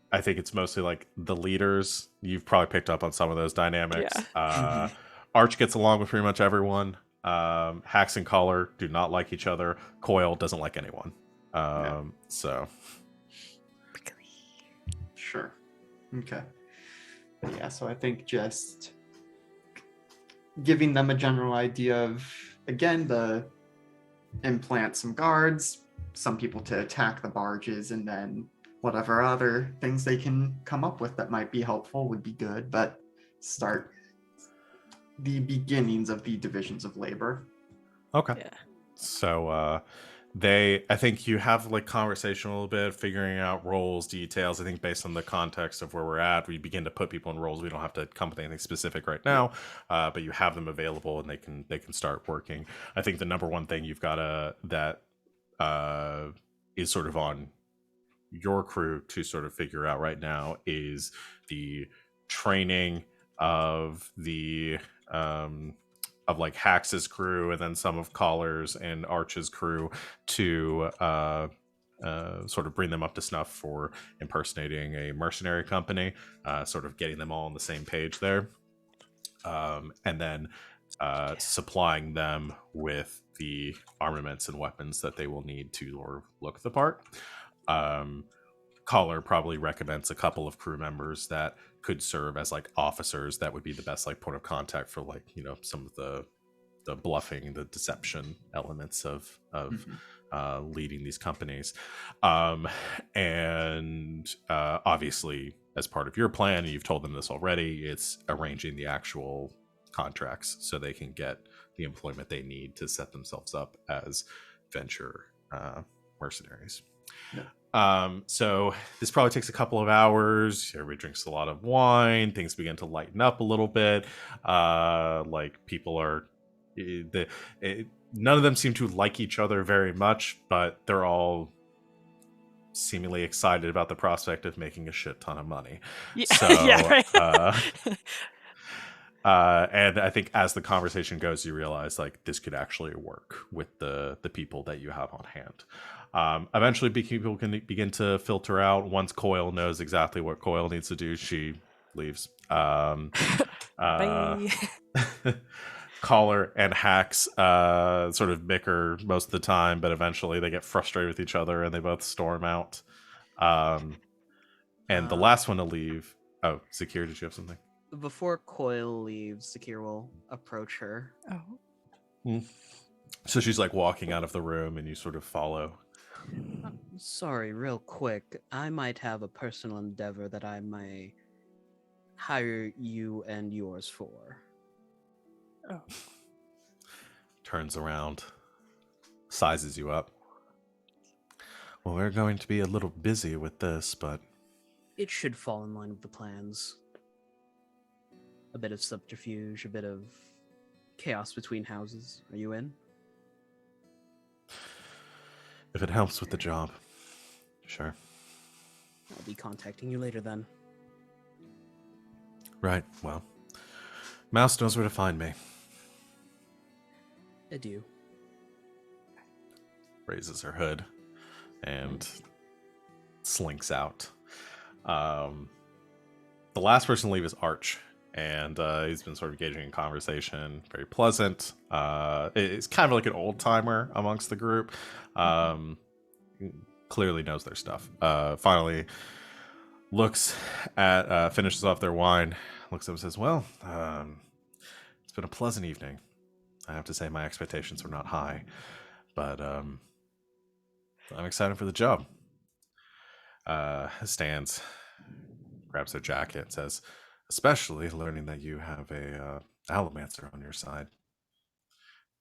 I think it's mostly like the leaders. You've probably picked up on some of those dynamics. Yeah. Arch gets along with pretty much everyone. Hax and Collar do not like each other. Coil doesn't like anyone. So Sure. Okay. Yeah, so I think just giving them a general idea of, again, implant some guards, some people to attack the barges, and then whatever other things they can come up with that might be helpful would be good, but start the beginnings of the divisions of labor. okay. Yeah. So I think you have like conversation a little bit, figuring out roles, details. I think based on the context of where we're at, we begin to put people in roles. We don't have to come with anything specific right now, but you have them available and they can start working. I think the number one thing you've got that is sort of on your crew to sort of figure out right now is the training of the of like Hax's crew and then some of Collar's and Arch's crew to sort of bring them up to snuff for impersonating a mercenary company, sort of getting them all on the same page there. and then supplying them with the armaments and weapons that they will need to look the part. Caller probably recommends a couple of crew members that could serve as like officers that would be the best like point of contact for like, you know, some of the bluffing, the deception elements of leading these companies. And obviously, as part of your plan, and you've told them this already, it's arranging the actual contracts so they can get the employment they need to set themselves up as venture mercenaries. So this probably takes a couple of hours. Everybody drinks a lot of wine. Things begin to lighten up a little bit. Like people are, none of them seem to like each other very much, but they're all seemingly excited about the prospect of making a shit ton of money. Yeah, So, yeah, right. and I think as the conversation goes, you realize like this could actually work with the people that you have on hand. Eventually, people can begin to filter out. Once Coil knows exactly what Coil needs to do, she leaves. Bye. Caller and Hacks sort of bicker most of the time, but eventually they get frustrated with each other and they both storm out. And the last one to leave. Oh, ZaKeer, did you have something? Before Coil leaves, ZaKeer will approach her. Oh. So she's like walking out of the room and you sort of follow. Sorry, real quick. I might have a personal endeavor that I may hire you and yours for. Oh. Turns around, sizes you up. Well, we're going to be a little busy with this, but It should fall in line with the plans. A bit of subterfuge, a bit of chaos between houses. Are you in? if it helps with the job, sure. I'll be contacting you later then. Right, well, Mouse knows where to find me. Adieu. Raises her hood and slinks out. The last person to leave is Arch, and he's been sort of engaging in conversation, very pleasant. It's kind of like an old timer amongst the group. Clearly knows their stuff. Finally looks at, finishes off their wine, looks up and says, well, it's been a pleasant evening. I have to say my expectations were not high, but I'm excited for the job. Stands, grabs their jacket, says, especially learning that you have a Allomancer on your side.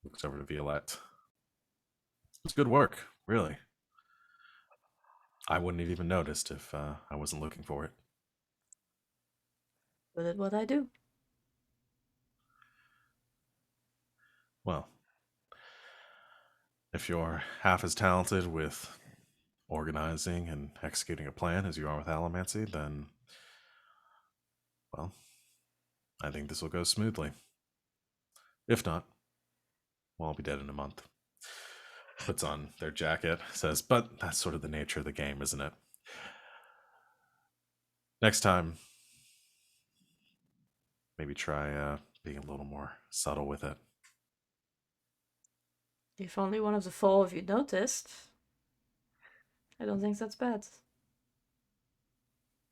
Looks over to Violette. It's good work, really. I wouldn't have even noticed if I wasn't looking for it. Good at what I do. Well, if you're half as talented with organizing and executing a plan as you are with Allomancy, then, well, I think this will go smoothly. If not, well, I'll be dead in a month. Puts on their jacket, says, but that's sort of the nature of the game, isn't it? Next time, maybe try being a little more subtle with it. If only one of the four of you noticed. I don't think that's bad.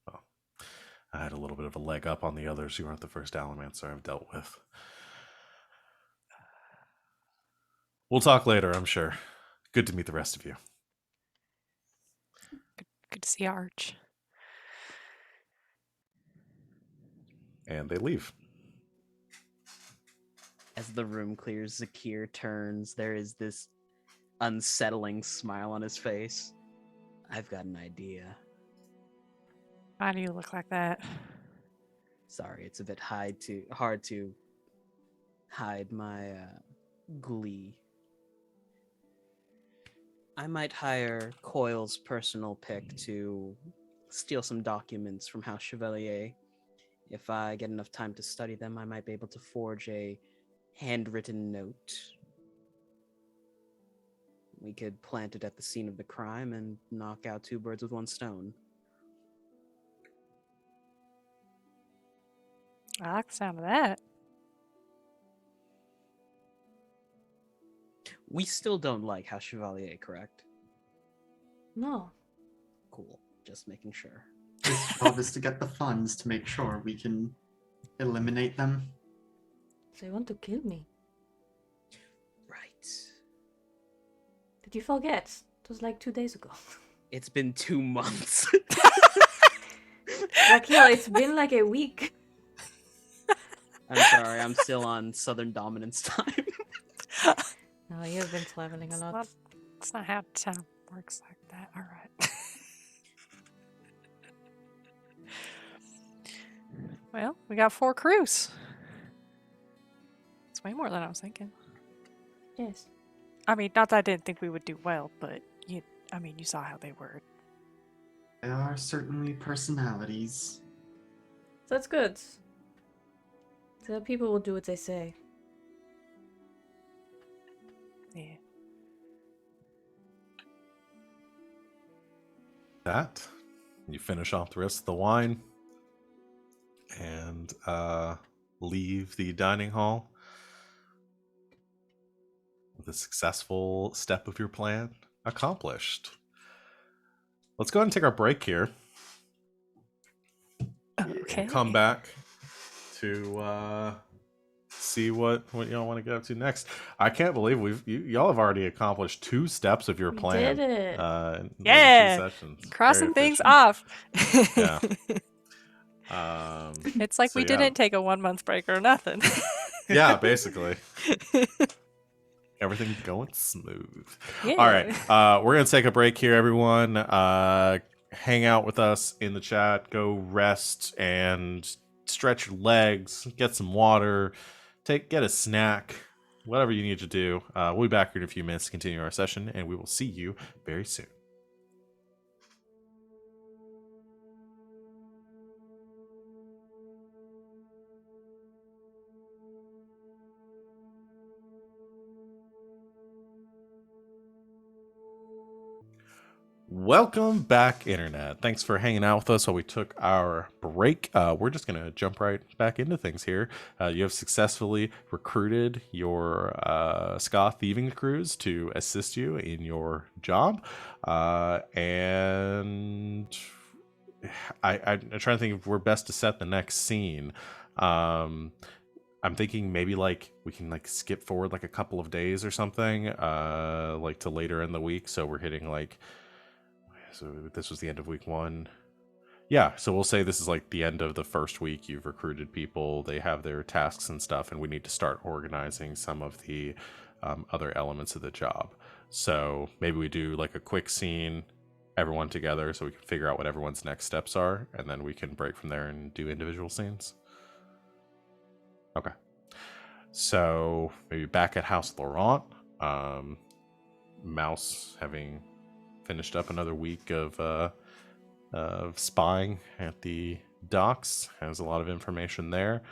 Well, I had a little bit of a leg up on the others. You aren't the first Allomancer I've dealt with. We'll talk later, I'm sure. Good to meet the rest of you. Good to see Arch. And they leave. As the room clears, ZaKeer turns. There is this unsettling smile on his face. I've got an idea. Why do you look like that? Sorry, it's a bit hard to hide my glee. I might hire Coil's personal pick to steal some documents from House Chevalier. If I get enough time to study them, I might be able to forge a handwritten note. We could plant it at the scene of the crime and knock out two birds with one stone. I like the sound of that. we still don't like House Chevalier, correct? No. Cool. Just making sure. His job is to get the funds to make sure we can eliminate them. They want to kill me. Right. Did you forget? It was like 2 days ago. It's been 2 months. ZaKeer, it's been like a week. I'm sorry, I'm still on Southern Dominance time. No, you've been traveling a lot. It's not how time works like that. All right. Well, we got 4 crews. It's way more than I was thinking. Yes. I mean, not that I didn't think we would do well, but you saw how they were. There are certainly personalities. That's good. The people will do what they say. Yeah. That you finish off the rest of the wine and leave the dining hall with a successful step of your plan accomplished. Let's go ahead and take our break here. Okay. Come back to see what y'all want to get up to next. I can't believe y'all have already accomplished 2 steps of your We plan. did it. In Yeah. 2 sessions. Crossing Very things efficient. off. Yeah. It's like So, we yeah. didn't take a 1-month break or nothing. Yeah, basically. Everything going smooth. Yeah. All right. We're going to take a break here, everyone. Hang out with us in the chat. Go rest and stretch your legs. Get some water. Get a snack. Whatever you need to do. We'll be back here in a few minutes to continue our session, and we will see you very soon. Welcome back, Internet. Thanks for hanging out with us while we took our break. We're just going to jump right back into things here. You have successfully recruited your ska thieving crews to assist you in your job. And I'm trying to think if we're best to set the next scene. I'm thinking maybe like we can like skip forward like a couple of days or something, like to later in the week. So we're hitting like, so this was the end of week 1. Yeah, so we'll say this is like the end of the first week. You've recruited people, they have their tasks and stuff, and we need to start organizing some of the other elements of the job. So maybe we do like a quick scene, everyone together, so we can figure out what everyone's next steps are, and then we can break from there and do individual scenes. Okay. So maybe back at House Laurent, Mouse having finished up another week of spying at the docks, has a lot of information there.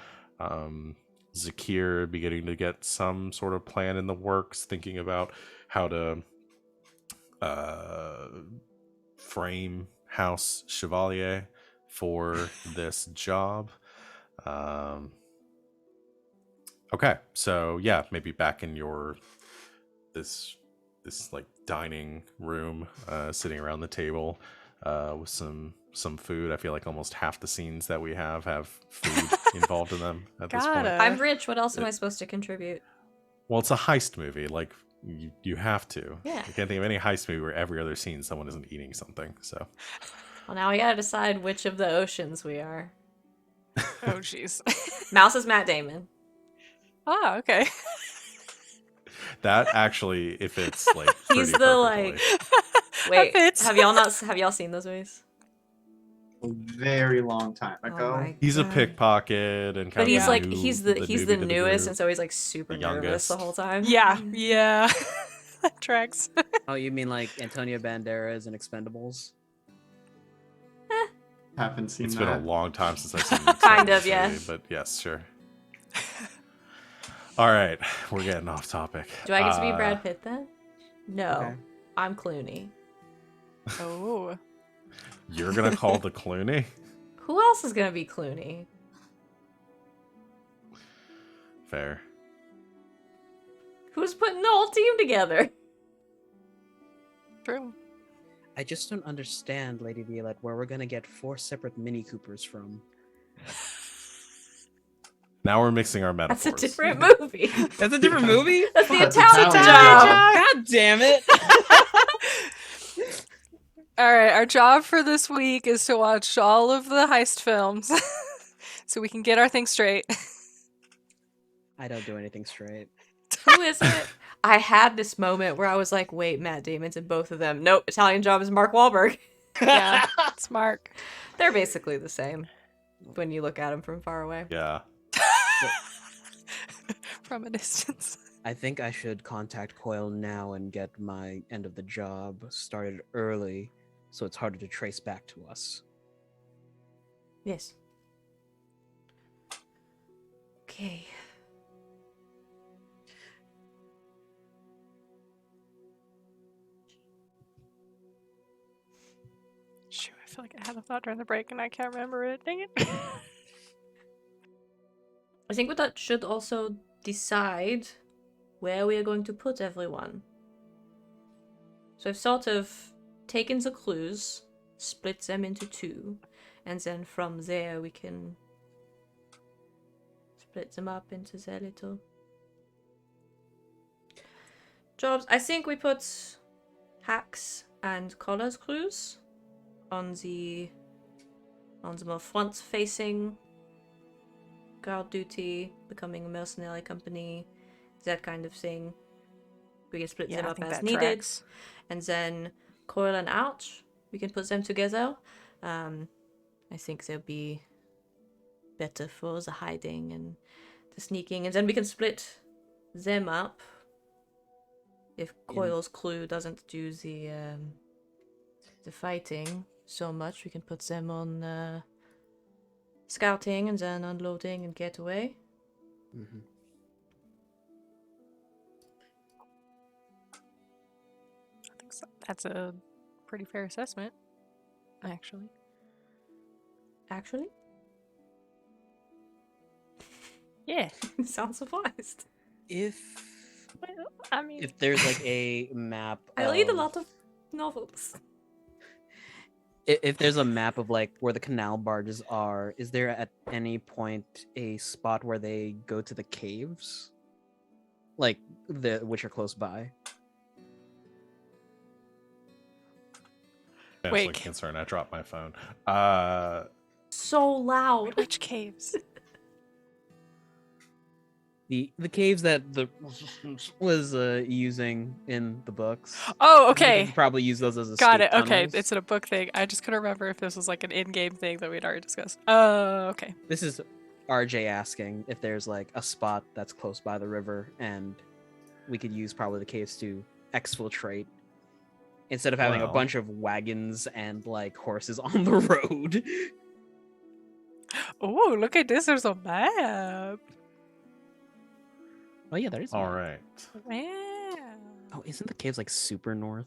ZaKeer beginning to get some sort of plan in the works, thinking about how to frame House Chevalier for this job. Okay, so yeah, maybe back in your this like dining room, sitting around the table with some food. I feel like almost half the scenes that we have food involved in them at this point. Gotta. I'm rich. What else am I supposed to contribute? Well, it's a heist movie. Like you have to. Yeah. I can't think of any heist movie where every other scene someone isn't eating something. So. Well, now we gotta decide which of the oceans we are. Oh, jeez. Mouse is Matt Damon. Oh, okay. That actually, if it's like He's pretty the perfectly. Wait, fits. have y'all seen those movies? A very long time ago. my He's a God. pickpocket and kind But of he's the like new- he's the newbie to the newest, group. and so he's like super The nervous youngest. the whole time. Yeah. That tracks. Oh, you mean like Antonio Banderas and Expendables? Haven't seen It's that. been a long time since I've seen Kind of, this yeah. movie, but yes, sure. All right, we're getting off topic. Do I get to be Brad Pitt then? No, Okay. I'm Clooney. Oh. You're gonna call the Clooney? Who else is gonna be Clooney? Fair. Who's putting the whole team together? True. I just don't understand, Lady Violette, where we're gonna get 4 separate Mini Coopers from. Now we're mixing our That's metaphors. a different movie. That's a different movie? That's the That's Italian Italian job. God damn it! All right, our job for this week is to watch all of the heist films so we can get our things straight. I don't do anything straight. Who is it? I had this moment where I was like, wait, Matt Damon's in both of them. Nope, Italian Job is Mark Wahlberg. Yeah, it's Mark. They're basically the same when you look at them from far away. Yeah. From a distance. I think I should contact Coil now and get my end of the job started early so it's harder to trace back to us. Yes. Okay. Shoot, I feel like I had a thought during the break and I can't remember it. Dang it. I think that should also decide where we are going to put everyone. So I've sort of taken the clues, split them into 2, and then from there we can split them up into their little jobs. I think we put hacks and collars clues on the more front-facing guard duty, becoming a mercenary company, that kind of thing. We can split them I up think as that needed. tracks. And then Coil and Ouch, we can put them together. I think they'll be better for the hiding and the sneaking. And then we can split them up. If Coil's clue doesn't do the fighting so much, we can put them on scouting and then unloading and getaway. Mm-hmm. I think that's a pretty fair assessment, actually. Actually? Yeah. Sounds surprised. If Well, I mean, there's like a map, I read a lot of novels. If there's a map of like where the canal barges are, is there at any point a spot where they go to the caves, like which are close by? Actually, Wait. concerned. I dropped my phone. So loud. which caves? The caves that the was using in the books. Oh, You okay. could probably use those as a Got it. Okay, it's a book thing. I just couldn't remember if this was like an in-game thing that we'd already discussed. Okay. This is RJ asking if there's like a spot that's close by the river, and we could use probably the caves to exfiltrate instead of having a Well. bunch of wagons and like horses on the road. Oh, look at this. There's a map. Oh yeah, there is. all right. Yeah. Oh, isn't the caves like super north?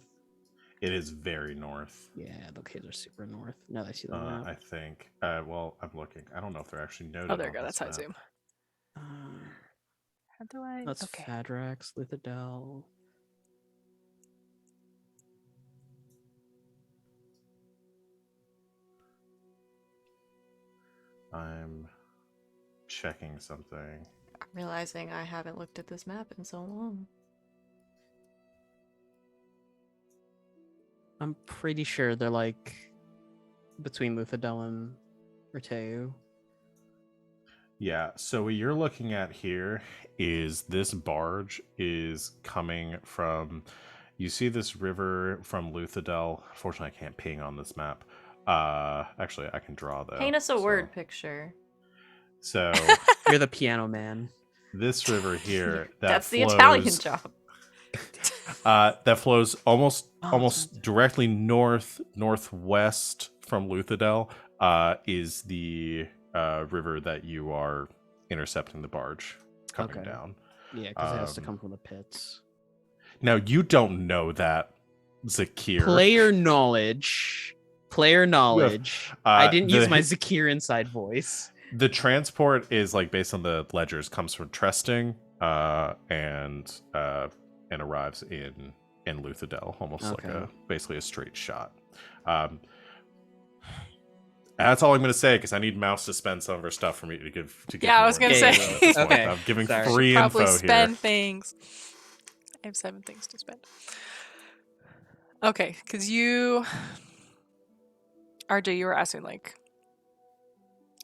It is very north. Yeah, the caves are super north. Now that I see the map. I think. Well, I'm looking. I don't know if they're actually noted. Oh, there you on go. this That's how I map. zoom. How do I? That's Okay. Fadrax, Lithadel. I'm checking something. I'm realizing I haven't looked at this map in so long. I'm pretty sure they're like between Luthadel and Rteu. Yeah, so what you're looking at here is this barge is coming from, you see this river from Luthadel. Unfortunately, I can't ping on this map. Actually, I can draw though. Paint us a so- word picture. So You're the piano man. this river here, That's the flows, Italian job. that flows almost Oh, directly northwest from Luthadel, is the river that you are intercepting the barge coming Okay. down. Yeah, because it has to Um, come from the pits. Now you don't know that, ZaKeer. Player knowledge. Player knowledge. I didn't use my ZaKeer inside voice. The transport is like based on the ledgers, comes from Tresting, and arrives in Luthadel, almost like Okay. basically a straight shot. That's all I'm going to say because I need Mouse to spend some of her stuff for me to give. Yeah, I more was gonna info say. at this point. Okay, I'm giving sorry. free Probably info spend here. things. I have 7 things to spend. Okay, because you, RJ, you were asking like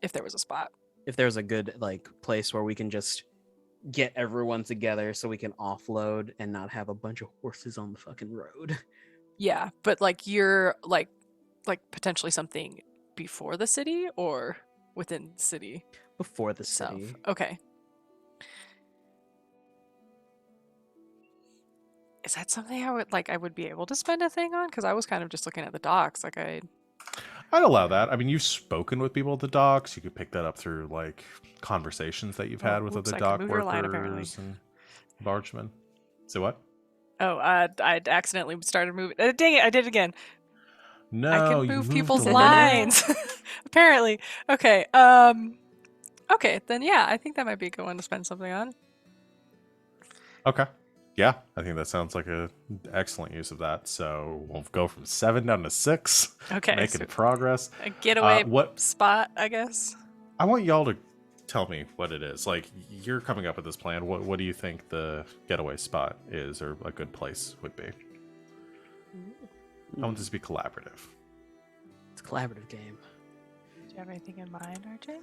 if there was a spot. If there's a good like place where we can just get everyone together so we can offload and not have a bunch of horses on the fucking road. Yeah, but like you're like potentially something before the city or within the city Before the itself. city. Okay. Is that something I would be able to spend a thing on? Because I was kind of just looking at the docks. Like I'd allow that. I mean, you've spoken with people at the docks. You could pick that up through like conversations that you've had with oops, other I can dock move your line, apparently. workers and bargemen. So what? Oh, I accidentally started moving. Dang it! I did it again. No, I can you move moved people's the lines. Apparently. Okay. Okay, then yeah, I think that might be a good one to spend something on. Okay. Yeah, I think that sounds like an excellent use of that. So we'll go from 7 down to 6. Okay. Making So progress. a getaway What spot, I guess. I want y'all to tell me what it is. Like, you're coming up with this plan. What do you think the getaway spot is, or a good place would be? I want this to be collaborative. It's a collaborative game. Do you have anything in mind, RJ?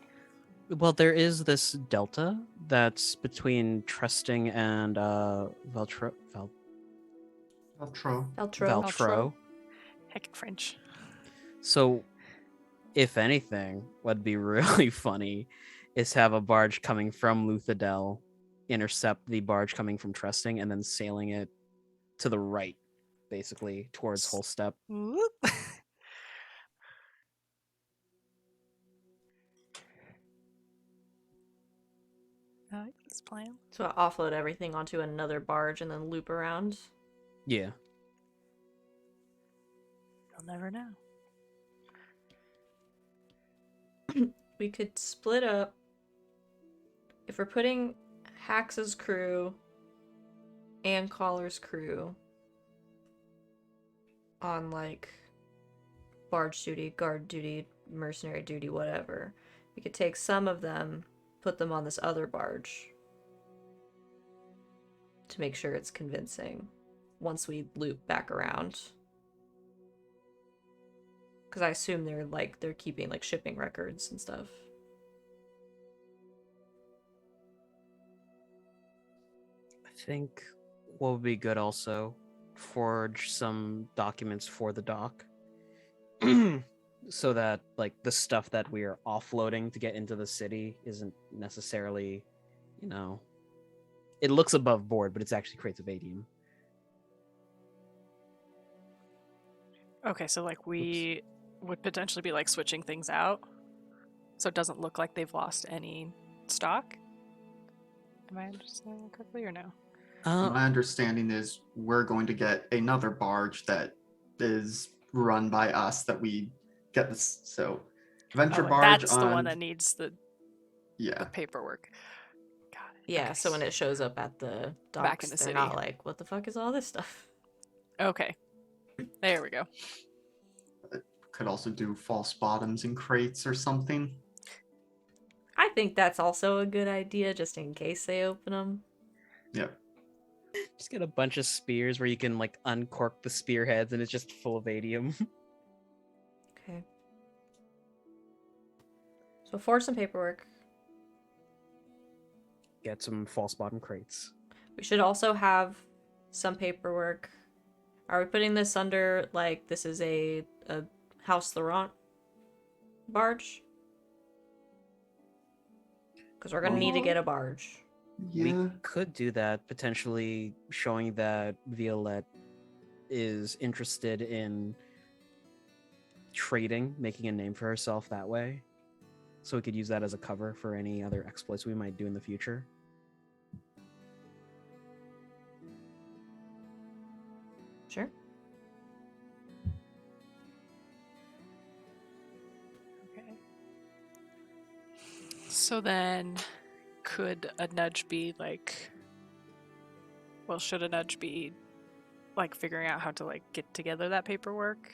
Well, there is this delta that's between Trusting and Veltro. Veltro. Heckin' French. So, if anything, what'd be really funny is have a barge coming from Luthadel intercept the barge coming from Trusting and then sailing it to the right, basically, towards Holstep. Whoop. I like this plan. So I offload everything onto another barge and then loop around. Yeah. You'll never know. We could split up. If we're putting Hax's crew and Collar's crew on like barge duty, guard duty, mercenary duty, whatever, we could take some of them, put them on this other barge to make sure it's convincing once we loop back around. Because I assume they're keeping like shipping records and stuff. I think what would be good also, forge some documents for the dock. So that like the stuff that we are offloading to get into the city isn't necessarily, it looks above board, but it's actually creates a vadium. Okay, so like we would potentially be like switching things out so it doesn't look like they've lost any stock. Am I understanding that correctly or no? My understanding is we're going to get another barge that is run by us that we get this. So venture Oh, barge that's on the one that needs the paperwork. Got it. Yeah, Okay. so when it shows up at the docks, Back in the they're city. not like, what the fuck is all this stuff? Okay. There we go. could also do false bottoms and crates or something. I think that's also a good idea, just in case they open them. Yep. Just get a bunch of spears where you can like uncork the spearheads and it's just full of vadium. Okay. So for some paperwork. Get some false bottom crates. We should also have some paperwork. Are we putting this under, like, this is a House Laurent barge? Because we're going to need to get a barge. Yeah. We could do that, potentially showing that Violette is interested in trading, making a name for herself that way. So we could use that as a cover for any other exploits we might do in the future. Sure. Okay. So then, could a nudge be like Well, should a nudge be like figuring out how to like get together that paperwork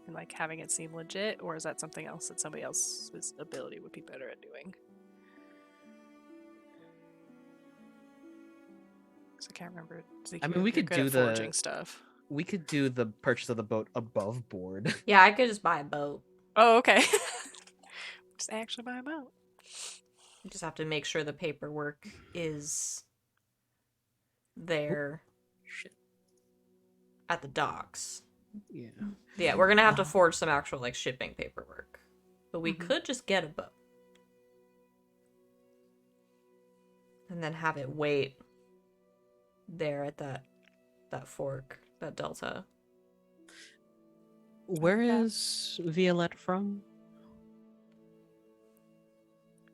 and like having it seem legit, or is that something else that somebody else's ability would be better at doing? Because I can't remember. I mean, we you're could good do at the forging stuff. we could do the purchase of the boat above board. Yeah, I could just buy a boat. Oh, okay. Just actually buy them out. You just have to make sure the paperwork is there Shit. at the docks. Yeah. Yeah, we're gonna have to forge some actual like shipping paperwork. But we Mhm. could just get a boat. And then have it wait there at that fork, that delta. Where Yeah. is Violette from?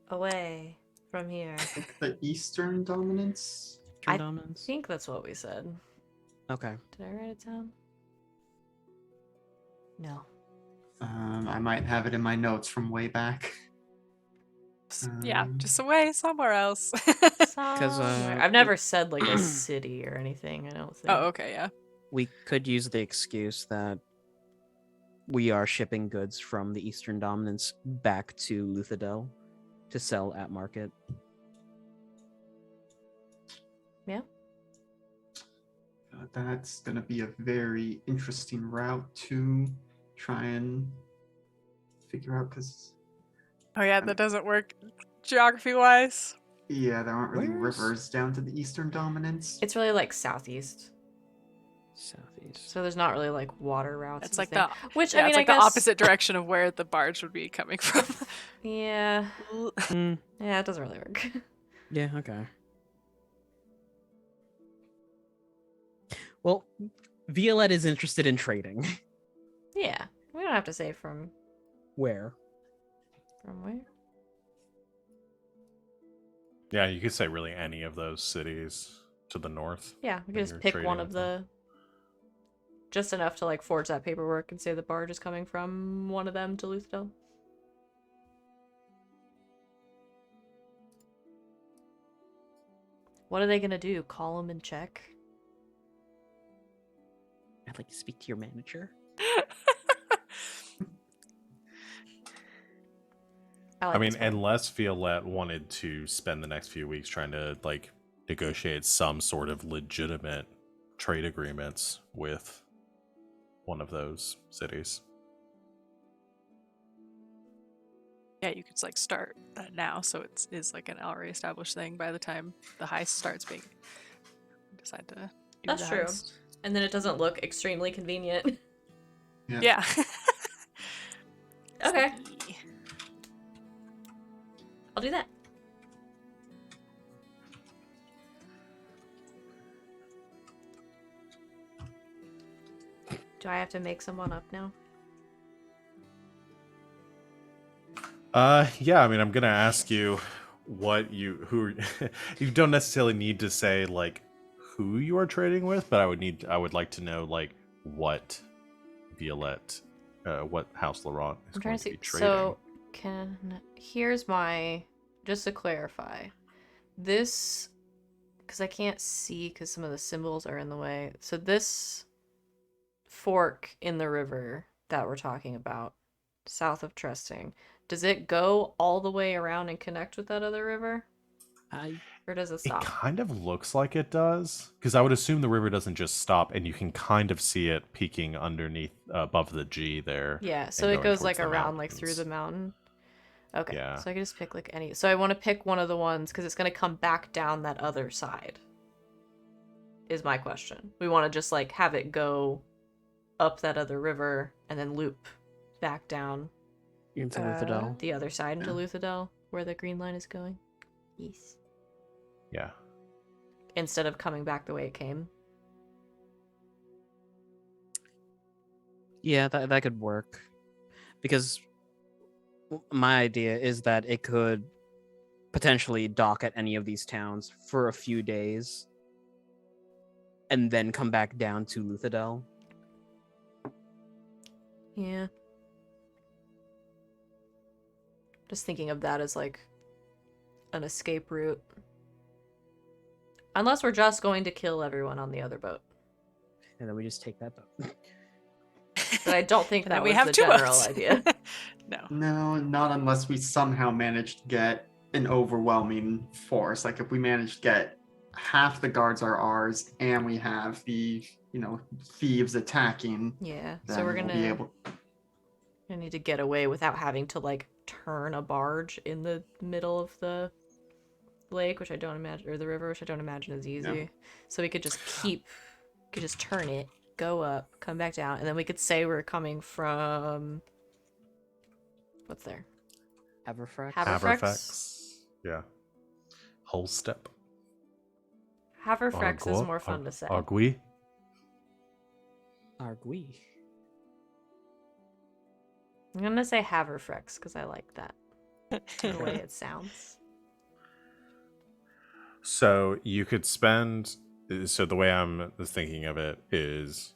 Away from here. The Eastern Dominance. I Dominance? think that's what we said. Okay. Did I write it down? No. I might have it in my notes from way back. Yeah, Um, just away somewhere else. Somewhere. I've never said like a city or anything, I don't think. Oh, okay, yeah. We could use the excuse that we are shipping goods from the Eastern Dominance back to Luthadel to sell at market. Yeah. That's going to be a very interesting route to try and figure out because, Oh yeah, that doesn't work geography-wise. yeah, there aren't really Where's- rivers down to the Eastern Dominance. It's really like southeast. Southeast. So there's not really like water routes. It's and like thing. the Which yeah, I mean it's like I guess the opposite direction of where the barge would be coming from. Yeah. Mm, Yeah, it doesn't really work. yeah, okay. Well, Violette is interested in trading. Yeah. We don't have to say from Where? where. Yeah, you could say really any of those cities to the north. Yeah, we that could just you're pick trading one of with them. just enough to like forge that paperwork and say the barge is coming from one of them to Luthadel. What are they gonna do? Call them and check? I'd like to speak to your manager. like I mean, this one. unless Violette wanted to spend the next few weeks trying to like negotiate some sort of legitimate trade agreements with one of those cities. Yeah, you could like start that now, so it is like an already established thing by the time the heist starts being. Decide to do That's the true. heist. And then it doesn't look extremely convenient. Yeah. Okay, Sneaky. I'll do that. Do I have to make someone up now? Yeah, I mean, I'm gonna ask you you don't necessarily need to say like who you are trading with, but I would like to know like what Violette, what House Laurent is I'm going trying to to see. be trading. So, here's my, just to clarify, this, because I can't see because some of the symbols are in the way. So this fork in the river that we're talking about, south of Trusting, does it go all the way around and connect with that other river? Or does it It stop? kind of looks like it does, because I would assume the river doesn't just stop, and you can kind of see it peeking underneath, above the G there. Yeah, so and it going goes towards like the around like through mountains. the mountain. Okay, Yeah. so I can just pick like any. So I want to pick one of the ones because it's going to come back down that other side. Is my question. We want to just like have it go up that other river and then loop back down Into Luthadel. the other side into Yeah. Luthadel where the green line is going. Yes. Yeah. Instead of coming back the way it came. Yeah, that could work. Because my idea is that it could potentially dock at any of these towns for a few days and then come back down to Luthadel. Yeah. Just thinking of that as like an escape route. Unless we're just going to kill everyone on the other boat. And then we just take that boat. But I don't think And that then we was have the two general boats. idea. No. No, not unless we somehow manage to get an overwhelming force. Like if we manage to get half the guards are ours and we have the, thieves attacking, Yeah, then so we're we'll be gonna able. need to get away without having to like turn a barge in the middle of the lake, which I don't imagine, or the river, which I don't imagine is easy. Yeah. So we could just turn it, go up, come back down, and then we could say we're coming from what's there? Haverfrack. Haverfrax. Yeah. Whole step. Haverfrax is more fun to say. Argui. Argui. I'm gonna say Haverfrax because I like that. The way it sounds. So you could spend. So the way I'm thinking of it is,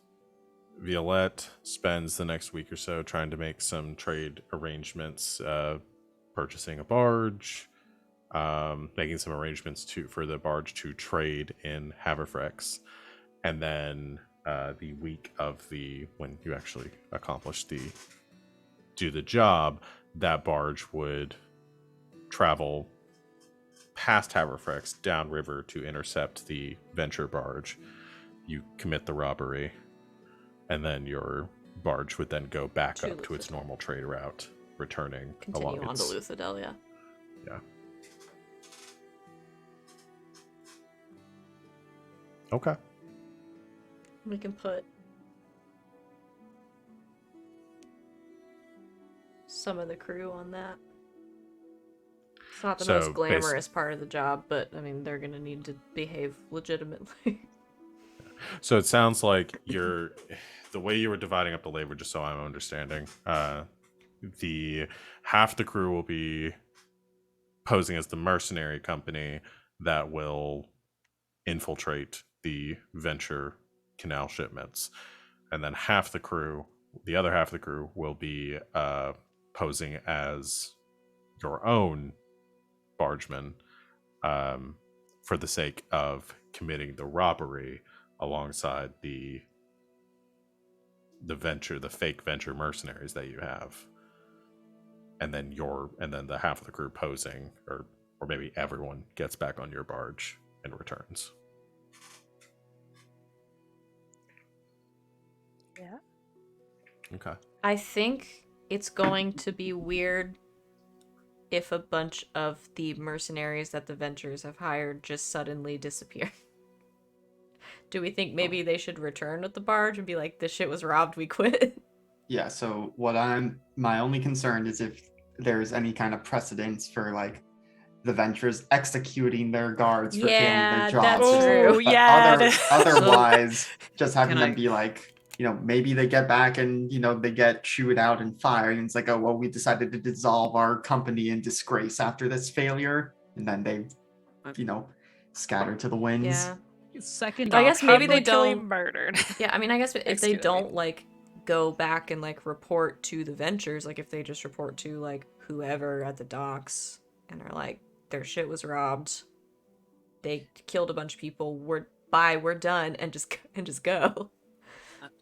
Violette spends the next week or so trying to make some trade arrangements, purchasing a barge, making some arrangements for the barge to trade in Haverfrax, and then the week of when you actually do the job, that barge would travel past Haverfrax downriver to intercept the venture barge. You commit the robbery, and then your barge would then go back To up to its Luthadel. normal trade route, returning Continue along on its... to Luthadel, yeah. Yeah. Okay. We can put some of the crew on that. It's not the So, most glamorous part of the job, but I mean, they're gonna need to behave legitimately. So it sounds like the way you were dividing up the labor, just so I'm understanding, the half the crew will be posing as the mercenary company that will infiltrate the venture canal shipments, and then the other half of the crew will be posing as your own bargemen, for the sake of committing the robbery alongside the fake venture mercenaries that you have, and then the half of the crew posing, or maybe everyone gets back on your barge and returns. Yeah. Okay. I think it's going to be weird if a bunch of the mercenaries that the Ventures have hired just suddenly disappear. Do we think maybe they should return with the barge and be like, this shit was robbed, we quit? Yeah, so my only concern is if there's any kind of precedence for like the Ventures executing their guards for failing Yeah, their jobs. that's or true. something. But Yeah. otherwise, just having Can them I- be like, maybe they get back and, they get chewed out and fired. And it's like, oh, well, we decided to dissolve our company in disgrace after this failure. And then they, scatter to the winds. Yeah. Second I guess maybe they Publicly don't. murdered. Yeah, I mean, I guess if they Excuse me. don't, like, go back and, like, report to the Ventures, like, if they just report to, like, whoever at the docks and are like, their shit was robbed, they killed a bunch of people, we're done, and just go.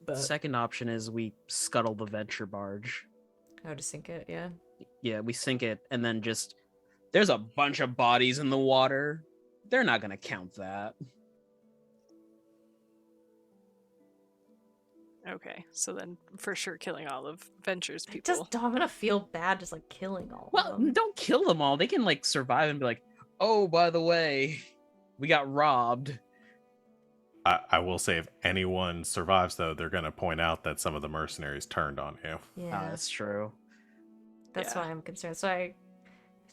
But Second option is we scuttle the venture barge. how to sink it, yeah. Yeah, we sink it, and then there's a bunch of bodies in the water. They're not gonna count that. Okay, so then for sure killing all of Venture's people. I'm gonna feel bad just, like, killing all of Well, them. don't kill them all. They can like survive and be like, oh, by the way, we got robbed. I will say, if anyone survives, though, they're going to point out that some of the mercenaries turned on you. Yeah, That's true. that's yeah. why I'm concerned. So I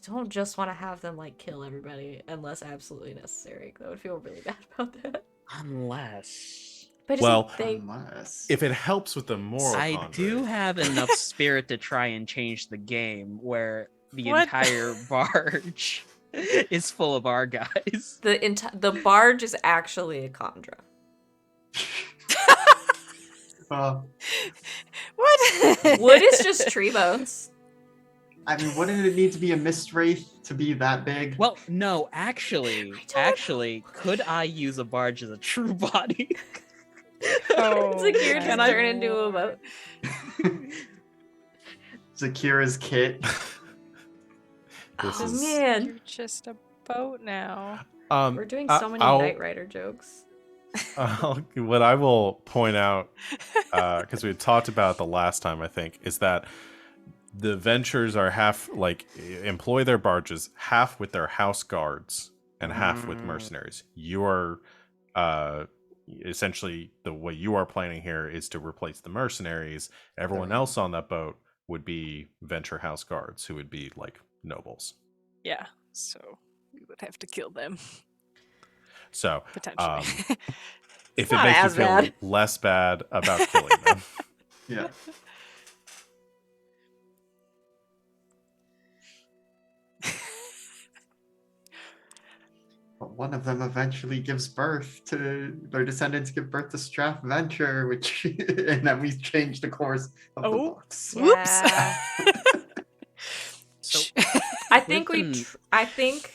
don't just want to have them, like, kill everybody unless absolutely necessary. I would feel really bad about that. Unless But just Well, they Unless. If it helps with the moral I convert, do have enough spirit to try and change the game where the What? entire barge is full of our guys. the barge is actually a Condra. Well, What? Wood is just tree bones. I mean, wouldn't it need to be a mist wraith to be that big? Well, no, actually, could I use a barge as a true body? Oh, ZaKeer my just turn into a boat. ZaKeer's kit. This Oh, is- man. You're just a boat now. We're doing so many I'll- Knight Rider jokes. what I will point out, because we talked about it the last time, I think, is that the ventures are half like employ their barges half with their house guards and half with mercenaries. You are essentially the way you are planning here is to replace the mercenaries. Everyone else on that boat would be venture house guards who would be like nobles. Yeah, so we would have to kill them, So potentially. if it not makes you as feel bad. less bad about killing them. Yeah. But one of them eventually gives birth to their descendants give birth to Strath Venture, which and then we change the course of the Oh. books. Whoops. Yeah. So, I think Listen. I think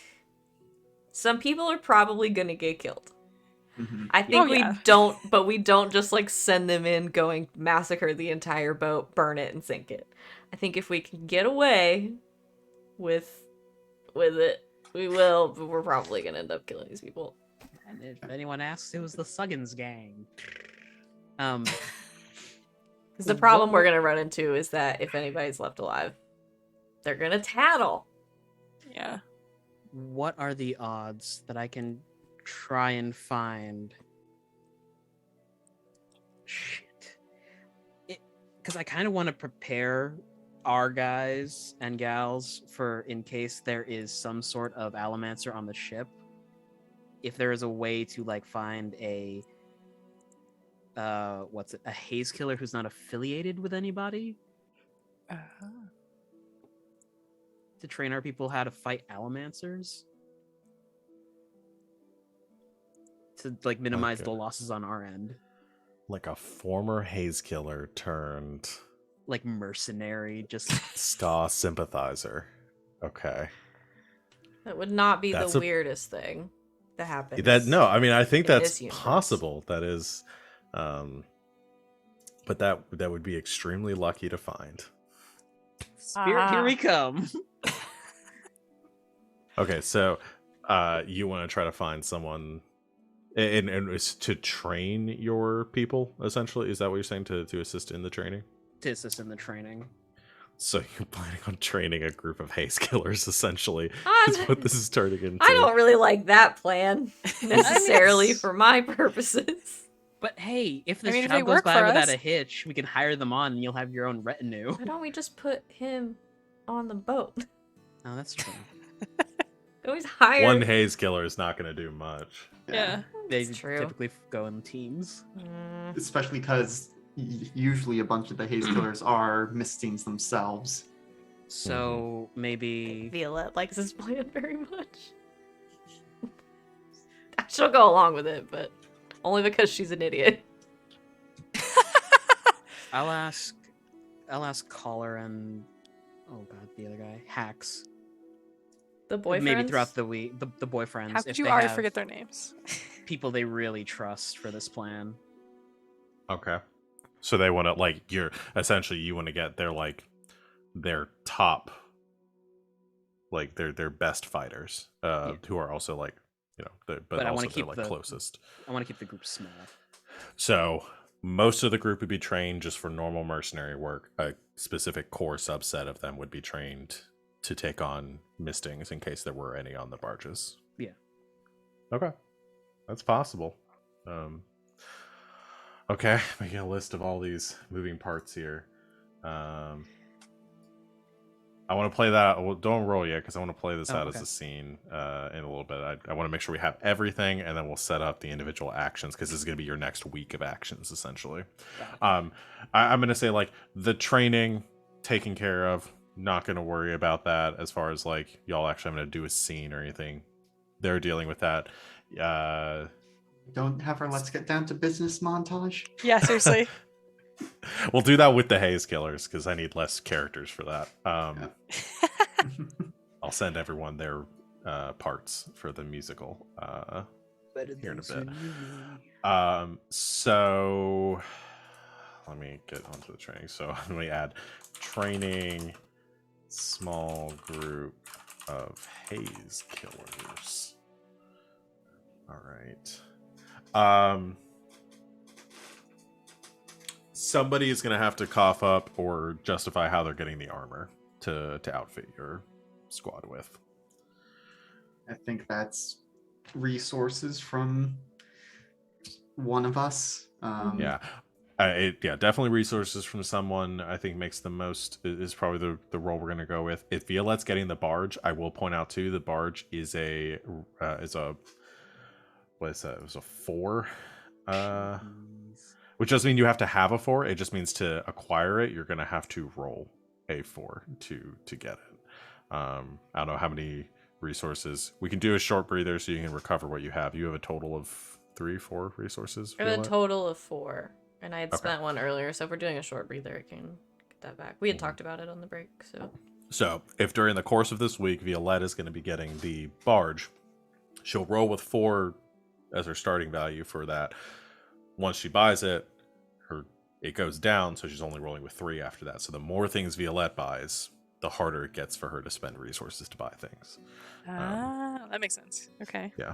some people are probably gonna get killed. Mhm. I think Oh, yeah. we don't just like send them in going massacre the entire boat, burn it, and sink it. I think if we can get away with it, we will, but we're probably gonna end up killing these people. and if anyone asks, it was the Suggins gang. Um, Because the problem we're gonna run into is that if anybody's left alive, they're gonna tattle. Yeah. what are the odds that I can try and find? Shit. Because I kind of want to prepare our guys and gals for in case there is some sort of Allomancer on the ship. If there is a way to like find a a haze killer who's not affiliated with anybody to train our people how to fight Allomancers. To like minimize Okay. the losses on our end. Like a former haze killer turned Like mercenary, just ska sympathizer. Okay. That would not be That's the a- weirdest thing that happens. I mean I think in that's this universe. possible. That is but that would be extremely lucky to find. spirit, here we come. Okay, so you want to try to find someone and it's to train your people essentially? Is that what you're saying, to assist in the training? To assist in the training. So you're planning on training a group of haze killers essentially I'm- is what this is turning into. I don't really like that plan necessarily it's- for my purposes. But hey, if this mean, if they job goes work by for without us. a hitch, we can hire them on and you'll have your own retinue. Why don't we just put him on the boat? Oh, that's true. Always hire. One haze killer is not going to do much. Yeah. They That's true. typically go in teams. Mm, Especially because usually a bunch of the haze killers are mistings themselves. So maybe Violette likes this plan very much. She'll go along with it, but only because she's an idiot. I'll ask Caller and oh god, the other guy, Hacks. The boyfriends. Maybe throughout the week, the boyfriends. How if could you they already have forget their names? people they really trust for this plan. Okay. So they want to like you want to get their top, like their best fighters, who are also like but I also wanna they're keep like the- closest. I want to keep the group small. So most of the group would be trained just for normal mercenary work. A specific core subset of them would be trained to take on mistings in case there were any on the barges. Yeah. Okay. That's possible. Okay, making a list of all these moving parts here. I want to play that. Well, don't roll yet because I want to play this out as okay. a scene in a little bit. I want to make sure we have everything, and then we'll set up the individual actions because this is going to be your next week of actions, essentially. I'm going to say like the training taken care of. Not going to worry about that as far as like y'all actually having to do a scene or anything. They're dealing with that. Don't have our let's get down to business montage. Yeah, seriously. We'll do that with the haze killers because I need less characters for that. I'll send everyone their parts for the musical here in a bit. So let me get onto the training. So let me add training small group of haze killers. All right. Somebody is going to have to cough up or justify how they're getting the armor to outfit your squad with. I think that's resources from one of us. Yeah. Definitely resources from someone. I think makes the most is probably the role we're going to go with. If Violette's getting the barge, I will point out too the barge is a what is that? It was a 4, which doesn't mean you have to have a 4. It just means to acquire it, you're going to have to roll a 4 to get it. I don't know how many resources we can do. A short breather so you can recover what you have. You have a total of 3-4 resources. I have a total of 4. And I had spent one earlier, so if we're doing a short breather, I can get that back. We had talked about it on the break, so. So, if during the course of this week, Violette is going to be getting the barge, she'll roll with 4 as her starting value for that. Once she buys it, it goes down, so she's only rolling with 3 after that. So the more things Violette buys, the harder it gets for her to spend resources to buy things. That makes sense. Okay. Yeah.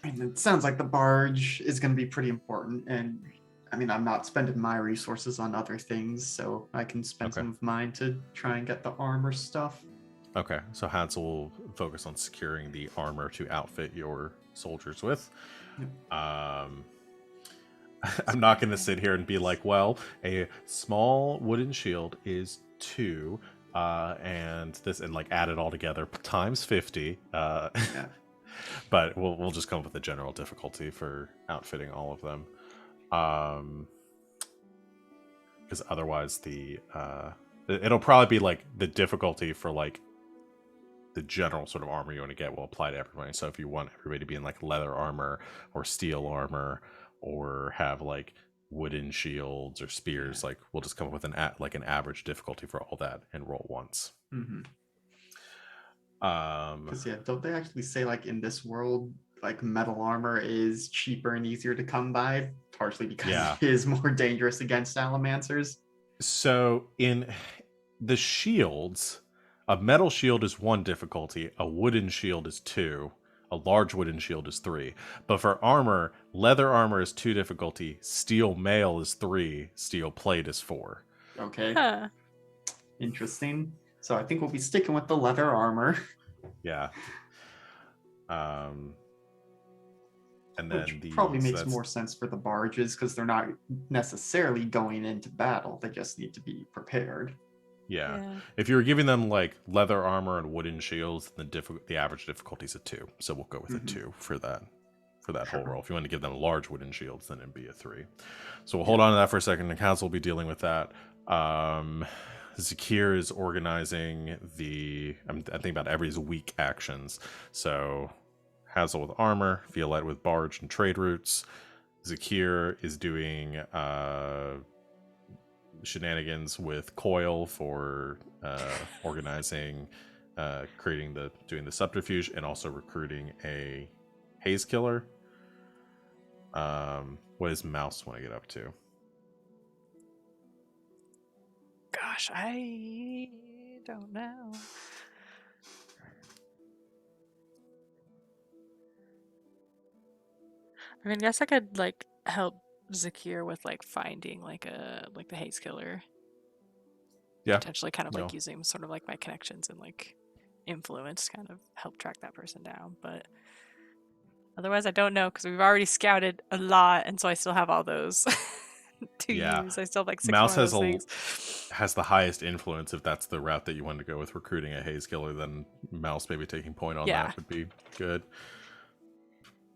And it sounds like the barge is going to be pretty important. And I mean, I'm not spending my resources on other things, so I can spend some of mine to try and get the armor stuff. Okay, so Hadzel will focus on securing the armor to outfit your soldiers with. I'm not going to sit here and be like, well, a small wooden shield is 2, and this, and like add it all together times 50. But we'll just come up with a general difficulty for outfitting all of them. Because otherwise it'll probably be like the difficulty for like the general sort of armor you want to get will apply to everybody. So if you want everybody to be in like leather armor or steel armor or have like wooden shields or spears, like we'll just come up with an average difficulty for all that and roll once. Because don't they actually say like in this world like metal armor is cheaper and easier to come by, partially because it is more dangerous against salamancers? So in the shields, a metal shield is 1 difficulty, a wooden shield is 2, a large wooden shield is 3. But for armor, leather armor is 2 difficulty, steel mail is 3, steel plate is 4. Okay. Interesting. So I think we'll be sticking with the leather armor. Yeah. And then which probably makes more sense for the barges because they're not necessarily going into battle. They just need to be prepared. Yeah. If you were giving them like leather armor and wooden shields, the average difficulty is a 2. So we'll go with a 2 for that whole roll. If you want to give them large wooden shields, then it'd be a 3. So we'll hold on to that for a second, and Hadzel will be dealing with that. ZaKeer is organizing I'm thinking about everybody's weak actions. So Hadzel with armor, Violette with barge and trade routes. ZaKeer is doing shenanigans with Coil for organizing, doing the subterfuge, and also recruiting a haze killer. What does Mouse want to get up to? Gosh, I don't know. I mean, I guess I could like help ZaKeer with like finding like the haze killer. Yeah. Potentially kind of like using sort of like my connections and like influence kind of help track that person down. But otherwise I don't know because we've already scouted a lot, and so I still have all those to use. I still have like 6 Mouse more of those things. has the highest influence. If that's the route that you wanted to go with recruiting a haze killer, then Mouse maybe taking point on that would be good.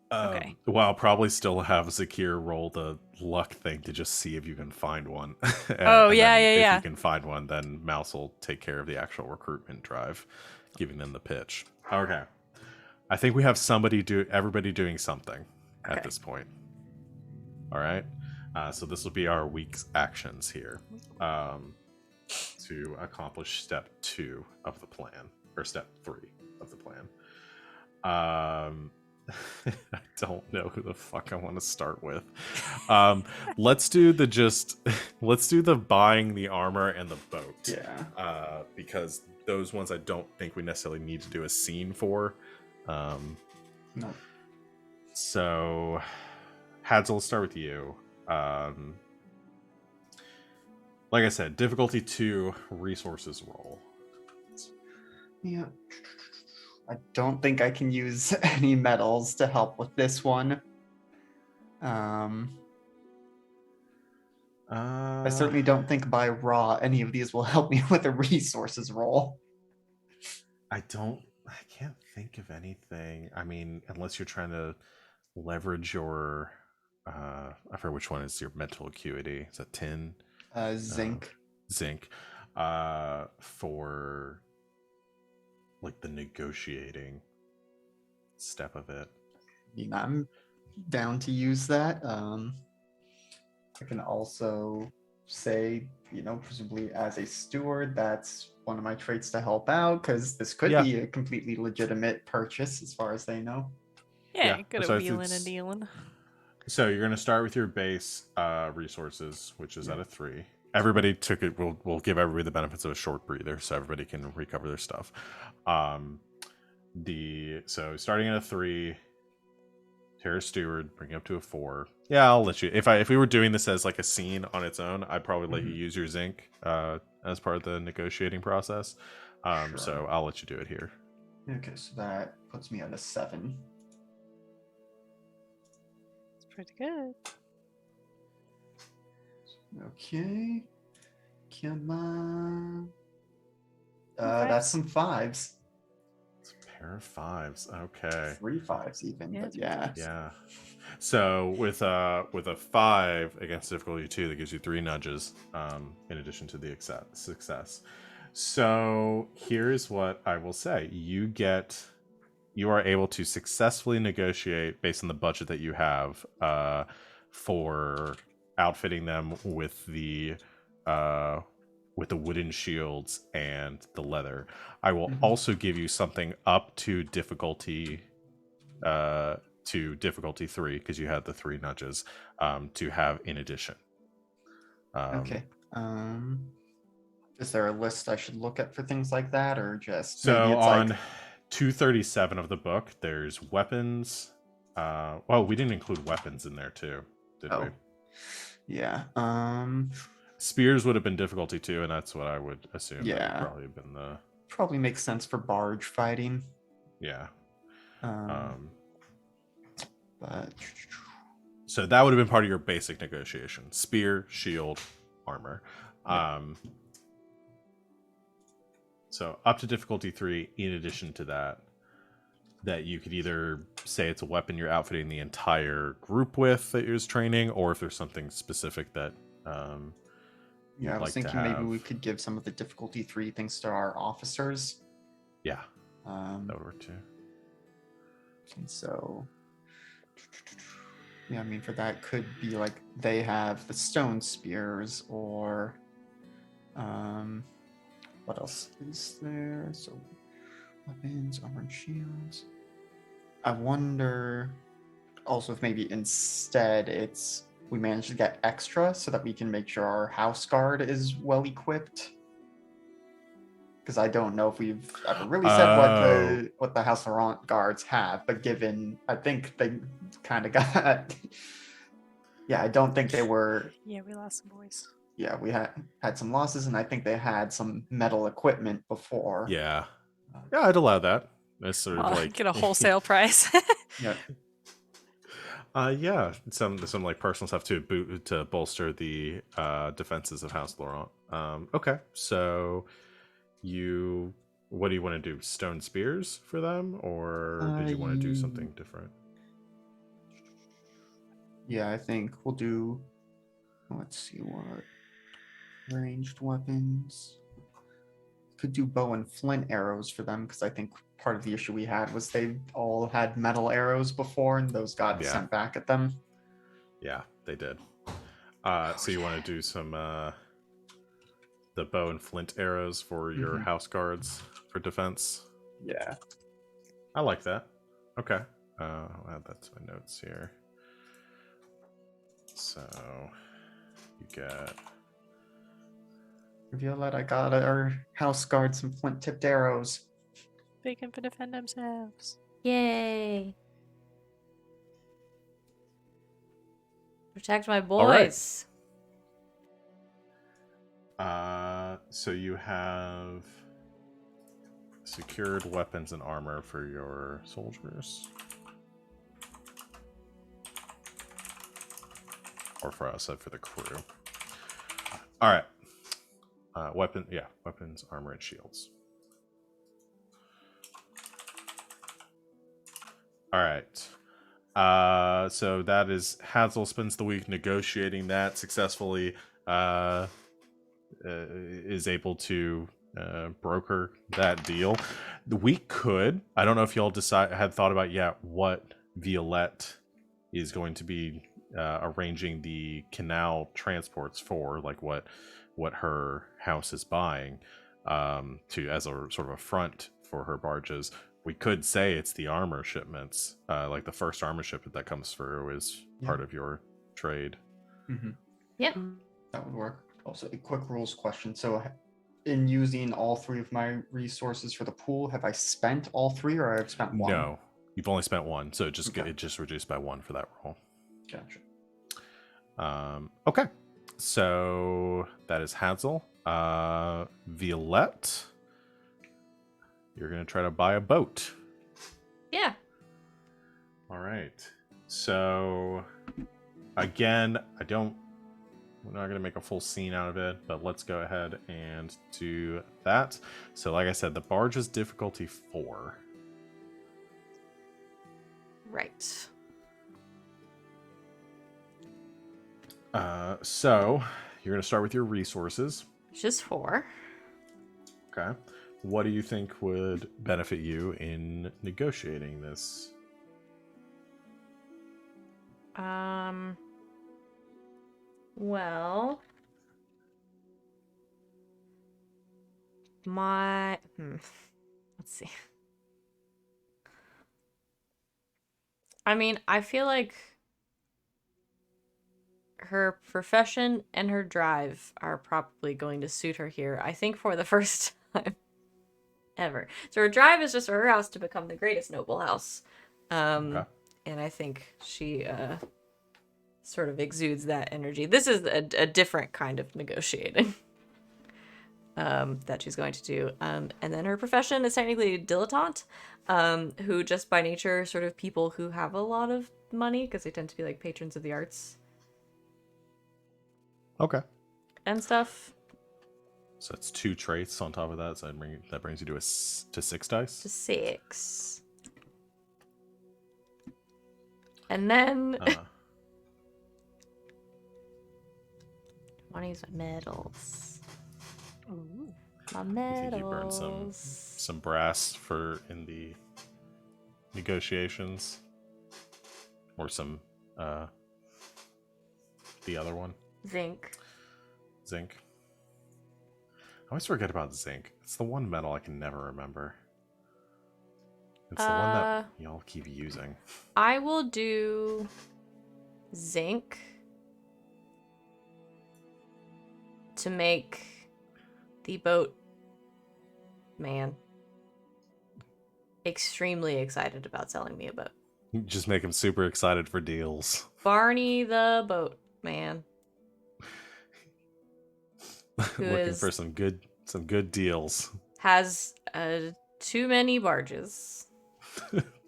Okay. Well, I'll probably still have ZaKeer roll the luck thing to just see if you can find one. If you can find one, then Mouse will take care of the actual recruitment drive, giving them the pitch. Okay. I think we have everybody doing something at this point. All right. So this will be our week's actions here to accomplish step 2. 2 of the plan, or step 3 of the plan. I don't know who the fuck I want to start with. Let's do the buying the armor and the boat. Yeah. Because those ones I don't think we necessarily need to do a scene for. No. So, Hadzel, let's start with you. Like I said, difficulty 2, resources roll. Yeah. I don't think I can use any metals to help with this one. I certainly don't think by raw any of these will help me with a resources roll. I can't think of anything. I mean, unless you're trying to leverage your, I forget which one is your mental acuity. Is that tin? Zinc. Zinc. For like the negotiating step of it. I mean, I'm down to use that. I can also say, presumably as a steward, that's one of my traits to help out, because this could Yeah. be a completely legitimate purchase as far as they know. Yeah, Yeah, good so at if wheeling it's- and dealing. So you're going to start with your base resources, which is at a 3. Everybody took it. We'll give everybody the benefits of a short breather, so everybody can recover their stuff. So starting at a 3, Terra Steward, bring it up to a 4. Yeah, I'll let you. If we were doing this as like a scene on its own, I'd probably let you use your zinc as part of the negotiating process. Sure. So I'll let you do it here. Okay, so that puts me at a 7. It's pretty good. Okay. Come on. Fives? That's some 5s. It's a pair of 5s. Okay. 3 5s even, Yeah, but 3 yeah. fives. Yeah. So with a 5 against difficulty 2, that gives you 3 nudges, in addition to the success. So here's what I will say: you are able to successfully negotiate based on the budget that you have for outfitting them with the wooden shields and the leather. I will also give you something up to difficulty 3, because you had the 3 nudges to have in addition. Okay. Is there a list I should look at for things like that, or just So maybe it's on like 237 of the book, there's weapons. Well, we didn't include weapons in there too, did we? Yeah. Spears would have been difficulty 2, and that's what I would assume. That Yeah. would probably have been the Probably makes sense for barge fighting. yeah. But So that would have been part of your basic negotiation: spear, shield, armor. So up to difficulty 3, in addition to that you could either say it's a weapon you're outfitting the entire group with that you're training, or if there's something specific that yeah, I was like to thinking maybe we have. could give some of the difficulty 3 things to our officers. Yeah, Um, that would work too. and so, yeah, I mean, for that could be like they have the stone spears, or what else is there? So, weapons, armor, and shields. I wonder also if maybe instead we manage to get extra so that we can make sure our house guard is well equipped. Because I don't know if we've ever really said what the House Laurent guards have, but given I think they kind of got yeah, I don't think they were. Yeah, we lost some boys. Yeah, we had some losses, and I think they had some metal equipment before. Yeah, I'd allow that. That's sort of Well, like get a wholesale price. Yeah. Yeah, some like personal stuff to bolster the defenses of House Laurent. Okay, so what do you want to do? Stone spears for them, or did you want to do something different? Yeah, I think we'll do. Let's see what ranged weapons. Could do bow and flint arrows for them, because I think part of the issue we had was they all had metal arrows before, and those got sent back at them. Yeah, they did. So you want to do some the bow and flint arrows for your Mhm. house guards for defense. Yeah. I like that. Okay. I'll add that to my notes here. So you get Violette, I got our house guard some flint tipped arrows. They can defend themselves. Yay. Protect my All right. boys. So you have secured weapons and armor for your soldiers. Or for us, for the crew. All right. Weapons, armor, and shields. All right. So that is Hadzel spends the week negotiating that successfully. Is able to broker that deal. We could. I don't know if y'all had thought about yet what Violette is going to be arranging the canal transports for, like what her house is buying to as a sort of a front for her barges. We could say it's the armor shipments, like the first armor shipment that comes through is part of your trade. Mm-hmm. Yep. That would work. Also, a quick rules question. So, in using all 3 of my resources for the pool, have I spent all 3 or I've spent 1? No, you've only spent 1, so it just Okay. it just reduced by 1 for that roll. Gotcha. Okay, so that is Hadzel. Violette, you're gonna try to buy a boat. Yeah. All right. So again, we're not gonna make a full scene out of it, but let's go ahead and do that. So like I said, the barge is difficulty 4. Right. So you're gonna start with your resources. Just 4. Okay. What do you think would benefit you in negotiating this? Well, let's see. I mean, I feel like her profession and her drive are probably going to suit her here. I think for the first time ever. So her drive is just for her house to become the greatest noble house. Okay. And I think she sort of exudes that energy. This is a different kind of negotiating that she's going to do. And then her profession is technically dilettante, who just by nature sort of people who have a lot of money because they tend to be like patrons of the arts Okay. and stuff. So that's 2 traits on top of that. So that brings you to 6 dice. To 6. And then want to use my medals. Ooh. My You think you burn medals. some brass for in the negotiations, or some the other one, Zinc. zinc. I always forget about zinc. It's the one metal I can never remember. It's the one that y'all keep using. I will do zinc to make the boat man extremely excited about selling me a boat. Just make him super excited for deals. Barney the boat man. Looking for some good deals. Has too many barges.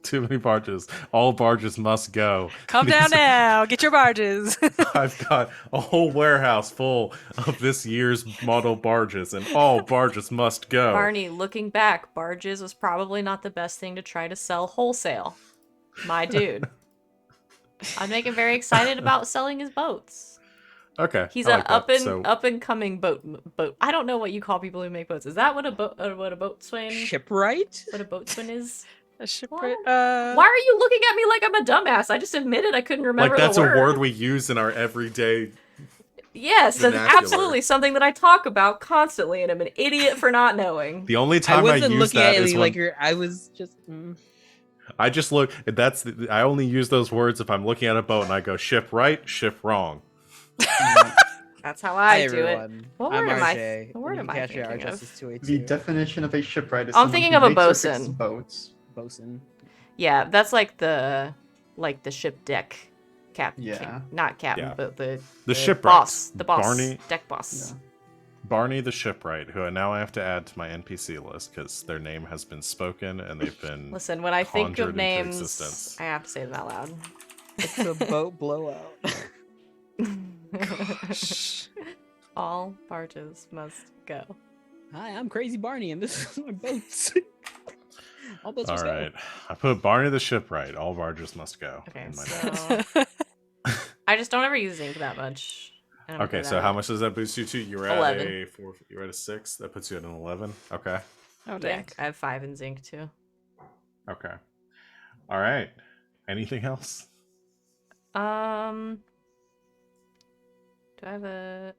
Too many barges. All barges must go. Calm down now. Get your barges. I've got a whole warehouse full of this year's model barges, and all barges must go. Barney, looking back, barges was probably not the best thing to try to sell wholesale. My dude. I'm making very excited about selling his boats. Okay. He's I an like that. up and coming boat. I don't know what you call people who make boats. Is that what a boatswain? Shipwright? What a boatswain is? A ship. Why are you looking at me like I'm a dumbass? I just admitted I couldn't remember Like that's the word. a word we use in our everyday Yes, that's Vernacular. absolutely something that I talk about constantly, and I'm an idiot for not knowing. The only I time I, wasn't use looking that at is you when like you're. I was just. I just look. I only use those words if I'm looking at a boat and I go ship right, ship wrong. That's how Hi I do it. everyone. What I'm word am I? RJ. What word and am you I can catch me at thinking of? RJustice282. The definition of a shipwright is I'm someone thinking who of a makes or fixes bosun. boats. Bosun. Yeah, that's like the ship deck Yeah. not captain, Yeah. but the shipwright. boss, the boss, Barney. deck boss. Yeah. Barney the shipwright, who now I have to add to my NPC list because their name has been spoken and they've been Listen, when I think conjured of into names, existence. I have to say them out loud. It's a boat blowout. All barges must go. Hi, I'm Crazy Barney, and this is my boats. All boats All must right, I put Barney the shipwright. All barges must go. Okay, in my so notes. I just don't ever use zinc that much. and I'm Okay, good so at how it. much does that boost you to? You were at 11. a 4. You were at a 6. That puts you at an 11. Okay. Oh, Yeah, dang. I have 5 in zinc too. Okay. All right. Anything else? Do I have a?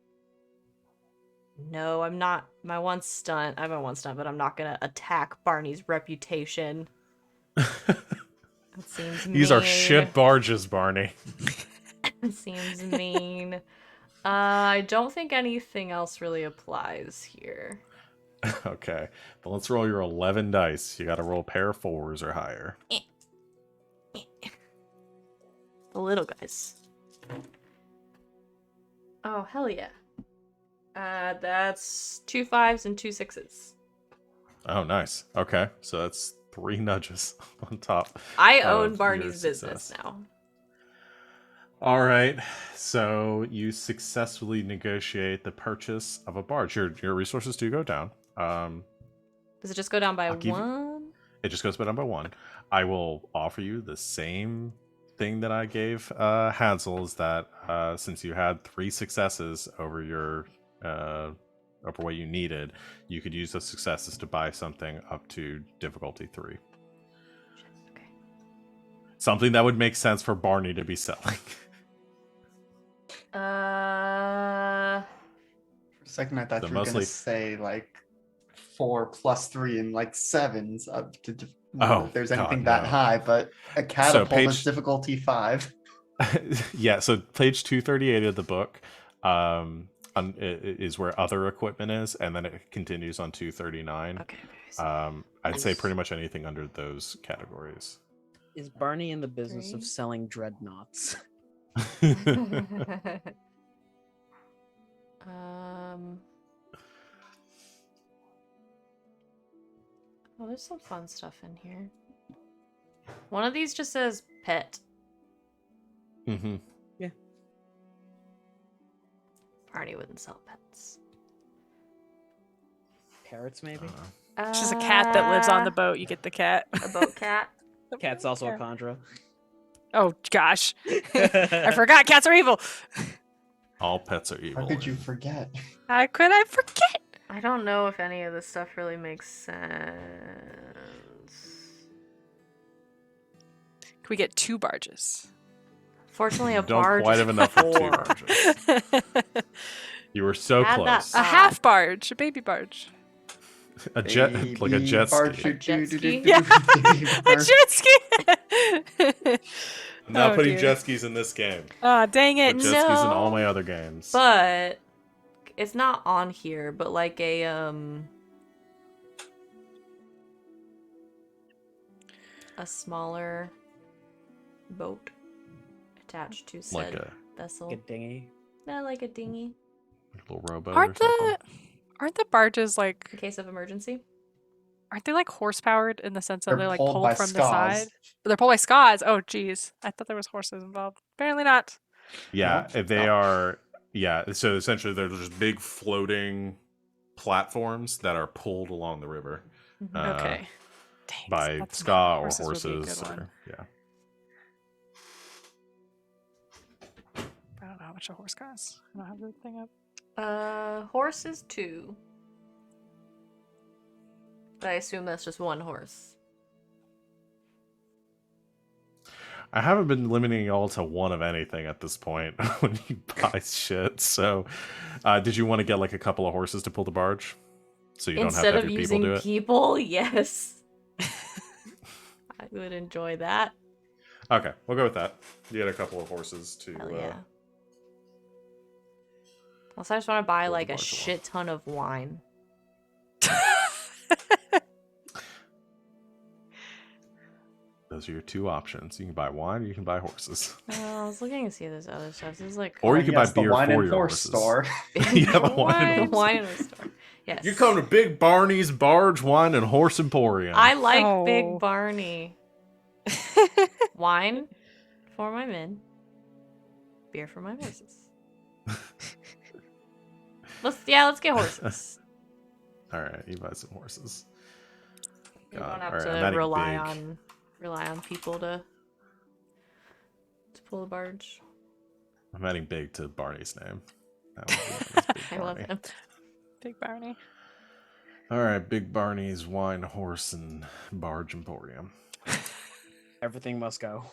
No, I'm not. My one stunt. I have my one stunt, but I'm not gonna attack Barney's reputation. That seems mean. These are ship barges, Barney. It seems mean. I don't think anything else really applies here. Okay, but let's roll your 11 dice. You got to roll a pair of 4s or higher. The little guys. Oh, hell yeah. That's 2 5s and 2 6s. Oh, nice. Okay, so that's 3 nudges on top. I of own your Barney's business success. now. All right, so you successfully negotiate the purchase of a barge. Your resources do go down. Does it just go down by I'll give you- 1? It just goes down by 1. I will offer you the same thing that I gave Hadzel, is that since you had 3 successes over your over what you needed, you could use those successes to buy something up to difficulty 3. Okay. Something that would make sense for Barney to be selling. For a second, I thought So you were mostly- gonna say like 4 plus 3 and like 7s up to. Oh, if there's God, anything that no. high, but a catapult page- is difficulty 5. Yeah, so page 238 of the book is where other equipment is, and then it continues on 239. Okay. So I'd say pretty much anything under those categories. Is Barney in the business of 3. selling dreadnoughts? Oh, there's some fun stuff in here. One of these just says pet. Mm-hmm. Barney wouldn't sell pets. Parrots, maybe? It's just a cat that lives on the boat. You get the cat. A boat cat. Cat's also a Contra. Oh, gosh. I forgot cats are evil. All pets are evil. How could you forget? How could I forget? I don't know if any of this stuff really makes sense. Can we get 2 barges? Fortunately, a Don't barge quite is have enough for 2 4. barges. You were so Add that close. A half barge, a baby barge. A jet, like a Baby jet barge, ski. A jet ski? do-do-do-do-do, Yeah. baby A barge. jet ski. I'm not Oh, putting dear. jet skis in this game. Oh, dang it. Put jet skis in No. all my other games. But it's not on here, but like a smaller boat attached to said Like a vessel. Get dingy. Not like a dinghy little rowboat Aren't or something. aren't the barges like in case of emergency. aren't they like horse powered in the sense that They're they're like pulled pulled by from the scaws. side? They're pulled by scaws. Oh geez. I thought there was horses involved. Apparently not. Yeah, Nope. they are. Yeah, so essentially they're just big floating platforms that are pulled along the river Okay. Dang, by that's- ska or horses would be a good horses. one. Or, yeah. I don't know how much a horse costs. I don't have the thing up. Horse is 2. But I assume that's just one horse. I haven't been limiting y'all to one of anything at this point when you buy shit. So, did you want to get like a couple of horses to pull the barge, so you don't have Instead to have of your people using do it? people, yes. I would enjoy that. Okay, we'll go with that. You get a couple of horses to. Hell yeah. Also, I just want to buy Pull the like a barge along. shit ton of wine. Those are your two options. You can buy wine, or you can buy horses, I was looking to see this other stuff. This is like or you Oh, can yes, buy the beer wine for and your horse horses. store. Yeah, the wine and horse. wine in the store. Yes. You come to Big Barney's Barge Wine and Horse Emporium. I like Oh. Big Barney. Wine for my men. Beer for my horses. Let's get horses. All right, you buy some horses. You God, don't have alright, to I'm adding rely on people to pull the barge. I'm adding big to Barney's name. That would be known as Big I love Barney. him. Big Barney. All right, Big Barney's Wine, Horse, and Barge Emporium. Everything must go.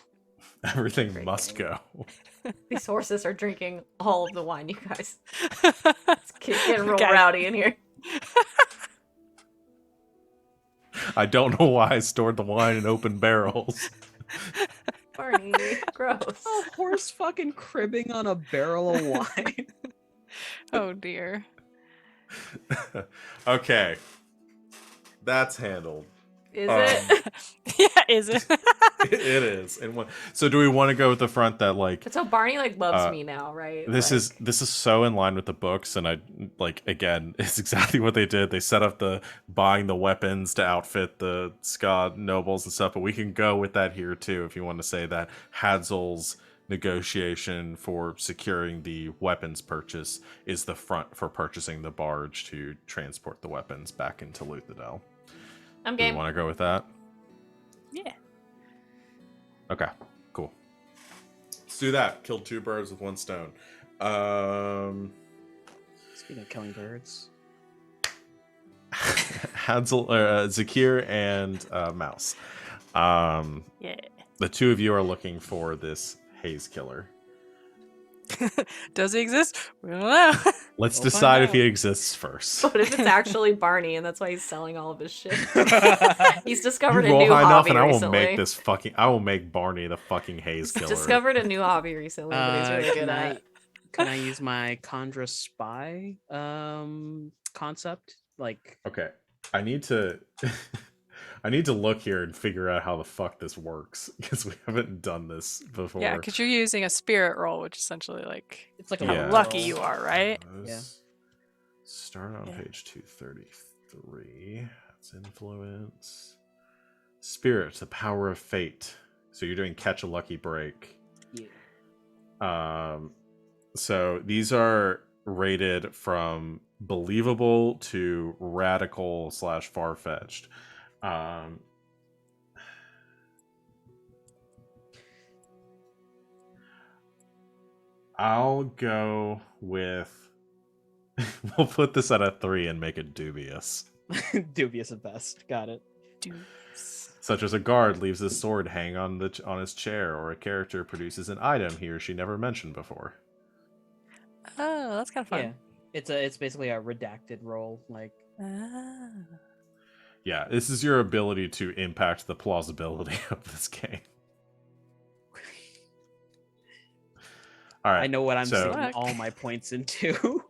Everything Great must game. go. These horses are drinking all of the wine, you guys. It's getting real Okay. rowdy in here. I don't know why I stored the wine in open barrels. Barney, gross. A horse fucking cribbing on a barrel of wine. Oh dear. Okay, that's handled. Is Um, it? Yeah, is it? It is. And so, do we want to go with the front that like But so Barney like loves me now, right? this Like, is so in line with the books, and I like again, it's exactly what they did. They set up the buying the weapons to outfit the Scott nobles and stuff, but we can go with that here too if you want to say that Hadzel's negotiation for securing the weapons purchase is the front for purchasing the barge to transport the weapons back into Luthadel. I'm Do you game. want to go with that? Yeah. Okay, cool. Let's do that. Killed two birds with one stone. Speaking of killing birds. Hadzel, ZaKeer, and Mouse. Yeah. The two of you are looking for this haze killer. Does he exist? We don't know. Let's We'll decide find if he out. exists first. What if it's actually Barney and that's why he's selling all of his shit? He's You discovered a roll new high enough, hobby and I will recently. make this fucking. I will make Barney the fucking haze He's killer. discovered a new hobby recently that he's really good Can at. can I use my Condra spy concept? Like, Okay, I need to. I need to look here and figure out how the fuck this works because we haven't done this before. Yeah, because you're using a spirit roll, which essentially like it's like a how Yeah. lucky roll. you are, right? Yeah. Start on Yeah. page 233. That's influence. Spirit, the power of fate. So you're doing catch a lucky break. Yeah. So these are rated from believable to radical / far-fetched. I'll go with. We'll put this at a 3 and make it dubious. Dubious at best. Got it. Dudes. Such as a guard leaves his sword hang on his chair, or a character produces an item he or she never mentioned before. Oh, that's kind of fun. Yeah. It's basically a redacted roll. Like, Ah. Yeah, this is your ability to impact the plausibility of this game. All right. I know what I'm so- saving all my points into.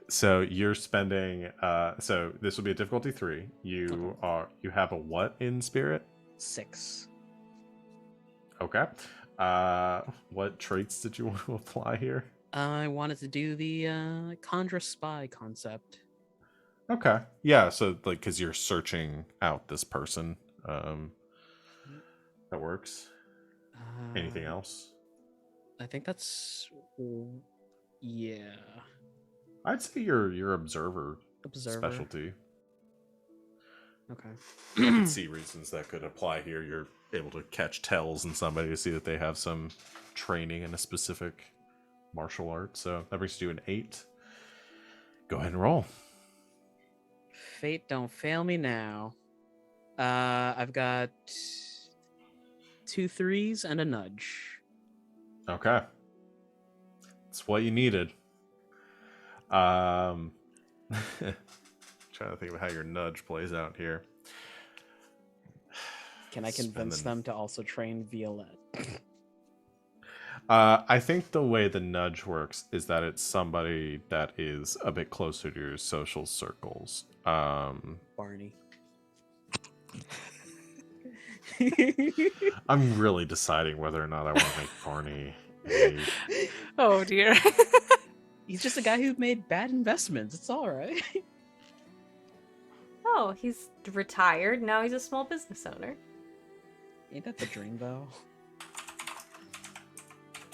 So you're spending. So this will be a difficulty 3. You have a what in spirit? 6. Okay. What traits did you want to apply here? I wanted to do the Condra spy concept. Okay. Yeah. So like, because you're searching out this person. That works. Anything else? I think that's yeah. I'd say your observer Observer. specialty. Okay. I can see reasons that could apply here. You're able to catch tells in somebody to see that they have some training in a specific martial art. So that brings you to an 8. Go ahead and roll. Fate don't fail me now. I've got 2 3s and a nudge. Okay. It's what you needed. Trying to think of how your nudge plays out here. Can I convince them to also train Violette? I think the way the nudge works is that it's somebody that is a bit closer to your social circles. Barney. I'm really deciding whether or not I want to make Barney a... Oh dear. He's just a guy who made bad investments. It's all right. Oh, he's retired. Now he's a small business owner. Ain't that the dream, though?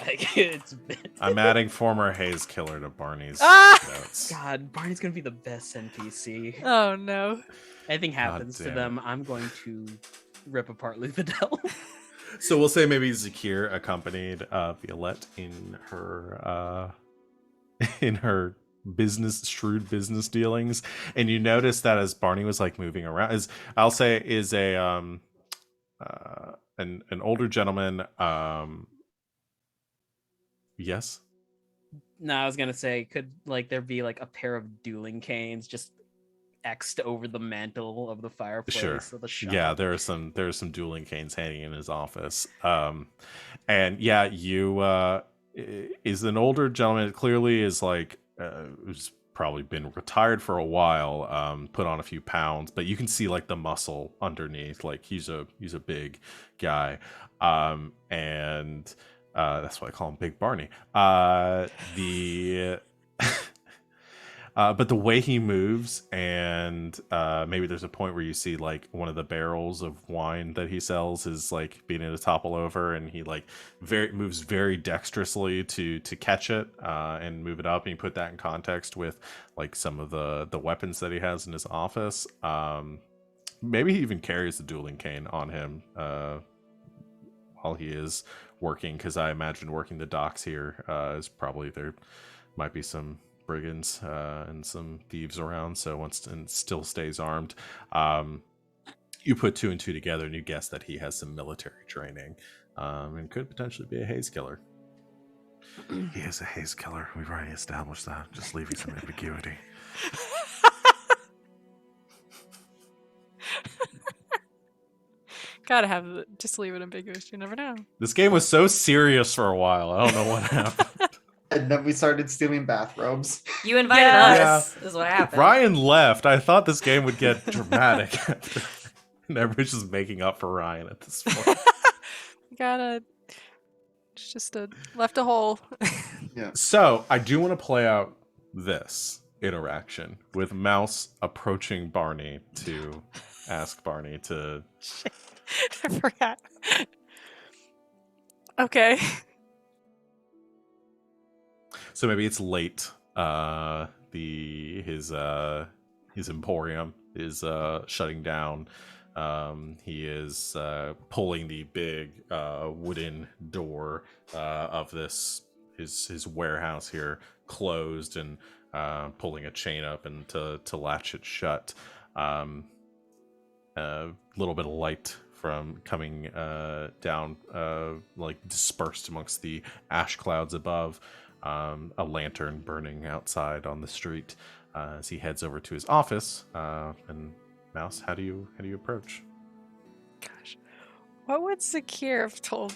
Like, it's I'm adding former Hayes Killer to Barney's Ah! notes. God, Barney's gonna be the best NPC. Oh no. Anything happens to damn them, I'm going to rip apart Luthadel. So we'll say maybe ZaKeer accompanied Violette in her shrewd business dealings, and you notice that as Barney was like moving around, is an older gentleman. Yes. No, I was gonna say, could like there be like a pair of dueling canes just X'd over the mantle of the fireplace? Sure. Of the shop? Yeah, there are some dueling canes hanging in his office. And yeah, you is an older gentleman. It clearly is like who's probably been retired for a while. Put on a few pounds, but you can see like the muscle underneath. Like he's a big guy. And that's why I call him Big Barney. But the way he moves, and maybe there's a point where you see like one of the barrels of wine that he sells is like beginning to topple over, and he like moves very dexterously to catch it and move it up. And you put that in context with like some of the weapons that he has in his office. Maybe he even carries the dueling cane on him while he is working, because I imagine working the docks here is probably there might be some brigands and some thieves around, so and still stays armed. You put 2 and 2 together and you guess that he has some military training and could potentially be a Haze Killer. He is a Haze Killer. We've already established that. Just leaving some ambiguity. Gotta just leave it ambiguous. You never know. This game was so serious for a while. I don't know what happened. And then we started stealing bathrobes. You invited Yeah. us, is what happened. Ryan left. I thought this game would get dramatic. And everybody's just making up for Ryan at this point. It's just left a hole. Yeah. So I do want to play out this interaction with Mouse approaching Barney to ask Barney to... I forgot. Okay. So maybe it's late. His emporium is shutting down. He is pulling the big wooden door of his warehouse here closed, and pulling a chain up and to latch it shut. A little bit of light from coming down, like dispersed amongst the ash clouds above. A lantern burning outside on the street as he heads over to his office. And Mouse, how do you approach? Gosh, what would ZaKeer have told?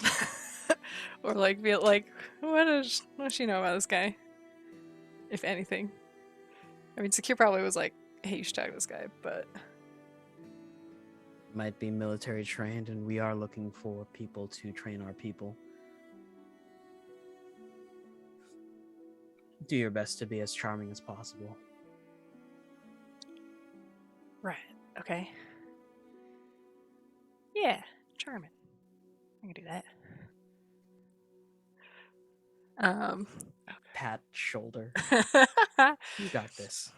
Or like be like, what does she know about this guy? If anything. I mean, ZaKeer probably was like, hey, you should tag this guy, but Might be military trained, and we are looking for people to train our people. Do your best to be as charming as possible. right, okay. Yeah, charming. I can do that. Pat shoulder. You got this.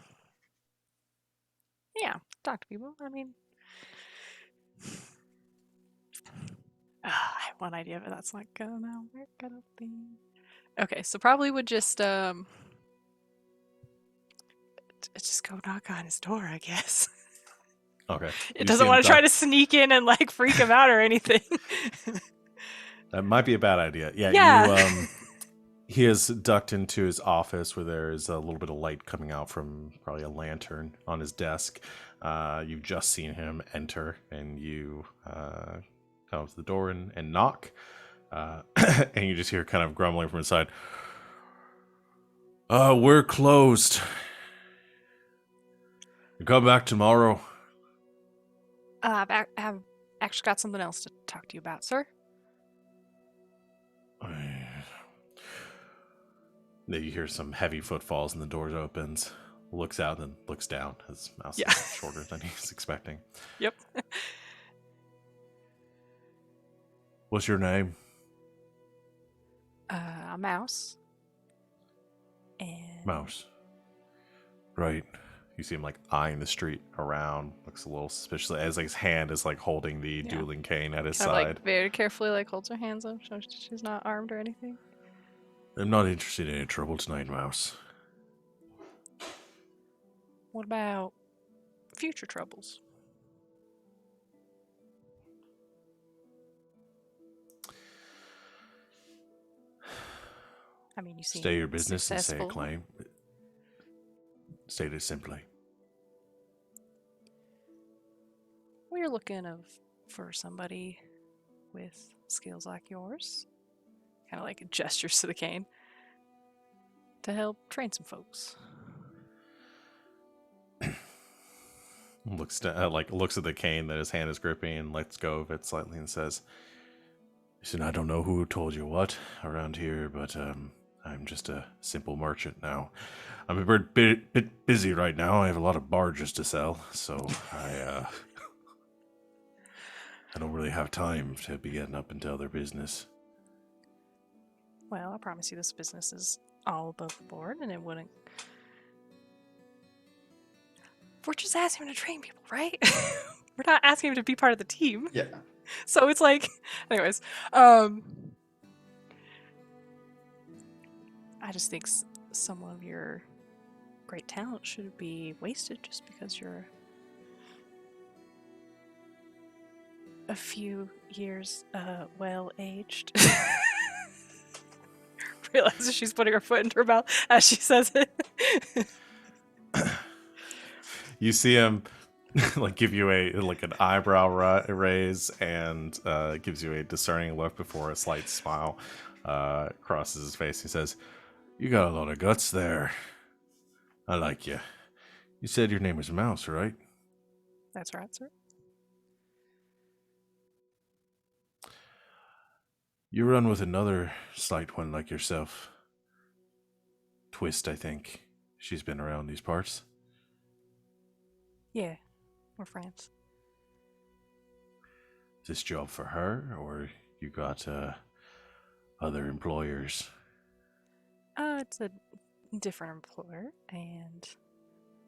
Yeah, talk to people. I mean, I have one idea, but that's not gonna work. I don't think. Okay, so probably would just go knock on his door, I guess. Okay. It doesn't want to try to sneak in and like freak him out or anything. That might be a bad idea. Yeah, Yeah. you he is ducked into his office where there is a little bit of light coming out from probably a lantern on his desk. You've just seen him enter, and you come up to the door and knock. And you just hear kind of grumbling from inside. We're closed. You come back tomorrow. I've actually got something else to talk to you about, sir. Then you hear some heavy footfalls and the door opens. Looks out and looks down. His mouse Yeah. is shorter than he's expecting. Yep. What's your name? A mouse. And Mouse. Right. You see him like eyeing the street around. Looks a little suspicious as like his hand is like holding the Yeah. dueling cane at his kind of side. like very carefully like holds her hands up so she's not armed or anything. I'm not interested in any trouble tonight, Mouse. What about future troubles? I mean, you seem Stay your business successful. and say a claim. State it simply. We're looking for somebody with skills like yours, kind of like gestures to the cane, to help train some folks. Looks at the cane that his hand is gripping and lets go of it slightly and says, "Listen, I don't know who told you what around here, but I'm just a simple merchant now. I'm a bit busy right now. I have a lot of barges to sell, so I don't really have time to be getting up into other business." Well, I promise you this business is all above board and it wouldn't... We're just asking him to train people, right? We're not asking him to be part of the team. Yeah. So it's like... Anyways, I just think some of your great talent shouldn't be wasted just because you're a few years well-aged. Realizes she's putting her foot into her mouth as she says it. You see him like give you an eyebrow raise and gives you a discerning look before a slight smile crosses his face. He says, "You got a lot of guts there. I like you. You said your name was Mouse, right?" That's right, sir. You run with another slight one like yourself. Twist, I think. She's been around these parts. Yeah, we're friends. Is this job for her, or you got other employers? It's a different employer, and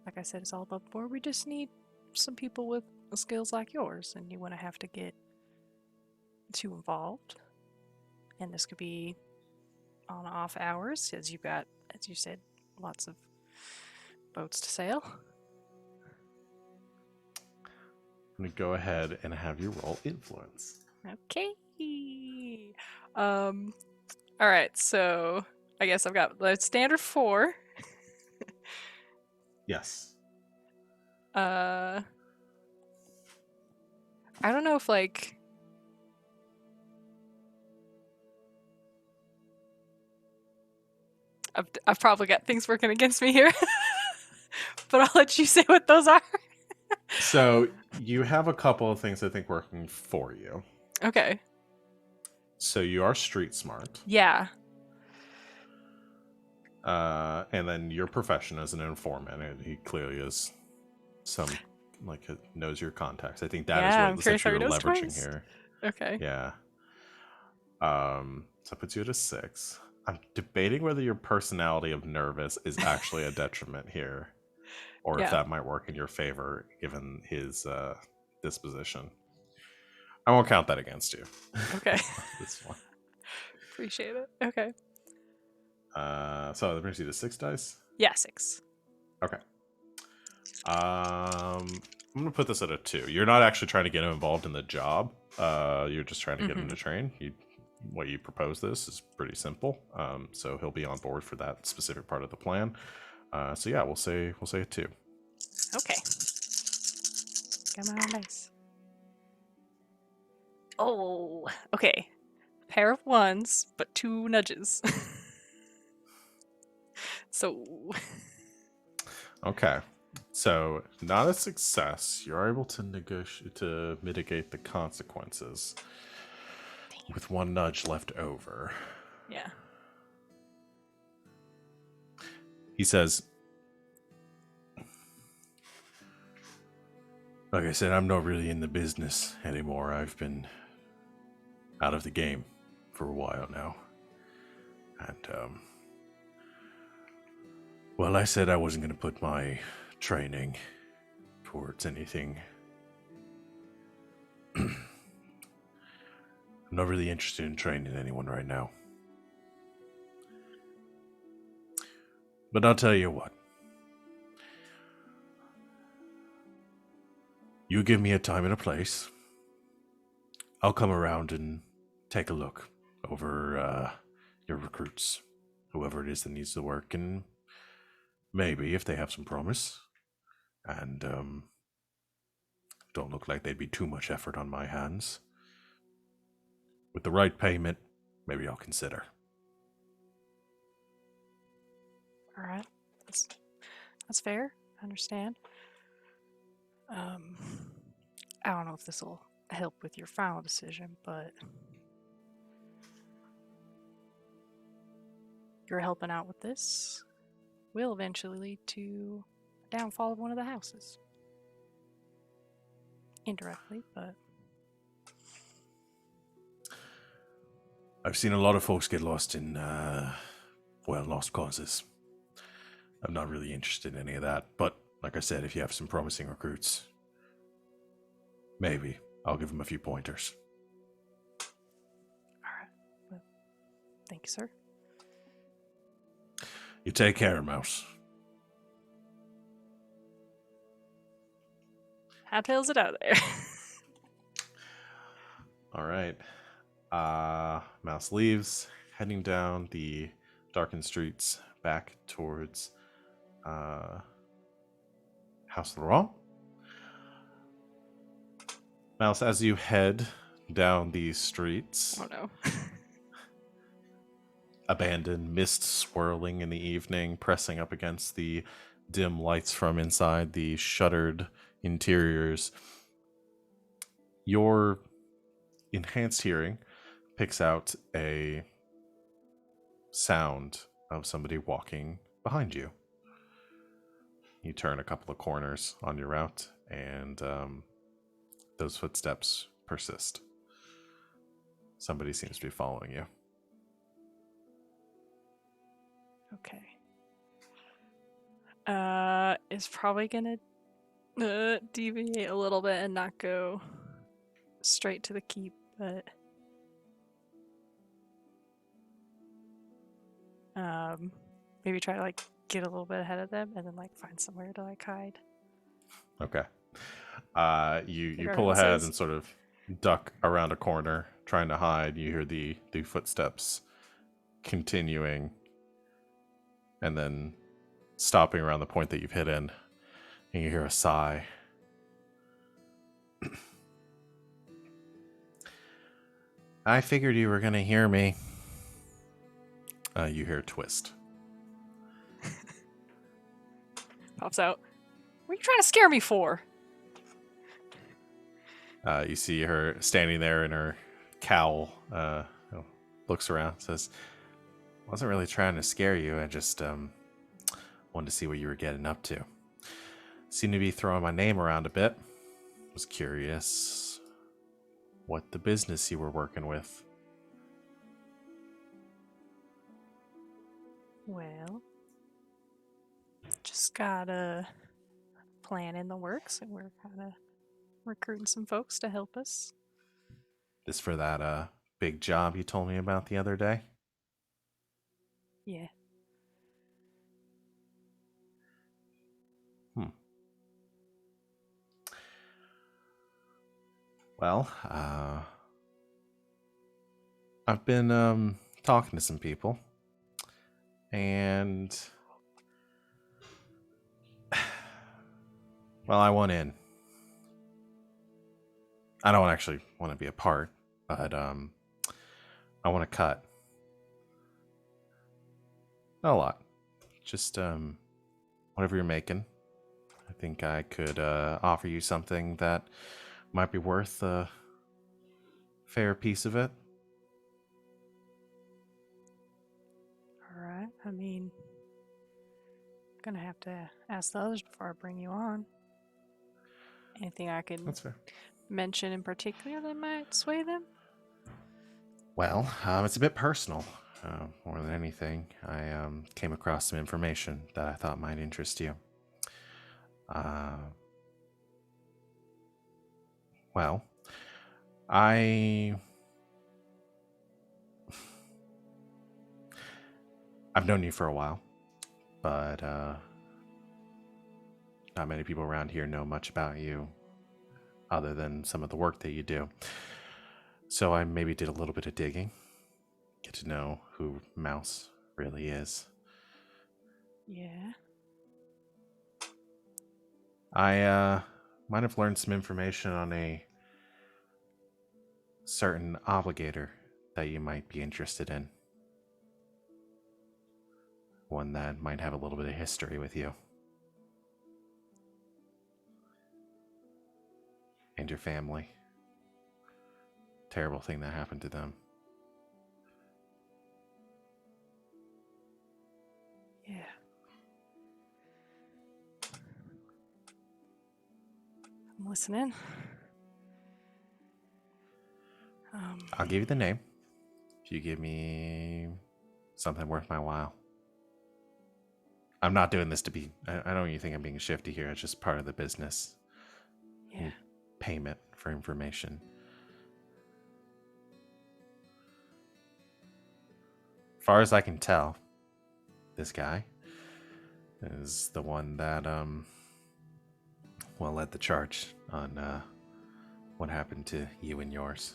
like I said, it's all above board. We just need some people with skills like yours, and you wouldn't have to get too involved. And this could be on off hours, as you've got, as you said, lots of boats to sail. I'm going to go ahead and have you roll influence. Okay. All right, so I guess I've got the standard 4. Yes. I don't know if like I've probably got things working against me here, but I'll let you say what those are. So you have a couple of things I think working for you. Okay. So you are street smart. Yeah. And then your profession as an informant, and he clearly is knows your contacts. I think that is I'm what curious how essentially he you're knows leveraging twice. here. Okay. Yeah. So that puts you at a 6. I'm debating whether your personality of nervous is actually a detriment here, or if that might work in your favor given his disposition. I won't count that against you. Okay. This one. Appreciate it. Okay. So that brings you to 6 dice. Yeah, 6. Okay. I'm gonna put this at a 2. You're not actually trying to get him involved in the job. You're just trying to get him to train. way you propose this is pretty simple. So he'll be on board for that specific part of the plan. So yeah, we'll say a 2. Okay. Come on, dice. Oh, okay. Pair of 1s, but 2 nudges. So, Okay. So not a success. You're able to mitigate the consequences with 1 nudge left over. yeah. He says, like I said, I'm not really in the business anymore. I've been out of the game for a while now. And, well, I said I wasn't going to put my training towards anything. I'm not really interested in training anyone right now. But I'll tell you what. You give me a time and a place. I'll come around and take a look over your recruits, whoever it is that needs the work, and maybe if they have some promise, and don't look like they'd be too much effort on my hands. With the right payment, maybe I'll consider. All right. That's fair. I understand. I don't know if this will help with your final decision, but you're helping out with this will eventually lead to the downfall of one of the houses. Indirectly, but I've seen a lot of folks get lost in, lost causes. I'm not really interested in any of that, but like I said, if you have some promising recruits, maybe I'll give them a few pointers. all right. Well, thank you, sir. You take care, Mouse. How tails it out of there? All right. Mouse leaves, heading down the darkened streets back towards House Laurent. Mouse, as you head down these streets, Oh no. abandoned, mist swirling in the evening, pressing up against the dim lights from inside the shuttered interiors, your enhanced hearing picks out a sound of somebody walking behind you. You turn a couple of corners on your route, and those footsteps persist. Somebody seems to be following you. Okay. Is probably gonna deviate a little bit and not go straight to the keep, but maybe try to like get a little bit ahead of them and then like find somewhere to like hide. Okay. You Figure pull out ahead this and is. sort of duck around a corner, trying to hide. You hear the footsteps continuing, and then stopping around the point that you've hidden, and you hear a sigh. I figured you were gonna hear me. You hear a twist. Pops out. What are you trying to scare me for? You see her standing there in her cowl. Looks around, says, "Wasn't really trying to scare you. I just wanted to see what you were getting up to. Seemed to be throwing my name around a bit. Was curious what the business you were working with." Well, just got a plan in the works, and we're kind of recruiting some folks to help us. This for that big job you told me about the other day? Yeah. Well, I've been talking to some people, and well, I want in. I don't actually want to be a part, but I want to cut. Not a lot, just whatever you're making. I think I could offer you something that might be worth a fair piece of it. All right. I mean, gonna have to ask the others before I bring you on. Anything I could That's fair. mention in particular that might sway them? Well, it's a bit personal. More than anything, I came across some information that I thought might interest you. Well, I've known you for a while, but not many people around here know much about you other than some of the work that you do. So I maybe did a little bit of digging, get to know who Mouse really is. Yeah. I might have learned some information on a certain obligator that you might be interested in. One that might have a little bit of history with you. And your family. Terrible thing that happened to them. Yeah. I'm listening. I'll give you the name if you give me something worth my while. I'm not doing this to be... I don't even think I'm being shifty here. It's just part of the business. Yeah. Payment for information. Far as I can tell, this guy is the one that led the charge on what happened to you and yours.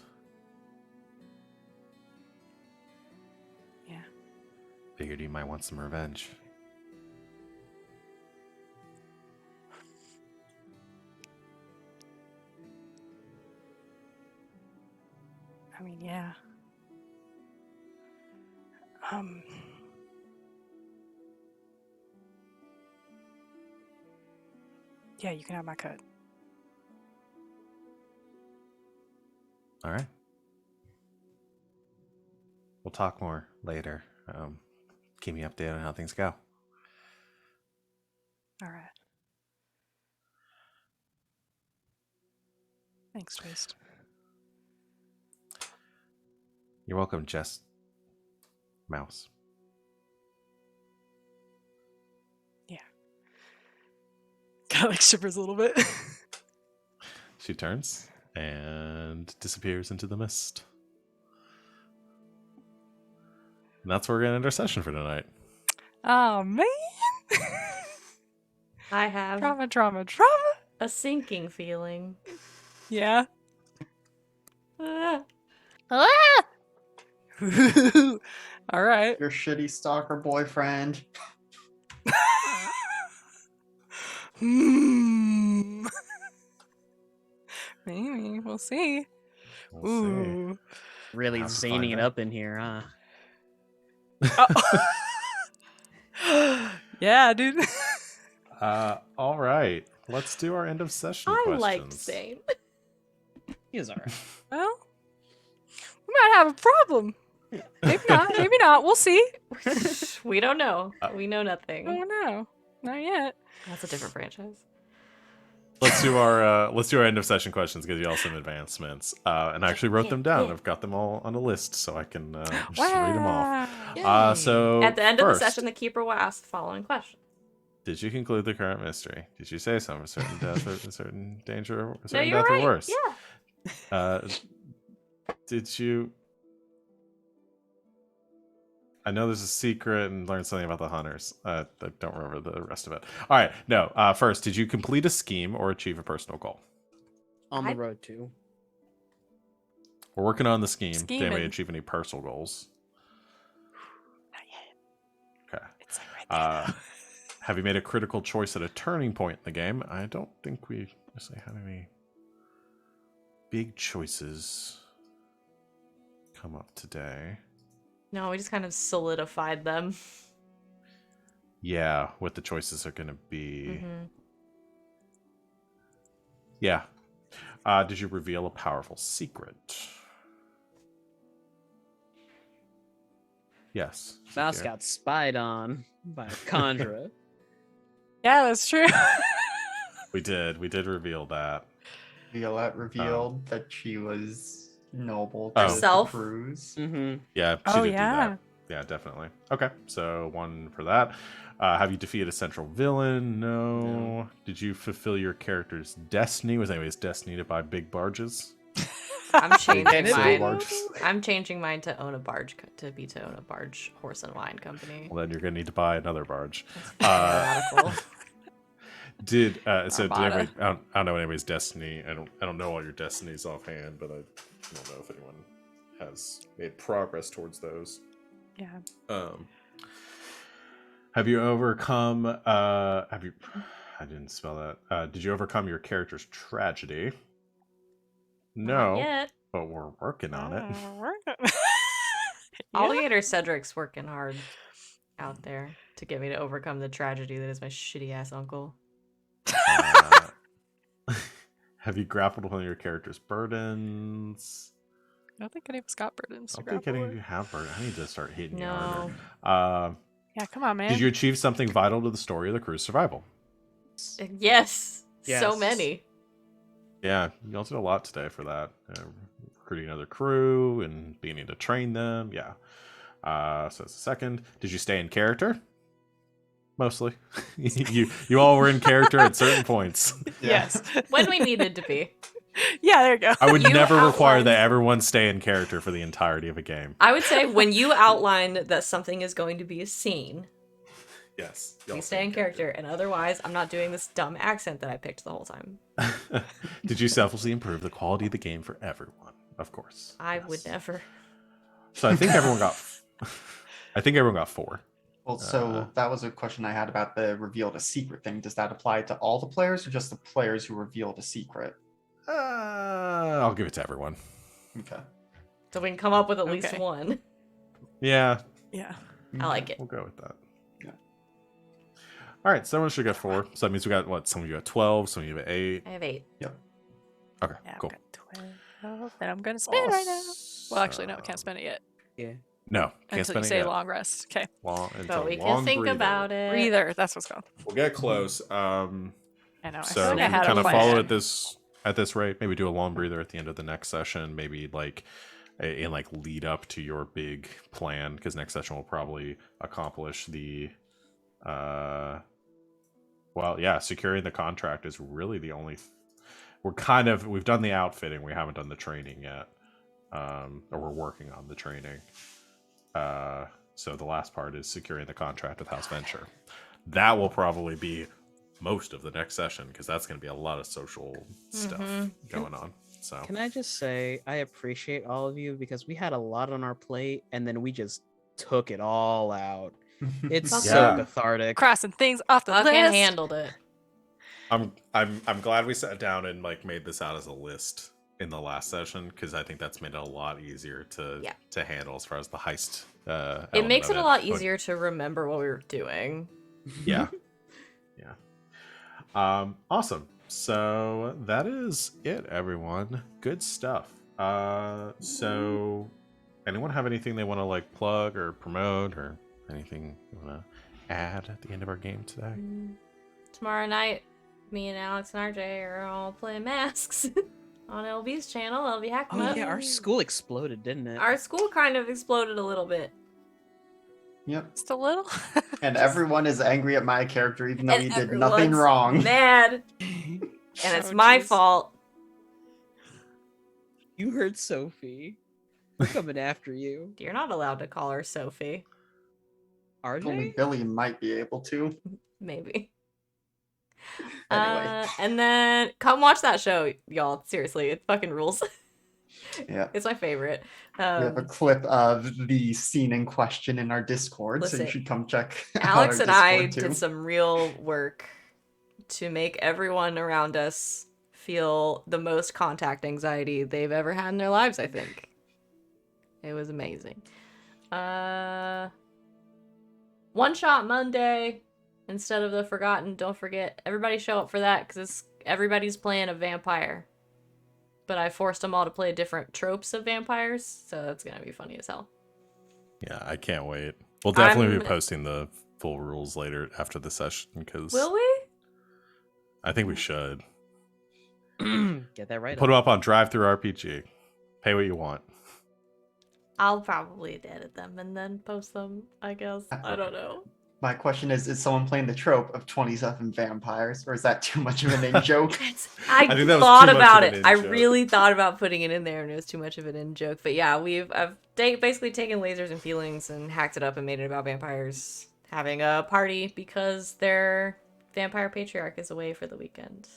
Yeah. Figured you might want some revenge. I mean, yeah. Yeah, you can have my cut. All right. We'll talk more later. Keep me updated on how things go. All right. Thanks, Twist. You're welcome, Jess. Mouse. Yeah. Kind of like shivers a little bit. She turns and disappears into the mist. And that's where we're going to end our session for tonight. Oh, man. I have Drama. a sinking feeling. Yeah. Ah. Ah! All right. Your shitty stalker boyfriend. Hmm. Maybe. We'll see. We'll Ooh. Really Have to zaning find it out. up in here, huh? Oh. Yeah, dude. All right. Let's do our end of session I questions. like Zane. He was alright. Well, we might have a problem. Maybe not. Maybe not. We'll see. We don't know. We know nothing. Oh no, not yet. That's a different franchise. Let's do our end of session questions, give you all some advancements. And I actually wrote them down. I've got them all on a list so I can just read them off. Wow. So At the end of the first, session, the keeper will ask the following question. did you conclude the current mystery? Did you say some? A certain death, a certain danger, a No, certain you're death, right. or worse? Yeah. Did you? I know there's a secret and learn something about the hunters. I don't remember the rest of it. All right, no. First, did you complete a scheme or achieve a personal goal? On the I- road to. We're working on the scheme. Did anybody Scheming. achieve any personal goals? Not yet. Okay. It's like right there. Have you made a critical choice at a turning point in the game? I don't think we necessarily had any big choices come up today. No, we just kind of solidified them. Yeah, what the choices are going to be. Mhm. Yeah. Did you reveal a powerful secret? Yes. Mouse ZaKeer. got spied on by a conjurer. Yeah, that's true. We did reveal that. Violette revealed that she was noble to Oh. the Herself? crews. Mm-hmm. Yeah, she Oh, did do yeah. that. Yeah, definitely. Okay, so 1 for that. Have you defeated a central villain? No. Did you fulfill your character's destiny? Was anybody's destiny to buy big barges? I'm changing Big mine. barges? I'm changing mine to own a barge, to own a barge horse and wine company. Well, then you're going to need to buy another barge. That's radical. Did so? Did Armada. anybody, I don't know anybody's destiny. I don't know all your destinies offhand, but I don't know if anyone has made progress towards those. Yeah. Have you overcome? Have you? I didn't spell that. Did you overcome your character's tragedy? No, Not yet. but we're working on it. Yeah. Alligator Cedric's working hard out there to get me to overcome the tragedy that is my shitty ass uncle. Have you grappled with one of your character's burdens? I don't think any of us got burdens. I to don't think any grapple of with. you have burdens. I need to start hitting you No. harder. Yeah, come on, man. Did you achieve something vital to the story of the crew's survival? Yes. So Yes. many. Yeah, you all did a lot today for that. Recruiting another crew and beginning to train them. Yeah. So that's the second. Did you stay in character? Mostly. you all were in character at certain points. Yes. When we needed to be. Yeah, there you go. I would You never require outlined- that everyone stay in character for the entirety of a game. I would say when you outline that something is going to be a scene, Yes. you stay in character, and otherwise, I'm not doing this dumb accent that I picked the whole time. Did you selflessly improve the quality of the game for everyone? Of course. I Yes. would never. So I think everyone got. I think everyone got 4. Well, so that was a question I had about the revealed a secret thing. Does that apply to all the players or just the players who revealed a secret? I'll give it to everyone. Okay. So we can come up with at least Okay. one. Yeah, Yeah. I like it. we'll go with that. Yeah. All right, so everyone should get 4. So that means we got what? Some of you got 12, some of you got 8. I have 8. Okay, Yeah, cool. I've got 12 that I'm going to spend right now. Well, actually, no, I can't spend it yet. Yeah. No, can't Until spend you it say yet. long rest. Okay. But we can think about it. Breather. That's what's called. We'll get close. I know. I So feel we like I had kind a of follow plan. at this rate. Maybe do a long breather at the end of the next session. Maybe like in like lead up to your big plan, because next session will probably accomplish the securing the contract is really the only we've done the outfitting, we haven't done the training yet, or we're working on the training. So the last part is securing the contract with House Venture. That will probably be most of the next session, because that's going to be a lot of social stuff going on. So Can I just say I appreciate all of you because we had a lot on our plate and then we just took it all out. It's Fuck so yeah. cathartic. Crossing things off the Fucking list. handled it. I'm glad we sat down and like made this out as a list in the last session, because I think that's made it a lot easier to handle as far as the heist. It makes it a lot But- easier to remember what we were doing. Yeah. Yeah. Awesome. So that is it, everyone. Good stuff. So anyone have anything they want to like plug or promote, or anything you want to add at the end of our game today? Tomorrow night, me and Alex and RJ are all playing masks on LB's channel. LB Hackma. Oh yeah, our school exploded, didn't it? Our school kind of exploded a little bit. Yep. Just a little. And everyone is angry at my character, even though And he did nothing everyone's wrong. Mad. And it's Oh, my jeez. fault. You heard Sophie. We're coming after you. You're not allowed to call her Sophie. Only RJ? Billy might be able to. Maybe. Anyway. And then come watch that show, y'all. Seriously, it fucking rules. Yeah. It's my favorite. We have a clip of the scene in question in our Discord, so Listen, you should come check out Alex our and I Discord too. did some real work to make everyone around us feel the most contact anxiety they've ever had in their lives, I think. It was amazing. One Shot Monday instead of the Forgotten. Don't forget, everybody show up for that because everybody's playing a vampire. But I forced them all to play different tropes of vampires, so that's gonna be funny as hell. Yeah, I can't wait. We'll definitely be I'm- posting the full rules later after the session because Will we? I think we should Get that right. put them up on Drive Through RPG. Pay what you want. I'll probably edit them and then post them, I guess. I don't know. My question is someone playing the trope of 27 vampires, or is that too much of an in-joke? I think that was thought too much about of it. an I in-joke. really thought about putting it in there, and it was too much of an in-joke. But yeah, I've basically taken lasers and feelings and hacked it up and made it about vampires having a party because their vampire patriarch is away for the weekend.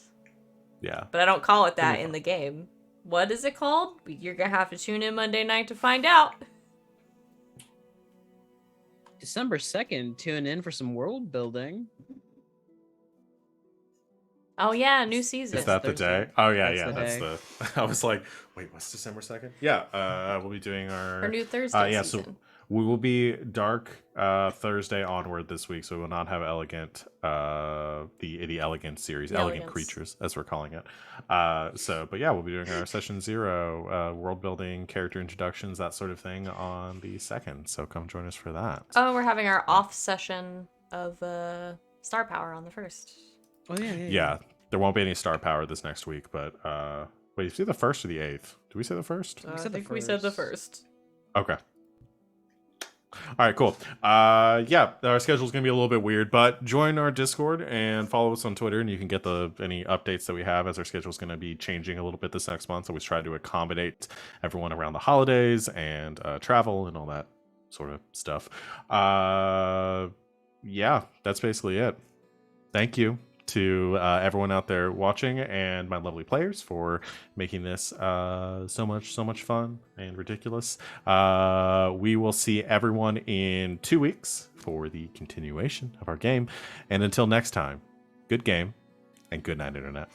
Yeah. But I don't call it that Pretty in fun. the game. What is it called? You're gonna have to tune in Monday night to find out. December 2nd, tune in for some world building. Oh yeah, new season. Is That's that the Thursday. day? Oh yeah, That's yeah. the That's day. the. I was like, wait, what's December 2nd? Yeah, we'll be doing Our new Thursday yeah, season. so we will be dark Thursday onward this week, so we will not have elegant the elegant series, The elegant Elegance. creatures as we're calling it. But yeah, we'll be doing our session 0, world building, character introductions, that sort of thing on the 2nd. So come join us for that. Oh, we're having our off session of Star Power on the 1st. Oh yeah. Yeah, there won't be any star power this next week, but wait, is it the 1st or the 8th? Did we say the 1st? I said the think we said the first. 1st. Okay. All right, cool. Yeah, our schedule's gonna be a little bit weird, but join our Discord and follow us on Twitter, and you can get any updates that we have as our schedule's gonna be changing a little bit this next month. So we try to accommodate everyone around the holidays and travel and all that sort of stuff. Yeah, that's basically it. Thank you to everyone out there watching and my lovely players for making this so much fun and ridiculous. We will see everyone in 2 weeks for the continuation of our game. And until next time, good game and good night, Internet.